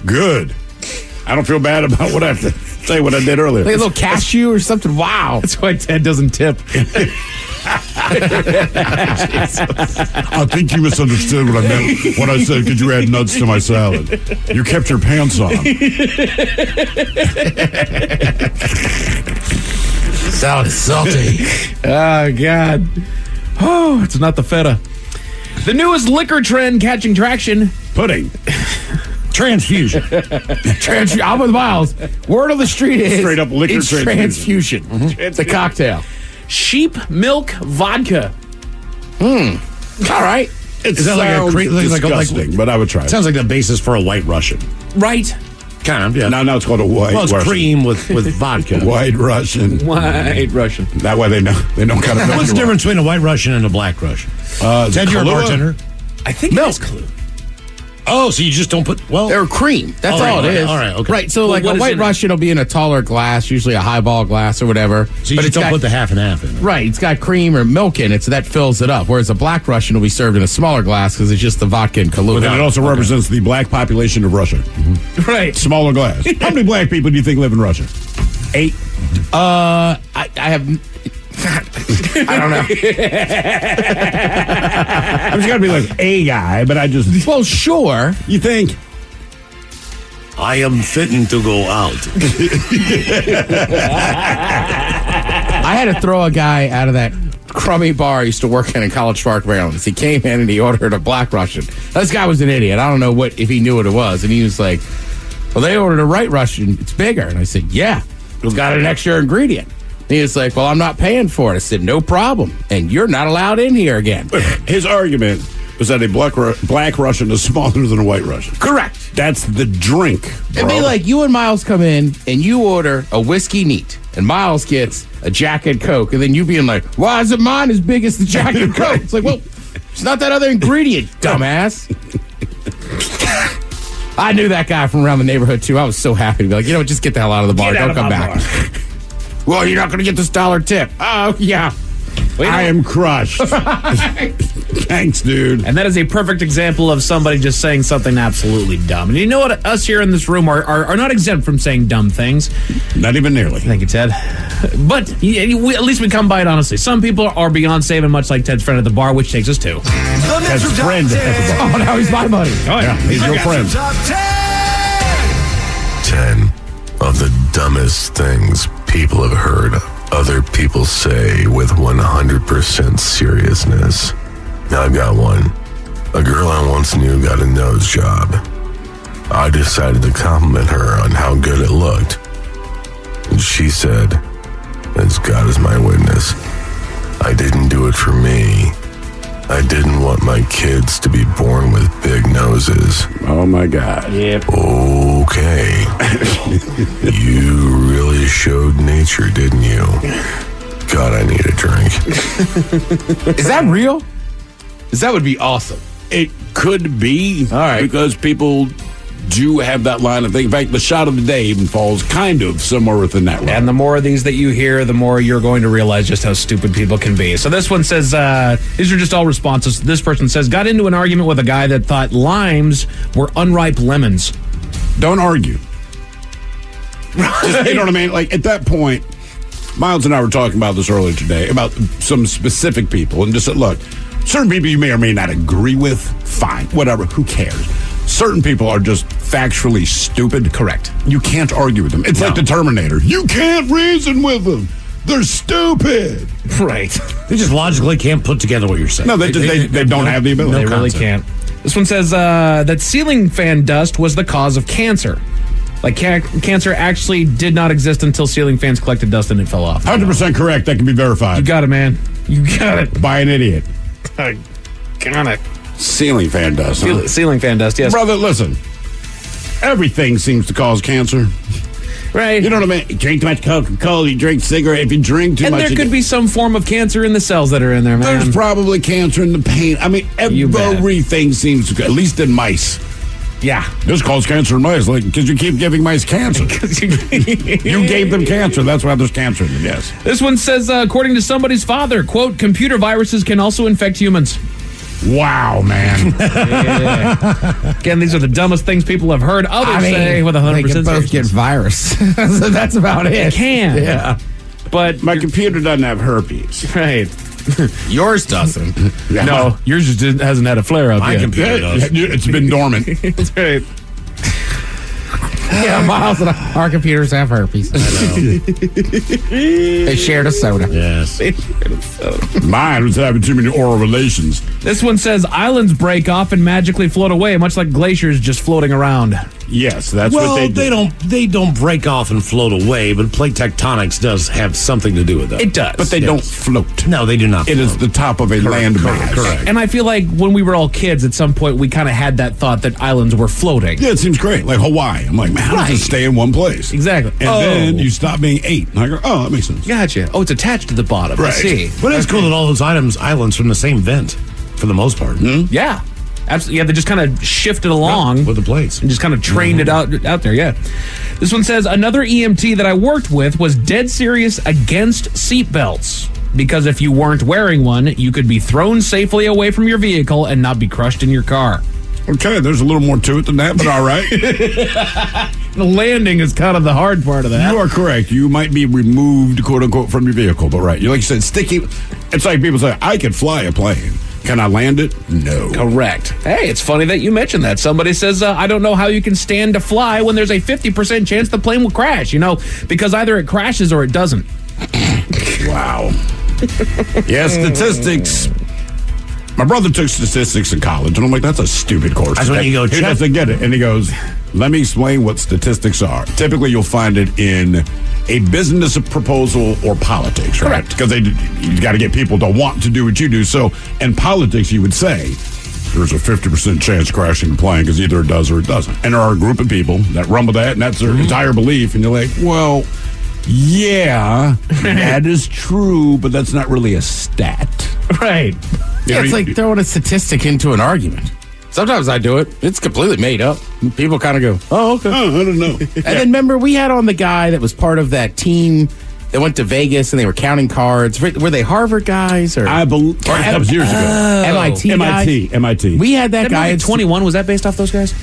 Good. I don't feel bad about what I have to say what I did earlier. Like a little cashew or something. Wow. That's why Ted doesn't tip. I think you misunderstood what I meant when I said, could you add nuts to my salad? You kept your pants on. Salad is salty. Oh, God. Oh, it's not the feta. The newest liquor trend catching traction. Pudding. Transfusion. I'm with Miles. Word on the street is straight up liquor it's transfusion. It's a cocktail. Sheep milk vodka. All right. Is that like a disgusting, but I would try it. Sounds like the basis for a White Russian. Right. Kind of, yeah. Now it's called a white Russian. Cream with vodka. White Russian. White Russian. That way they know kind of know. What's the difference between a White Russian and a Black Russian? Ted, you're a bartender. I think milk. Kahlua. Oh, so you just don't put, they're cream. That's all it is. All right, okay. Right, so like a White Russian will be in a taller glass, usually a highball glass or whatever. So you just don't put the half and half in it. Right, it's got cream or milk in it, so that fills it up. Whereas a Black Russian will be served in a smaller glass because it's just the vodka and Kahlua. But then it also represents the black population of Russia. Mm-hmm. Right. Smaller glass. How many black people do you think live in Russia? 8. I have... I don't know. I'm just going to be like a guy, but I just... Well, sure. You think? I am fitting to go out. I had to throw a guy out of that crummy bar I used to work in College Park, Maryland. He came in and he ordered a Black Russian. This guy was an idiot. I don't know if he knew what it was. And he was like, well, they ordered a White Russian. It's bigger. And I said, yeah, it's got an extra ingredient. And he was like, well, I'm not paying for it. I said, no problem. And you're not allowed in here again. His argument was that a Black Russian is smaller than a White Russian. Correct. That's the drink, bro. It'd be like you and Miles come in and you order a whiskey neat. And Miles gets a Jack and Coke. And then you being like, why isn't mine as big as the Jack and Coke? It's like, well, it's not that other ingredient, dumbass. I knew that guy from around the neighborhood, too. I was so happy to be like, just get the hell out of the bar. Don't come back. Well, you're not going to get this $1 tip. Oh, yeah. I am crushed. Thanks, dude. And that is a perfect example of somebody just saying something absolutely dumb. And you know what? Us here in this room are not exempt from saying dumb things. Not even nearly. Thank you, Ted. But at least we come by it honestly. Some people are beyond saving, much like Ted's friend at the bar, which takes us to Ted's friend at the bar. Oh, now he's my buddy. Oh, yeah. He's your friend. 10 of the dumbest things people have heard other people say with 100% seriousness. Now I've got one. A girl I once knew got a nose job. I decided to compliment her on how good it looked. And she said, as God is my witness, I didn't do it for me. I didn't want my kids to be born with big noses. Oh, my God. Yep. Okay. You really showed nature, didn't you? God, I need a drink. Is that real? Because that would be awesome. It could be. All right. Because people do have that line of thing. In fact, the shot of the day even falls kind of somewhere within that line. And the more of these that you hear, the more you're going to realize just how stupid people can be. So this one says, these are just all responses. This person says, got into an argument with a guy that thought limes were unripe lemons. Don't argue. Just, you know what I mean? Like, at that point, Miles and I were talking about this earlier today, about some specific people, and just said, look, certain people you may or may not agree with, fine, whatever, who cares? Certain people are just factually stupid. Correct. You can't argue with them. It's like the Terminator. You can't reason with them. They're stupid. Right. They just logically can't put together what you're saying. No, they don't have the ability. They really can't. This one says that ceiling fan dust was the cause of cancer. Like, cancer actually did not exist until ceiling fans collected dust and it fell off. 100% correct. That can be verified. You got it, man. You got it. By an idiot. I got it. Ceiling fan dust. Huh? Ceiling fan dust, yes. Brother, listen. Everything seems to cause cancer. Right. You know what I mean? You drink too much Coca-Cola, you drink cigarette. If you drink too much... And there could be some form of cancer in the cells that are in there, man. There's probably cancer in the paint. I mean, everything seems to... At least in mice. Yeah. This causes cancer in mice, because you keep giving mice cancer. You gave them cancer. That's why there's cancer in them, yes. This one says, according to somebody's father, quote, computer viruses can also infect humans. Wow, man. Yeah. Again, these are the dumbest things people have heard others say with 100% They can both get virus. So that's about it. They can. Yeah. But my computer doesn't have herpes. Right. Yours doesn't. Yeah. No, yours just hasn't had a flare-up yet. My computer does. It's been dormant. That's right. Yeah, Miles and our computers have herpes. I know. They shared a soda. Yes. Mine was having too many oral relations. This one says islands break off and magically float away, much like glaciers just floating around. Yes, that's well, what they do. They don't break off and float away, but plate tectonics does have something to do with that. It does. But they don't float. No, they do not It float. is the top of a land mass. Correct. And I feel like when we were all kids, at some point, we kind of had that thought that islands were floating. Yeah, it seems great. Like Hawaii. I'm like, man, how does it stay in one place? Exactly. And then you stop being 8. And I go, oh, that makes sense. Gotcha. Oh, it's attached to the bottom. I Right. see. But it's cool that all those islands from the same vent, for the most part. Yeah. Absolutely. Yeah, they just kind of shifted along with the plates and just kind of trained it out there. Yeah. This one says another EMT that I worked with was dead serious against seatbelts because if you weren't wearing one, you could be thrown safely away from your vehicle and not be crushed in your car. Okay, there's a little more to it than that, but all right. The landing is kind of the hard part of that. You are correct. You might be removed, quote unquote, from your vehicle, but right. You like you said, sticky. It's like people say, I could fly a plane. Can I land it? No. Correct. Hey, it's funny that you mentioned that. Somebody says, I don't know how you can stand to fly when there's a 50% chance the plane will crash, because either it crashes or it doesn't. Wow. Yeah, statistics. My brother took statistics in college, and I'm like, that's a stupid course. That's when you go, he doesn't get it. And he goes, let me explain what statistics are. Typically, you'll find it in a business proposal or politics, right? Correct. Because you got to get people to want to do what you do. So in politics, you would say, there's a 50% chance crashing the plane because either it does or it doesn't. And there are a group of people that run with that, and that's their entire belief. And you're like, well, yeah, that is true, but that's not really a stat. Right. Yeah, it's like throwing a statistic into an argument. Sometimes I do it. It's completely made up. People kind of go, oh, okay. Oh, I don't know. And then remember, we had on the guy that was part of that team that went to Vegas and they were counting cards. Were they Harvard guys? I believe that was years ago. MIT guys? MIT. We had that guy. 21, was that based off those guys?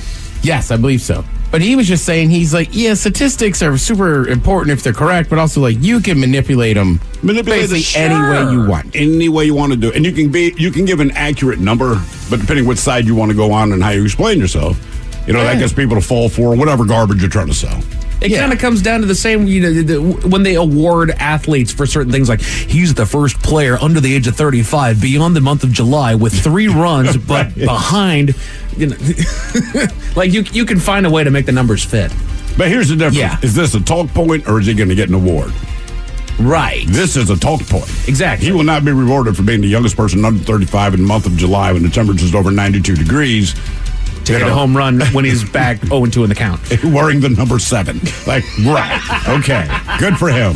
Yes, I believe so. But he was just saying, he's like, yeah, statistics are super important if they're correct, but also like you can manipulate them basically any way you want. Any way you want to do it. And you can give an accurate number, but depending which side you want to go on and how you explain yourself, that gets people to fall for whatever garbage you're trying to sell. It kind of comes down to the same, when they award athletes for certain things, like he's the first player under the age of 35 beyond the month of July with 3 runs, but behind, like you can find a way to make the numbers fit. But here's the difference. Yeah. Is this a talk point or is he going to get an award? Right. This is a talk point. Exactly. He will not be rewarded for being the youngest person under 35 in the month of July when the temperature is over 92 degrees. To hit a home run when he's back 0-2 in the count. Wearing the number 7. Like, right. Okay. Good for him.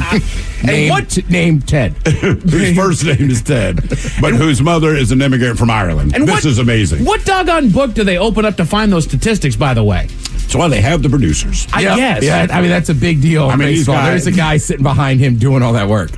Name Ted. Whose first name is Ted, but whose mother is an immigrant from Ireland. And this is amazing. What doggone book do they open up to find those statistics, by the way? That's why they have the producers. I guess. Yeah, I mean, that's a big deal. I mean, there's a guy sitting behind him doing all that work.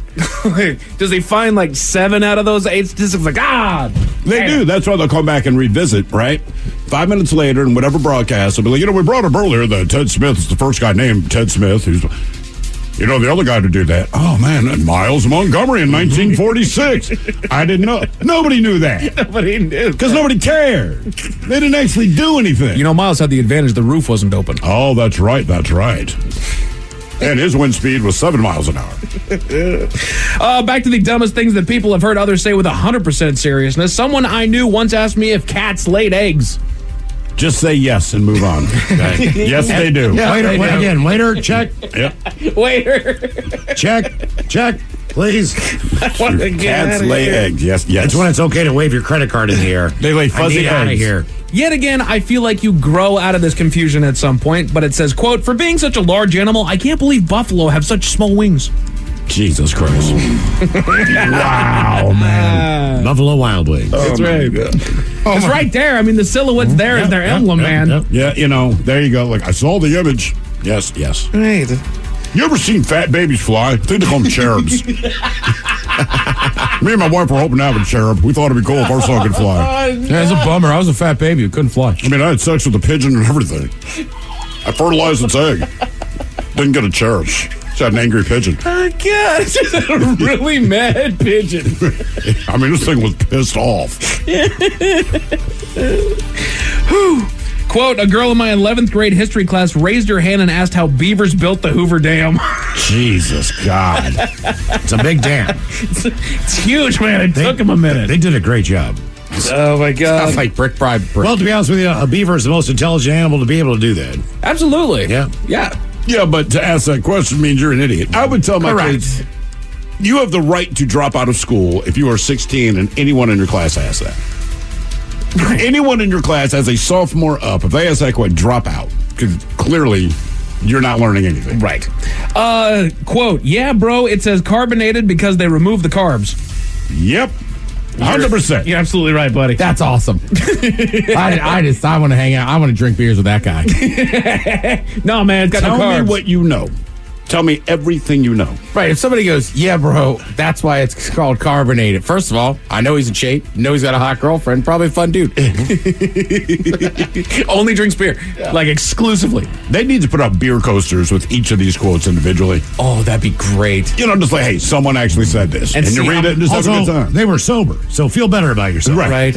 Does he find like 7 out of those 8 statistics? Like, They do. That's why they'll come back and revisit, right? 5 minutes later, in whatever broadcast, they'll be like, we brought up earlier that Ted Smith is the first guy named Ted Smith, who's, the other guy to do that. Oh, man, Miles Montgomery in 1946. I didn't know. Nobody knew that. Nobody knew. Because nobody cared. They didn't actually do anything. Miles had the advantage the roof wasn't open. Oh, that's right. That's right. And his wind speed was 7 miles an hour. Back to the dumbest things that people have heard others say with 100% seriousness. Someone I knew once asked me if cats laid eggs. Just say yes and move on. Okay. Yes, they do. Yeah, waiter, check. Yep. Waiter. Check, please. Cats lay eggs. Yes. It's when it's okay to wave your credit card in the air. They lay fuzzy eggs. Out of here. Yet again, I feel like you grow out of this confusion at some point, but it says, quote, for being such a large animal, I can't believe buffalo have such small wings. Jesus Christ. Wow, man. Buffalo Wild Wings. That's right. It's right there. I mean, the silhouette's there as their emblem, man. Yeah, there you go. Like, I saw the image. Yes. Right. You ever seen fat babies fly? I think they call them cherubs. Me and my wife were hoping to have a cherub. We thought it'd be cool if our son could fly. Yeah, it's a bummer. I was a fat baby who couldn't fly. I mean, I had sex with a pigeon and everything. I fertilized its egg. Didn't get a cherub. Just had an angry pigeon. Oh, God. It's just a really mad pigeon. I mean, this thing was pissed off. Quote, a girl in my 11th grade history class raised her hand and asked how beavers built the Hoover Dam. Jesus, God. It's a big dam. It's huge, man. It took them a minute. They did a great job. Oh, my God. Sounds like brick by brick. Well, to be honest with you, a beaver is the most intelligent animal to be able to do that. Absolutely. Yeah. Yeah, but to ask that question means you're an idiot. I would tell my kids, you have the right to drop out of school if you are 16 and anyone in your class asks that. Anyone in your class as a sophomore up, if they ask that question, drop out. Because clearly, you're not learning anything. Right. Quote, yeah, bro, it says carbonated because they remove the carbs. Yep. 100%. You're absolutely right, buddy. That's awesome. I want to hang out. I want to drink beers with that guy. No, man, it's got Tell no carbs. me what you know. Tell me everything you know. Right. If somebody goes, yeah, bro, that's why it's called carbonated. First of all, I know he's in shape. Know he's got a hot girlfriend. Probably a fun dude. Only drinks beer. Yeah. Like exclusively. They need to put up beer coasters with each of these quotes individually. Oh, that'd be great. You know, just like, hey, someone actually said this. And you read it and just have a good time. They were sober, so feel better about yourself. Right.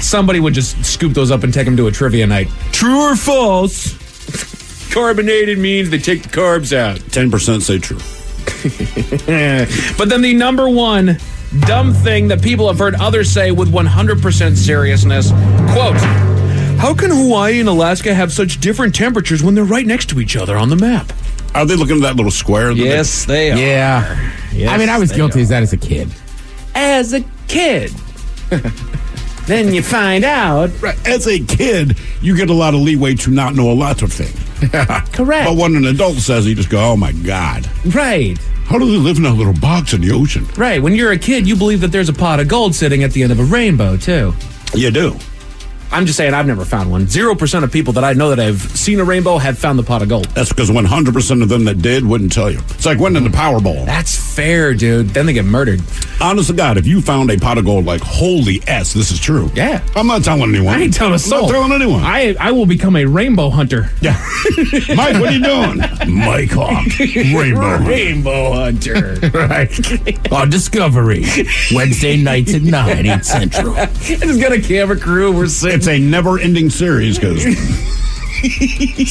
Somebody would just scoop those up and take them to a trivia night. True or false? Carbonated means they take the carbs out. 10% say true. But then the number one dumb thing that people have heard others say with 100% seriousness, quote, how can Hawaii and Alaska have such different temperatures when they're right next to each other on the map? Are they looking at that little square? Yes, they are. Yeah. Yes, I mean, I was guilty of that as a kid. As a kid. Then you find out. Right. As a kid, you get a lot of leeway to not know a lot of things. Correct. But when an adult says it, you just go, oh my God. Right. How do they live in a little box in the ocean? Right. When you're a kid, you believe that there's a pot of gold sitting at the end of a rainbow, too. You do. I'm just saying I've never found one. 0% of people that I know that have seen a rainbow have found the pot of gold. That's because 100% of them that did wouldn't tell you. It's like winning the Powerball. That's fair, dude. Then they get murdered. Honest to God, if you found a pot of gold, like, holy S, this is true. Yeah. I'm not telling anyone. I ain't telling a soul. I'm not telling anyone. I will become a rainbow hunter. Yeah. Mike, what are you doing? Mike Hawk, Rainbow hunter. Right. On Discovery. Wednesday nights at 9, 8 Central. I just got a camera crew. We're sitting. It's a never-ending series because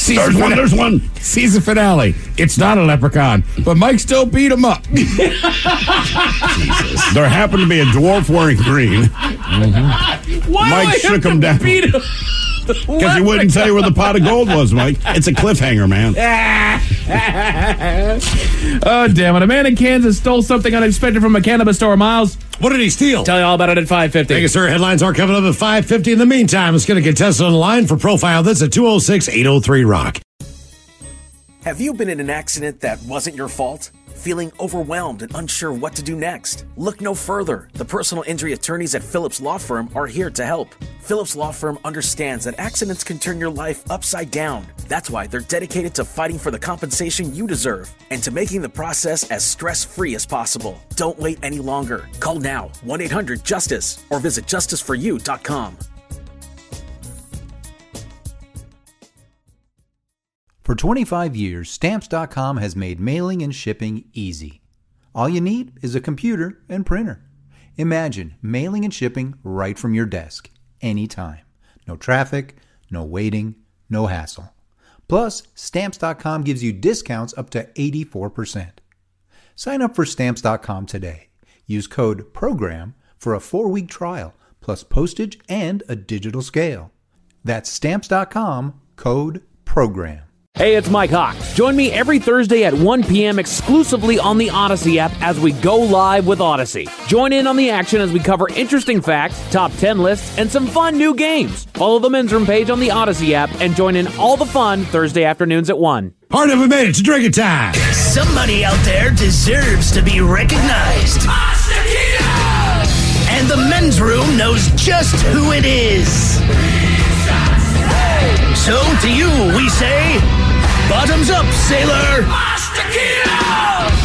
there's one. Season finale. It's not a leprechaun, but Mike still beat him up. Jesus. There happened to be a dwarf wearing green. Mm-hmm. Mike shook him down because he wouldn't tell you where the pot of gold was, Mike. It's a cliffhanger, man. Oh, damn it. A man in Kansas stole something unexpected from a cannabis store. Miles, what did he steal? Tell you all about it at 5:50. Thank you, sir. Headlines are coming up at 5:50. In the meantime, let's get a contestant on the line for Profile This at 206-803-ROCK. Have you been in an accident that wasn't your fault? Feeling overwhelmed and unsure what to do next? Look no further. The personal injury attorneys at Phillips Law Firm are here to help. Phillips Law Firm understands that accidents can turn your life upside down. That's why they're dedicated to fighting for the compensation you deserve and to making the process as stress-free as possible. Don't wait any longer. Call now, 1-800-JUSTICE, or visit justiceforyou.com. For 25 years, Stamps.com has made mailing and shipping easy. All you need is a computer and printer. Imagine mailing and shipping right from your desk, anytime. No traffic, no waiting, no hassle. Plus, Stamps.com gives you discounts up to 84%. Sign up for Stamps.com today. Use code PROGRAM for a 4-week trial, plus postage and a digital scale. That's Stamps.com, code PROGRAM. Hey, it's Mike Hawk. Join me every Thursday at 1 p.m. exclusively on the Odyssey app as we go live with Odyssey. Join in on the action as we cover interesting facts, top 10 lists, and some fun new games. Follow the Men's Room page on the Odyssey app and join in all the fun Thursday afternoons at 1. Hard of a minute to drinking time. Somebody out there deserves to be recognized. And the Men's Room knows just who it is. So to you, we say, bottoms up, sailor.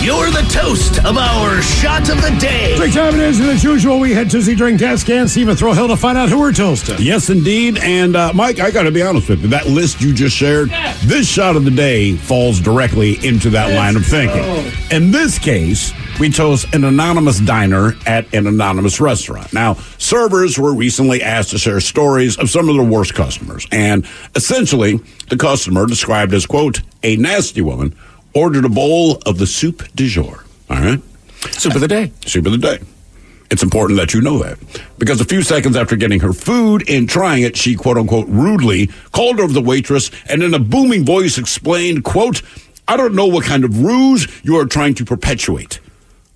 You're the toast of our shot of the day. Drink time it is, and as usual, we head to the drink desk and Stephen Throwhill to find out who we're toasting. Yes, indeed. And Mike, I got to be honest with you. That list you just shared, this shot of the day falls directly into that line of thinking. In this case, we toast an anonymous diner at an anonymous restaurant. Now, servers were recently asked to share stories of some of their worst customers. And essentially, the customer, described as, quote, a nasty woman, ordered a bowl of the soup du jour. All right? Soup of the day. Soup of the day. It's important that you know that. Because a few seconds after getting her food and trying it, she, quote unquote, rudely called over the waitress and in a booming voice explained, quote, I don't know what kind of ruse you are trying to perpetuate.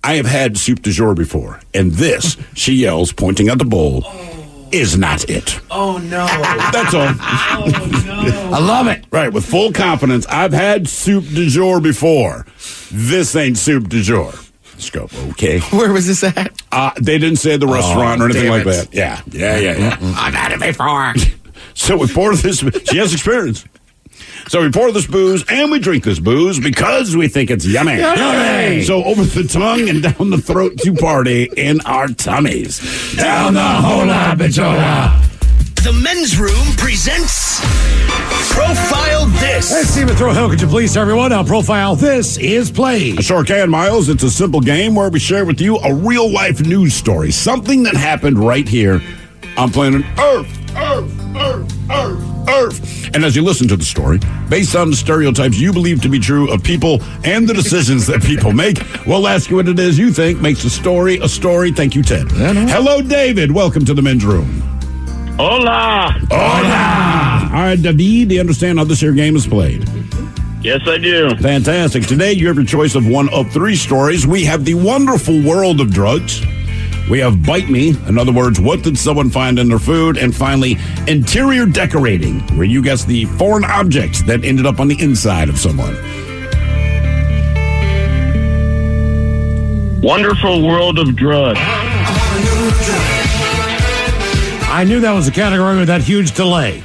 I have had soup du jour before, and this, she yells, pointing at the bowl, is not it. Oh, no. That's all. Oh, no. I love it. Right, with full confidence, I've had soup du jour before. This ain't soup du jour. Scope, okay. Where was this at? They didn't say the restaurant or anything like that. Yeah. I've had it before. So we pour this. She has experience. So we pour this booze and we drink this booze because we think it's yummy. Yummy! So over the tongue and down the throat to party in our tummies. Down the hola bichola. The Men's Room presents Profile This. Hey, Stephen Throw-Hill, could you please tell everyone how Profile This is played? I sure can, Miles. It's a simple game where we share with you a real-life news story, something that happened right here on planet Earth. And as you listen to the story, based on the stereotypes you believe to be true of people and the decisions that people make, we'll ask you what it is you think makes a story a story. Thank you, Ted. Hello, David. Welcome to the Men's Room. Hola. Hola. All right, David, do you understand how this here game is played? Yes, I do. Fantastic. Today, you have your choice of one of three stories. We have the wonderful world of drugs. We have Bite Me. In other words, what did someone find in their food? And finally, interior decorating, where you guess the foreign objects that ended up on the inside of someone. Wonderful world of drugs. I knew that was a category with that huge delay.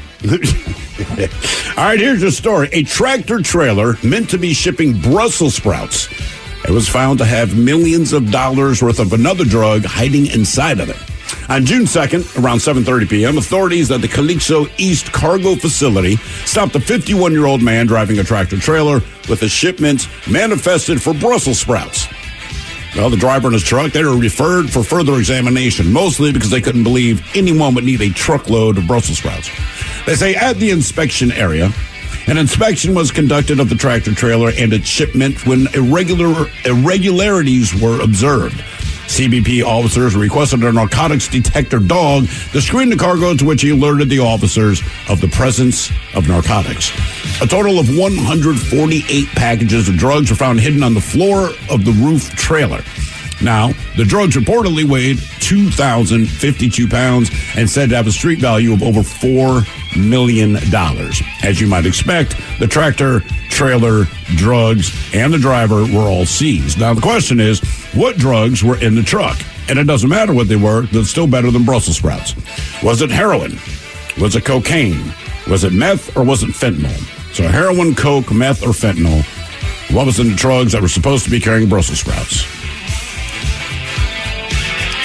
All right, here's your story. A tractor trailer meant to be shipping Brussels sprouts. It was found to have millions of dollars worth of another drug hiding inside of it. On June 2nd, around 7:30 p.m., authorities at the KISW East Cargo Facility stopped a 51-year-old man driving a tractor trailer with a shipment manifested for Brussels sprouts. Well, the driver and his truck, they were referred for further examination, mostly because they couldn't believe anyone would need a truckload of Brussels sprouts. They say at the inspection area, an inspection was conducted of the tractor trailer and its shipment when irregularities were observed. CBP officers requested a narcotics detector dog to screen the cargo, to which he alerted the officers of the presence of narcotics. A total of 148 packages of drugs were found hidden on the floor of the roof trailer. Now, the drugs reportedly weighed 2,052 pounds and said to have a street value of over $4 million. As you might expect, the tractor, trailer, drugs, and the driver were all seized. Now, the question is, what drugs were in the truck? And it doesn't matter what they were, that's still better than Brussels sprouts. Was it heroin? Was it cocaine? Was it meth, or was it fentanyl? So heroin, coke, meth, or fentanyl. What was in the drugs that were supposed to be carrying Brussels sprouts?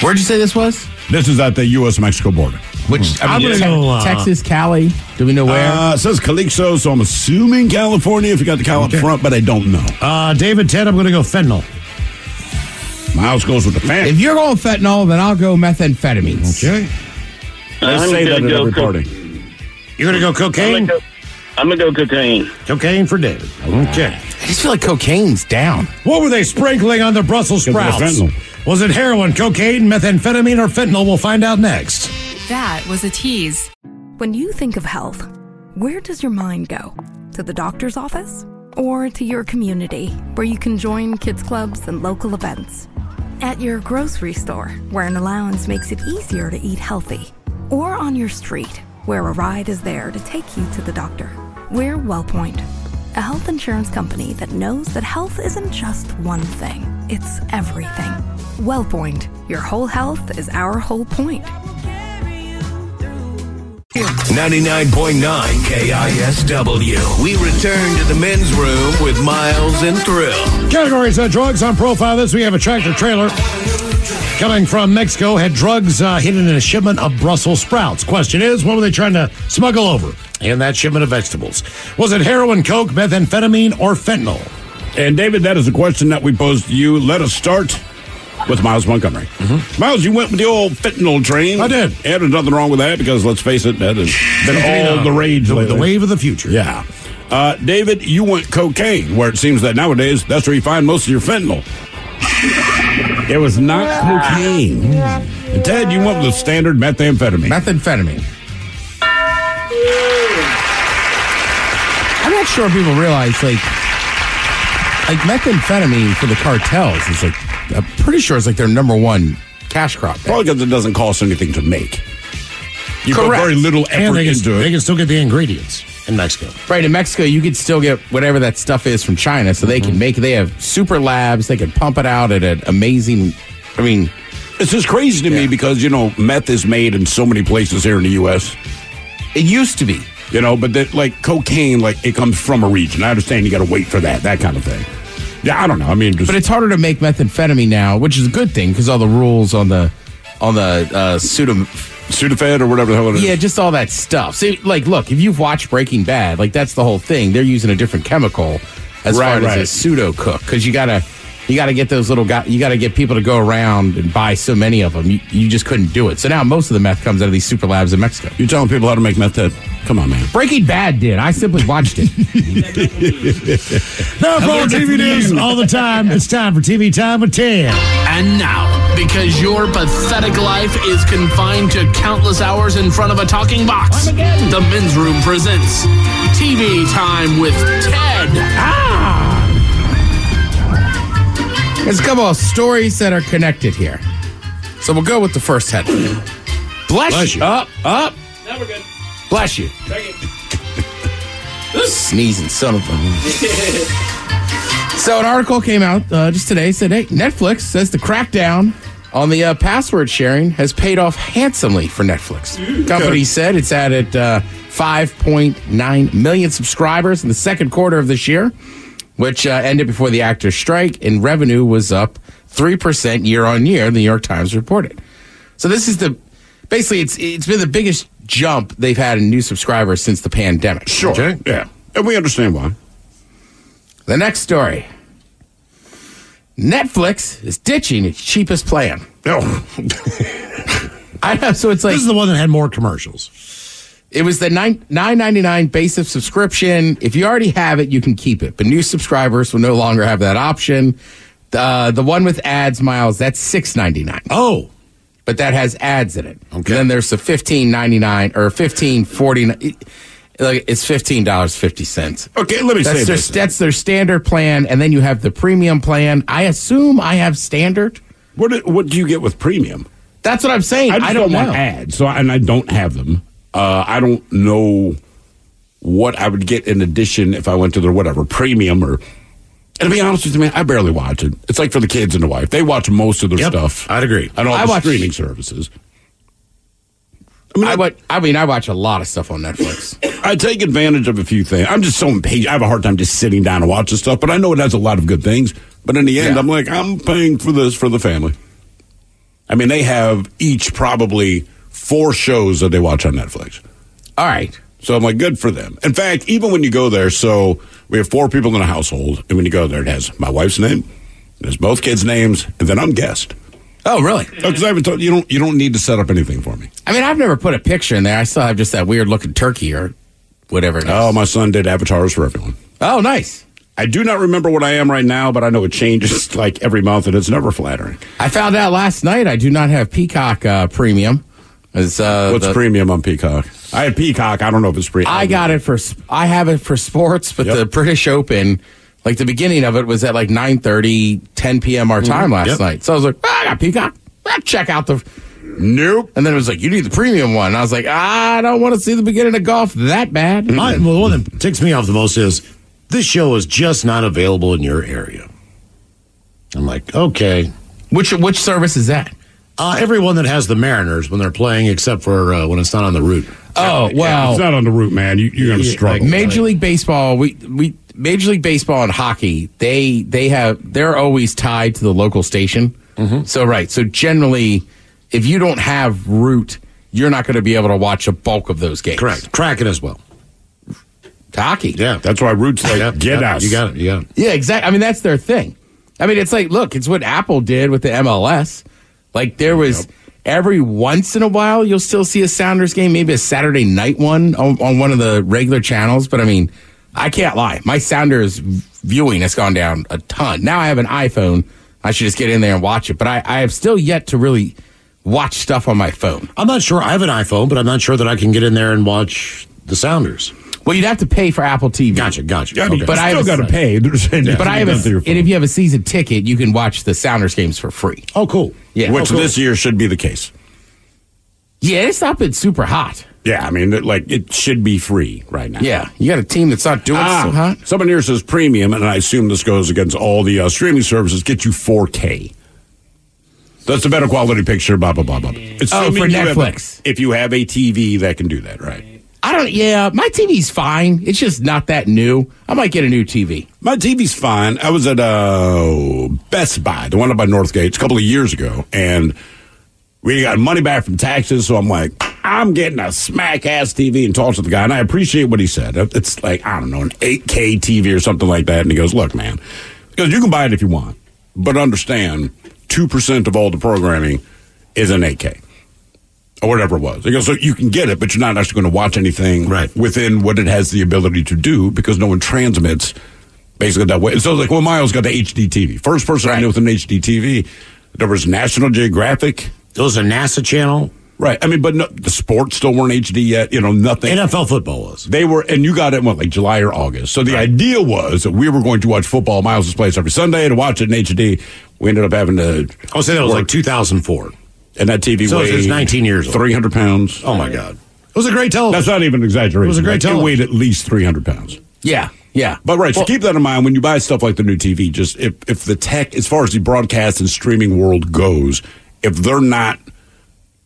Where'd you say this was? This is at the U.S.-Mexico border. Which, I'm going to go Texas, Cali. Do we know where? It says Calixto, so I'm assuming California if you got the Cal up front, but I don't know. David, Ted, I'm going to go fentanyl. Miles goes with the fentanyl. If you're going fentanyl, then I'll go methamphetamines. Okay. Let's say that at every party. You're going to go cocaine? I'm going to go cocaine. Cocaine for David. Okay. I just feel like cocaine's down. What were they sprinkling on the Brussels sprouts? Was it heroin, cocaine, methamphetamine, or fentanyl? We'll find out next. That was a tease. When you think of health, where does your mind go? To the doctor's office? Or to your community, where you can join kids clubs and local events? At your grocery store, where an allowance makes it easier to eat healthy? Or on your street, where a ride is there to take you to the doctor? We're WellPoint, a health insurance company that knows that health isn't just one thing, it's everything. WellPoint, your whole health is our whole point. 99.9 KISW. We return to the men's room with Miles and Thrill. Categories of drugs on Profile This. We have a tractor trailer coming from Mexico, had drugs hidden in a shipment of Brussels sprouts. Question is, what were they trying to smuggle over in that shipment of vegetables? Was it heroin, coke, methamphetamine, or fentanyl? And David, that is a question that we posed to you. Let us start with Miles Montgomery. Mm-hmm. Miles, you went with the old fentanyl train. I did. And there's nothing wrong with that because, let's face it, that has been all the rage lately. The wave of the future. Yeah. David, you went cocaine, where it seems that nowadays that's where you find most of your fentanyl. It was not cocaine. And Ted, you went with the standard methamphetamine. Methamphetamine. I'm not sure people realize, like methamphetamine for the cartels is like, I'm pretty sure it's like their number one cash crop. Probably because it doesn't cost anything to make. You Correct. put very little effort into it. They can still get the ingredients in Mexico. Right, in Mexico, you could still get whatever that stuff is from China, so they can make it. They have super labs. They can pump it out at an amazing, it's just crazy to me because, meth is made in so many places here in the U.S. It used to be. You know, but that, like cocaine, like it comes from a region. I understand you got to wait for that kind of thing. Yeah, I don't know. I mean, but it's harder to make methamphetamine now, which is a good thing because all the rules on the Sudafed or whatever the hell it is. Yeah, just all that stuff. See, like, look, if you've watched Breaking Bad, like that's the whole thing. They're using a different chemical as far as a pseudo cook because you gotta get those little guys. You gotta get people to go around and buy so many of them. You just couldn't do it. So now most of the meth comes out of these super labs in Mexico. You're telling people how to make meth? Come on, man. Breaking Bad did. I simply watched it. Now for our TV news all the time, it's time for TV Time with Ted. And now, because your pathetic life is confined to countless hours in front of a talking box, the Men's Room presents TV Time with Ted. There's a couple of stories that are connected here. So we'll go with the first headline. Bless you. Up. Now we're good. Bless you. Sneezing son of a... So an article came out just today, said, hey, Netflix says the crackdown on the password sharing has paid off handsomely for Netflix. Company said it's added 5.9 million subscribers in the second quarter of this year, which ended before the actors' strike, and revenue was up 3% year on year, the New York Times reported. So this is basically it's been the biggest jump they've had in new subscribers since the pandemic. Sure. Okay? Yeah. And we understand why. The next story. Netflix is ditching its cheapest plan. Oh. I know, so it's like... This is the one that had more commercials. It was the $9.99 basic subscription. If you already have it, you can keep it. But new subscribers will no longer have that option. The one with ads, Miles, that's $6.99. Oh. But that has ads in it. Okay. Then there's the $15.99 or $15.49. It's $15.50. Okay, let me say this. That's their standard plan, and then you have the premium plan. I assume I have standard. What do you get with premium? That's what I'm saying. I don't want ads, and I don't have them. I don't know what I would get in addition if I went to their whatever premium or. And to be honest with you, man, I barely watch it. It's like for the kids and the wife; they watch most of their stuff. I'd agree. On all the streaming services. I watch a lot of stuff on Netflix. I take advantage of a few things. I'm just so impatient. I have a hard time just sitting down and watching stuff, but I know it has a lot of good things. But in the end, I'm like, I'm paying for this for the family. I mean, they have each probably 4 shows that they watch on Netflix. All right. So I'm like, good for them. In fact, even when you go there, so we have 4 people in a household, and when you go there, it has my wife's name, it has both kids' names, and then I'm guest. Oh, really? Because I haven't told you don't need to set up anything for me. I mean, I've never put a picture in there. I still have just that weird looking turkey or whatever it is. Oh, my son did avatars for everyone. Oh, nice. I do not remember what I am right now, but I know it changes like every month, and it's never flattering. I found out last night I do not have Peacock Premium. What's premium on Peacock? I had Peacock. I don't know if it's premium. I have it for sports, but the British Open, like the beginning of it was at like 9:30, 10 p.m. our time last night. So I was like, I got Peacock. I'll check out the... Nope. And then it was like, you need the premium one. And I was like, I don't want to see the beginning of golf that bad. Well, the one that ticks me off the most is this show is just not available in your area. I'm like, okay. Which service is that? Everyone that has the Mariners when they're playing, except for when it's not on the route. Oh, well. It's not on the route, man. You're going to struggle. Like Major League Baseball, Major League Baseball and hockey, they're always tied to the local station. Mm-hmm. So generally, if you don't have route, you're not going to be able to watch a bulk of those games. Correct. Kraken as well. Hockey. Yeah. That's why route's like, get us. You got it. Yeah, exactly. I mean, that's their thing. I mean, it's like, look, it's what Apple did with the MLS. Like, there was every once in a while, you'll still see a Sounders game, maybe a Saturday night one on one of the regular channels. But, I mean, I can't lie. My Sounders viewing has gone down a ton. Now I have an iPhone. I should just get in there and watch it. But I have still yet to really watch stuff on my phone. I'm not sure. I have an iPhone, but I'm not sure that I can get in there and watch the Sounders. Well, you'd have to pay for Apple TV. Gotcha. Yeah, I mean, but I still got to pay. But and if you have a season ticket, you can watch the Sounders games for free. Oh, cool. Yeah, which this year should be the case. Yeah, it's not been super hot. Yeah, I mean, it should be free right now. Yeah, you got a team that's not doing so hot. Someone here says premium, and I assume this goes against all the streaming services, get you 4K. That's a better quality picture, blah, blah, blah, blah. For Netflix. If you have a TV that can do that, right? my TV's fine. It's just not that new. I might get a new TV. My TV's fine. I was at Best Buy, the one up by Northgate, a couple of years ago, and we got money back from taxes, so I'm like, I'm getting a smack-ass TV, and talks to the guy, and I appreciate what he said. It's like, I don't know, an 8K TV or something like that, and he goes, look, man, because you can buy it if you want, but understand 2% of all the programming is an 8K. Or whatever it was. He goes, so you can get it, but you're not actually going to watch anything within what it has the ability to do because no one transmits basically that way. So like, well, Miles got the HD TV. First person I knew with an HD TV. There was National Geographic. It was a NASA channel. Right. I mean, but no, the sports still weren't HD yet. Nothing. NFL football was. They were, and you got it in like July or August. So the idea was that we were going to watch football at Miles' place every Sunday to watch it in HD. We ended up having to. I'll say that was like 2004. And that TV so weighed it's 19 years old. 300 pounds. Oh, my God. It was a great television. That's not even an exaggeration. It was a great television. It weighed at least 300 pounds. Yeah. But so keep that in mind when you buy stuff like the new TV. Just if the tech, as far as the broadcast and streaming world goes, if they're not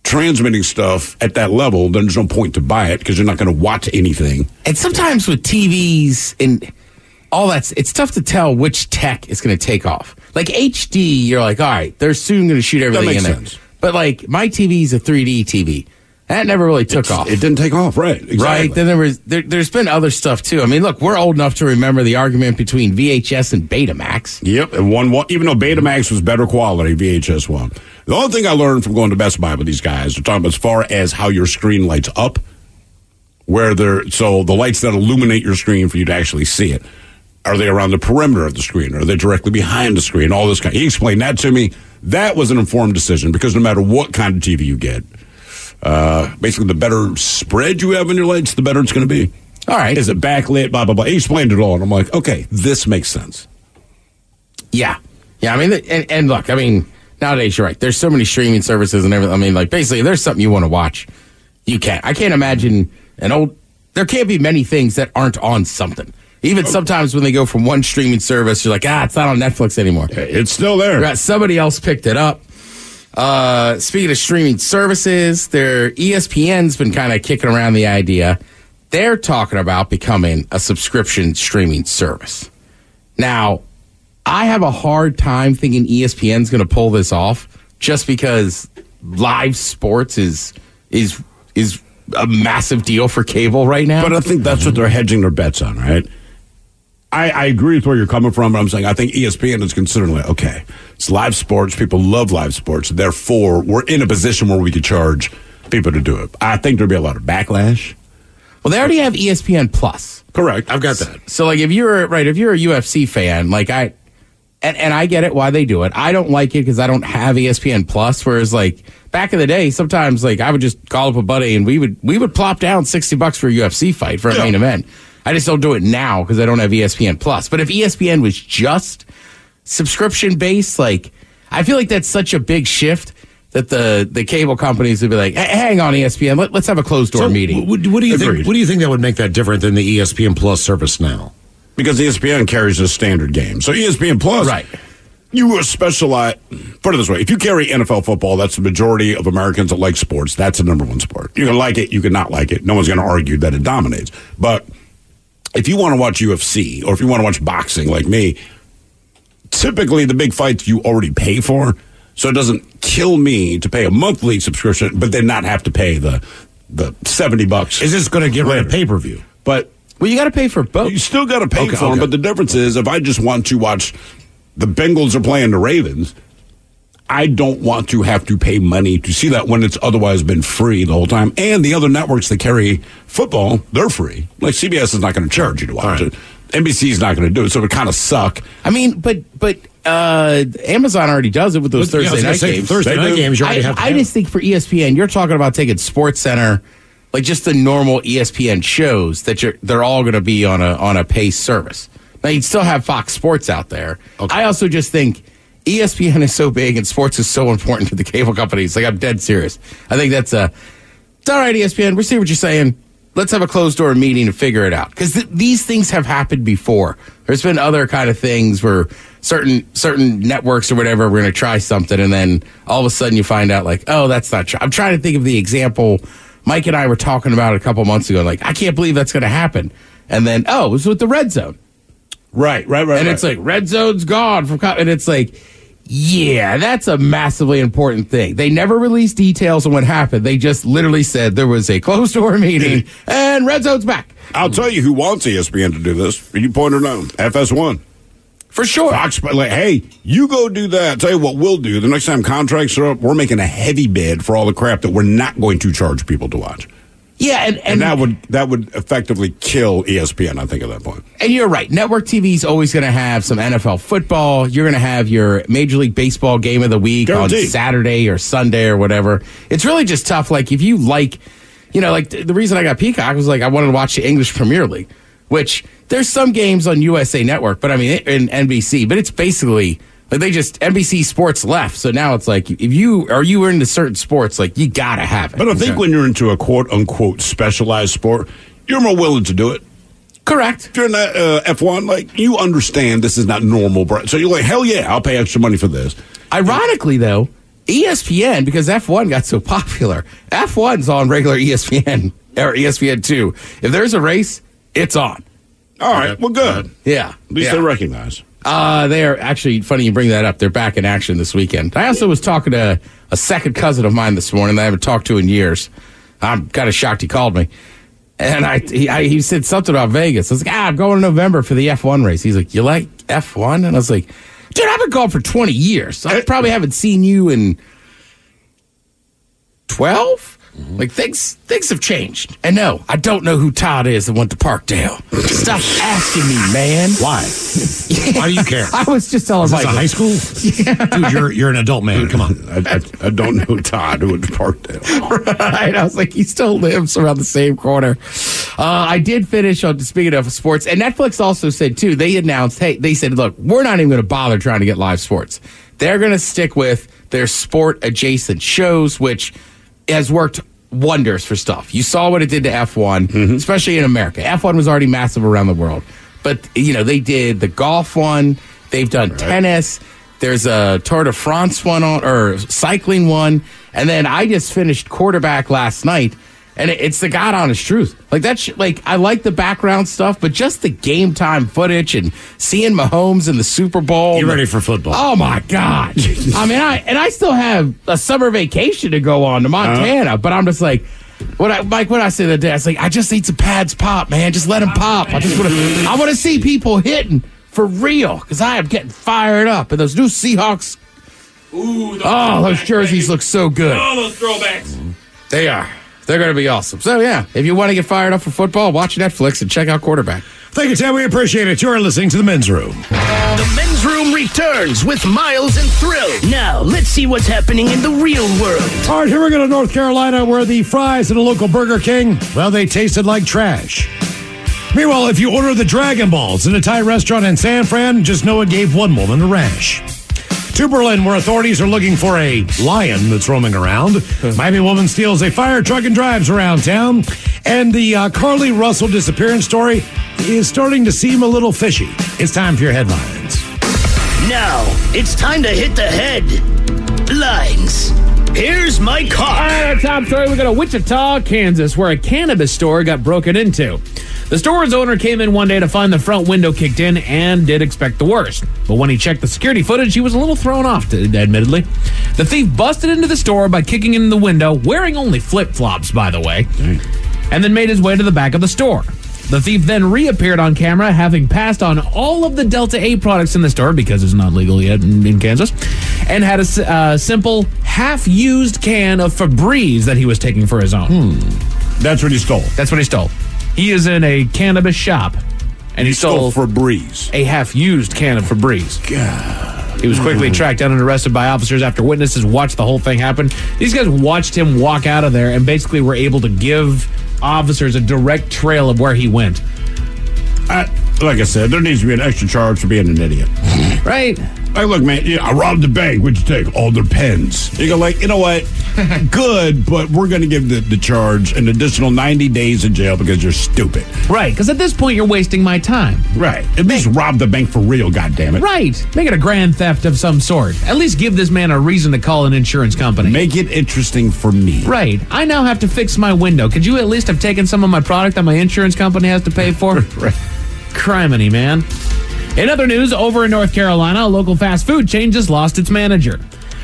transmitting stuff at that level, then there's no point to buy it because you're not going to watch anything. And sometimes with TVs and all that, it's tough to tell which tech is going to take off. Like HD, you're like, all right, they're soon going to shoot everything in there. Sense. But like my TV's a 3D TV. That never really took off. It didn't take off, right? Exactly. Right. Then there's been other stuff too. I mean, look, we're old enough to remember the argument between VHS and Betamax. Yep, and one even though Betamax was better quality, VHS won. The only thing I learned from going to Best Buy with these guys, they're talking about as far as how your screen lights up, so the lights that illuminate your screen for you to actually see it. Are they around the perimeter of the screen? Are they directly behind the screen? All this kind. He explained that to me. That was an informed decision because no matter what kind of TV you get, basically the better spread you have in your lights, the better it's going to be. All right. Is it backlit? Blah, blah, blah. He explained it all. And I'm like, okay, this makes sense. Yeah. I mean, and look, I mean, nowadays you're right. There's so many streaming services and everything. I mean, like basically there's something you want to watch. You can't. I can't imagine there can't be many things that aren't on something. Even sometimes when they go from one streaming service, you're like, it's not on Netflix anymore. It's still there. Right, somebody else picked it up. Speaking of streaming services, ESPN's been kind of kicking around the idea. They're talking about becoming a subscription streaming service. Now, I have a hard time thinking ESPN's going to pull this off just because live sports is a massive deal for cable right now. But I think that's what they're hedging their bets on, right? I agree with where you're coming from, but I'm saying I think ESPN is considering like, okay, it's live sports. People love live sports. Therefore, we're in a position where we could charge people to do it. I think there'll be a lot of backlash. Well, they already have ESPN Plus. Correct. I've got that. So, like, if you're a UFC fan, like and I get it why they do it. I don't like it because I don't have ESPN Plus. Whereas, like, back in the day, sometimes like I would just call up a buddy and we would plop down $60 for a UFC fight for a main event. I just don't do it now because I don't have ESPN Plus. But if ESPN was just subscription based, like I feel like that's such a big shift that the cable companies would be like, hang on, ESPN, let's have a closed door meeting. What do you think? What do you think that would make that different than the ESPN Plus service now? Because ESPN carries a standard game, so ESPN Plus, right? You specialize. Put it this way: if you carry NFL football, that's the majority of Americans that like sports. That's the number one sport. You can like it, you can not like it. No one's going to argue that it dominates. But if you want to watch UFC or if you want to watch boxing, like me, typically the big fights you already pay for, so it doesn't kill me to pay a monthly subscription, but then not have to pay the $70. Is this going to get rid of pay-per-view? But well, you got to pay for both. You still got to pay for them. But the difference is, if I just want to watch the Bengals are playing the Ravens, I don't want to have to pay money to see that when it's otherwise been free the whole time. And the other networks that carry football, they're free. Like CBS is not going to charge you to watch it. NBC is not going to do it, so it would kind of suck. I mean, but Amazon already does it with those Thursday night games. Thursday night games, you already have to I just think for ESPN, you're talking about taking SportsCenter, like just the normal ESPN shows that they're all going to be on a pay service. Now you'd still have Fox Sports out there. Okay. I also just think ESPN is so big and sports is so important to the cable companies. Like, I'm dead serious. I think it's all right, ESPN. We see what you're saying. Let's have a closed door meeting to figure it out. Because these things have happened before. There's been other kind of things where certain networks or whatever, we're going to try something, and then all of a sudden you find out like, oh, that's not true. I'm trying to think of the example Mike and I were talking about it a couple months ago. Like, I can't believe that's going to happen. And then, it was with the red zone. Right. And it's like, red zone's gone from, and it's like, yeah, that's a massively important thing. They never released details on what happened. They just literally said there was a closed door meeting and red zone's back. I'll tell you who wants ESPN to do this. You pointed out FS1. For sure. Fox, like, hey, you go do that. I'll tell you what we'll do. The next time contracts are up, we're making a heavy bid for all the crap that we're not going to charge people to watch. Yeah, and that would effectively kill ESPN, I think, at that point. And you're right. Network TV is always going to have some NFL football. You're going to have your Major League Baseball game of the week Guaranteed. on Saturday or Sunday or whatever. It's really just tough. Like, if you like, like the reason I got Peacock was like I wanted to watch the English Premier League, which there's some games on USA Network, but I mean, in NBC, but it's basically like NBC Sports left. So now it's like, if you were into certain sports, like, you got to have it. But I think when you're into a quote-unquote specialized sport, you're more willing to do it. Correct. If you're in that F1, like, you understand this is not normal. So you're like, hell yeah, I'll pay extra money for this. Ironically, though, ESPN, because F1 got so popular, F1's on regular ESPN, or ESPN2. If there's a race, it's on. All right, well, good. Yeah. At least they recognize. They are actually, funny you bring that up, they're back in action this weekend. I also was talking to a second cousin of mine this morning that I haven't talked to in years. I'm kind of shocked he called me. And he said something about Vegas. I was like, I'm going in November for the F1 race. He's like, you like F1? And I was like, dude, I've been going for 20 years. I probably haven't seen you in 12? Like, things have changed. And no, I don't know who Todd is that went to Parkdale. Stop asking me, man. Why? Why do you care? I was just telling Mike. High school? Yeah. Dude, you're an adult man. Come on. I don't know Todd who went to Parkdale. Right. I was like, he still lives around the same corner. I did finish on, speaking of sports, and Netflix also said, too, they announced, they said, look, we're not even going to bother trying to get live sports. They're going to stick with their sport-adjacent shows, which has worked wonders for stuff. You saw what it did to F1, especially in America. F1 was already massive around the world. But, they did the golf one. They've done tennis. There's a Tour de France one or cycling one. And then I just finished quarterback last night. And it's the God honest truth. Like, I like the background stuff, but just the game time footage and seeing Mahomes in the Super Bowl. You ready for football? Oh my God. I mean, I still have a summer vacation to go on to Montana, but I'm just like, when I say that day, I was like, I just need some pads pop, man. Just let them pop. I want to see people hitting for real, because I am getting fired up. And those new Seahawks. Ooh, those jerseys look so good. Oh, those throwbacks. They are. They're going to be awesome. So, yeah, if you want to get fired up for football, watch Netflix and check out Quarterback. Thank you, Tim. We appreciate it. You're listening to The Men's Room. The Men's Room returns with Miles and Thrill. Now, let's see what's happening in the real world. All right, here we go to North Carolina, where the fries at a local Burger King, well, they tasted like trash. Meanwhile, if you order the Dragon Balls in a Thai restaurant in San Fran, just know it gave one woman a rash. To Berlin, where authorities are looking for a lion that's roaming around. Miami woman steals a fire truck and drives around town. And the Carly Russell disappearance story is starting to seem a little fishy. It's time for your headlines. Now, it's time to hit the headlines. Here's Mike Hawk. All right, our top story, we go to Wichita, Kansas, where a cannabis store got broken into. The store's owner came in one day to find the front window kicked in and did expect the worst. But when he checked the security footage, he was a little thrown off, admittedly. The thief busted into the store by kicking in the window, wearing only flip-flops, by the way, and then made his way to the back of the store. The thief then reappeared on camera, having passed on all of the Delta 8 products in the store, because it's not legal yet in Kansas, and had a simple half-used can of Febreze that he was taking for his own. That's what he stole. That's what he stole. He is in a cannabis shop, and he stole Febreze. a half-used can of Febreze. God. He was quickly tracked down and arrested by officers after witnesses watched the whole thing happen. These guys watched him walk out of there and basically were able to give officers a direct trail of where he went. Like I said, there needs to be an extra charge for being an idiot. Right? Like, look, man, I robbed the bank. What'd you take? All their pens. You go, like, you know what? good, but we're going to give the charge an additional 90 days in jail because you're stupid. Right, because at this point, you're wasting my time. Right. At least rob the bank for real, goddammit. Right. Make it a grand theft of some sort. At least give this man a reason to call an insurance company. Make it interesting for me. Right. I now have to fix my window. Could you at least have taken some of my product that my insurance company has to pay for? Right. Criminy, man. In other news, over in North Carolina, a local fast food chain just lost its manager.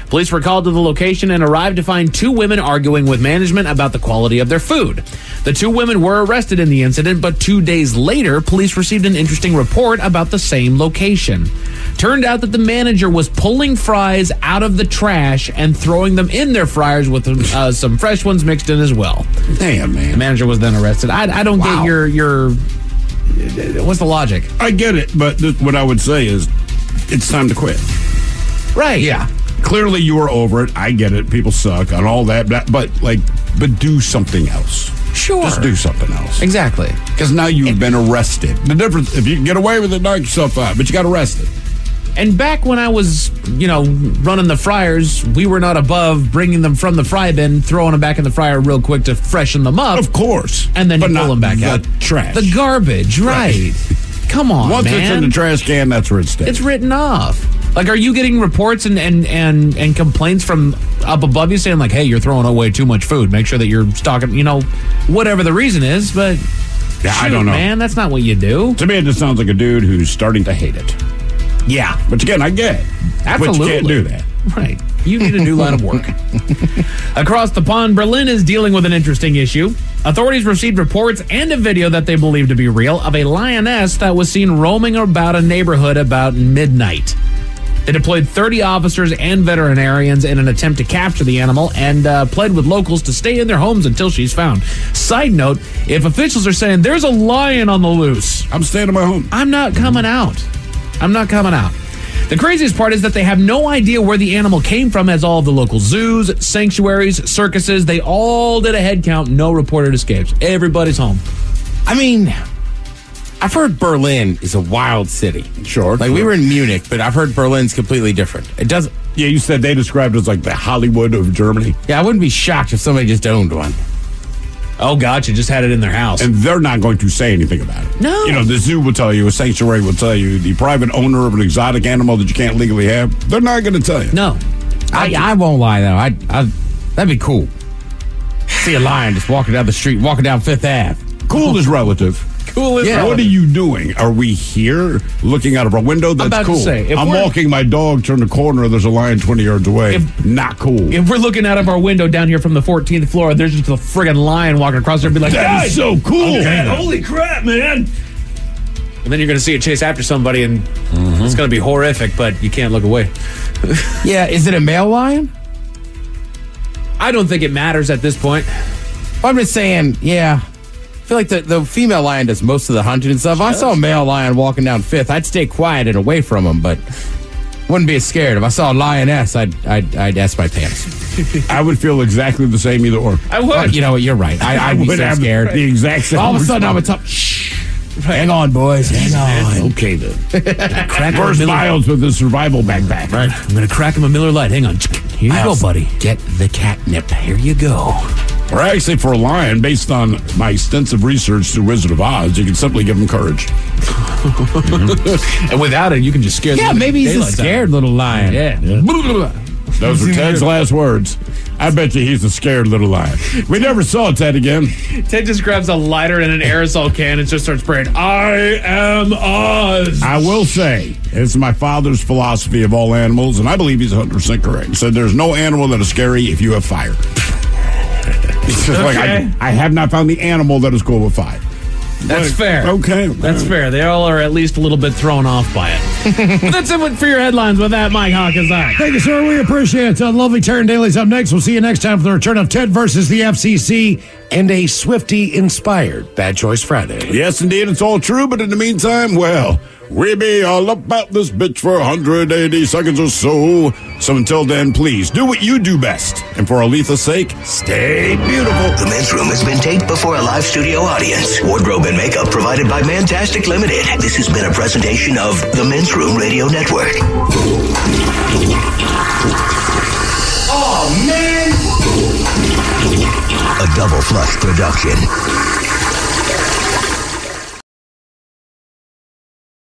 Police were called to the location and arrived to find two women arguing with management about the quality of their food. The two women were arrested in the incident, but 2 days later, police received an interesting report about the same location. Turned out that the manager was pulling fries out of the trash and throwing them in their fryers with some fresh ones mixed in as well. Damn, man. The manager was then arrested. I don't get your... What's the logic? I get it, but what I would say is it's time to quit. Right. Yeah. Clearly you were over it. I get it. People suck and all that, but do something else. Sure. Just do something else. Exactly. Because now you've been arrested. The difference, if you can get away with it, knock yourself out, but you got arrested. And back when I was, running the fryers, we were not above bringing them from the fry bin, throwing them back in the fryer real quick to freshen them up. Of course. And then you pull them back out. Trash. The garbage, right. Come on, Once man. it's in the trash can, that's where it stays. It's written off. Like, are you getting reports and complaints from up above you saying, like, hey, you're throwing away too much food. Make sure that you're stocking, whatever the reason is. But, I don't know. Man, that's not what you do. To me, it just sounds like a dude who's starting to hate it. Yeah. But again, I get it. Absolutely. But you can't do that. Right. You need a new line of work. Across the pond, Berlin is dealing with an interesting issue. Authorities received reports and a video that they believe to be real of a lioness that was seen roaming about a neighborhood about midnight. They deployed 30 officers and veterinarians in an attempt to capture the animal and pled with locals to stay in their homes until she's found. Side note, if officials are saying there's a lion on the loose, I'm staying in my home. I'm not coming out. The craziest part is that they have no idea where the animal came from, as all of the local zoos, sanctuaries, circuses, they all did a head count, no reported escapes. Everybody's home. I mean, I've heard Berlin is a wild city. Sure. We were in Munich, but I've heard Berlin's completely different. It doesn't... Yeah, you said they described it as like the Hollywood of Germany. Yeah, I wouldn't be shocked if somebody just owned one. Oh, gotcha. Just had it in their house. And they're not going to say anything about it. No. The zoo will tell you, a sanctuary will tell you, the private owner of an exotic animal that you can't legally have, they're not going to tell you. No. I won't lie, though. That'd be cool. See a lion just walking down the street, walking down Fifth Ave. Cool is relative. Cool is relative. What are you doing? Are we here looking out of a window? That's about cool. to say, I'm walking my dog, turn the corner, there's a lion 20 yards away. Not cool. If we're looking out of our window down here from the 14th floor, there's just a friggin' lion walking across there and be like, that is so cool. Okay, holy crap, man. And then you're going to see it chase after somebody, and it's going to be horrific, but you can't look away. Yeah, is it a male lion? I don't think it matters at this point. Well, I'm just saying, yeah. I feel like the female lion does most of the hunting and stuff. If I saw a male lion walking down Fifth, I'd stay quiet and away from him, but wouldn't be as scared. If I saw a lioness, I'd ass my pants. I would feel exactly the same either or. I would. Well, you know what? You're right. I'd be so scared. The exact same. All of a sudden, I'm a tough. Shh. Right. Hang on, boys. Hang on. Okay, then. Where's Miles with his survival backpack? Right. I'm going to crack him a Miller Lite. Hang on. Here you go, buddy. Get the catnip. Here you go. Or actually, for a lion, based on my extensive research through Wizard of Oz, you can simply give him courage. And without it, you can just scare them. Yeah, maybe he's a scared little lion. Yeah. Those were Ted's last words. I bet you he's a scared little lion. We never saw Ted again. Ted just grabs a lighter and an aerosol can and just starts spraying, I am Oz. I will say, it's my father's philosophy of all animals, and I believe he's 100% correct. He said there's no animal that is scary if you have fire. Okay. I have not found the animal that is cool with fire. That's fair. Okay. That's fair. They all are at least a little bit thrown off by it. But that's it for your headlines. With that, Mike Hawkins. Thank you, sir. We appreciate it. Lovely Taryn Daly's up next. We'll see you next time for the return of Ted versus the FCC and a Swiftie-inspired Bad Choice Friday. Yes, indeed. It's all true. But in the meantime, well, we be all about this bitch for 180 seconds or so. So until then, please do what you do best. And for Aletha's sake, stay beautiful. The Men's Room has been taped before a live studio audience. Wardrobe and makeup provided by Mantastic Limited. This has been a presentation of the Men's Room Radio Network. Oh, man! A Double Flush production.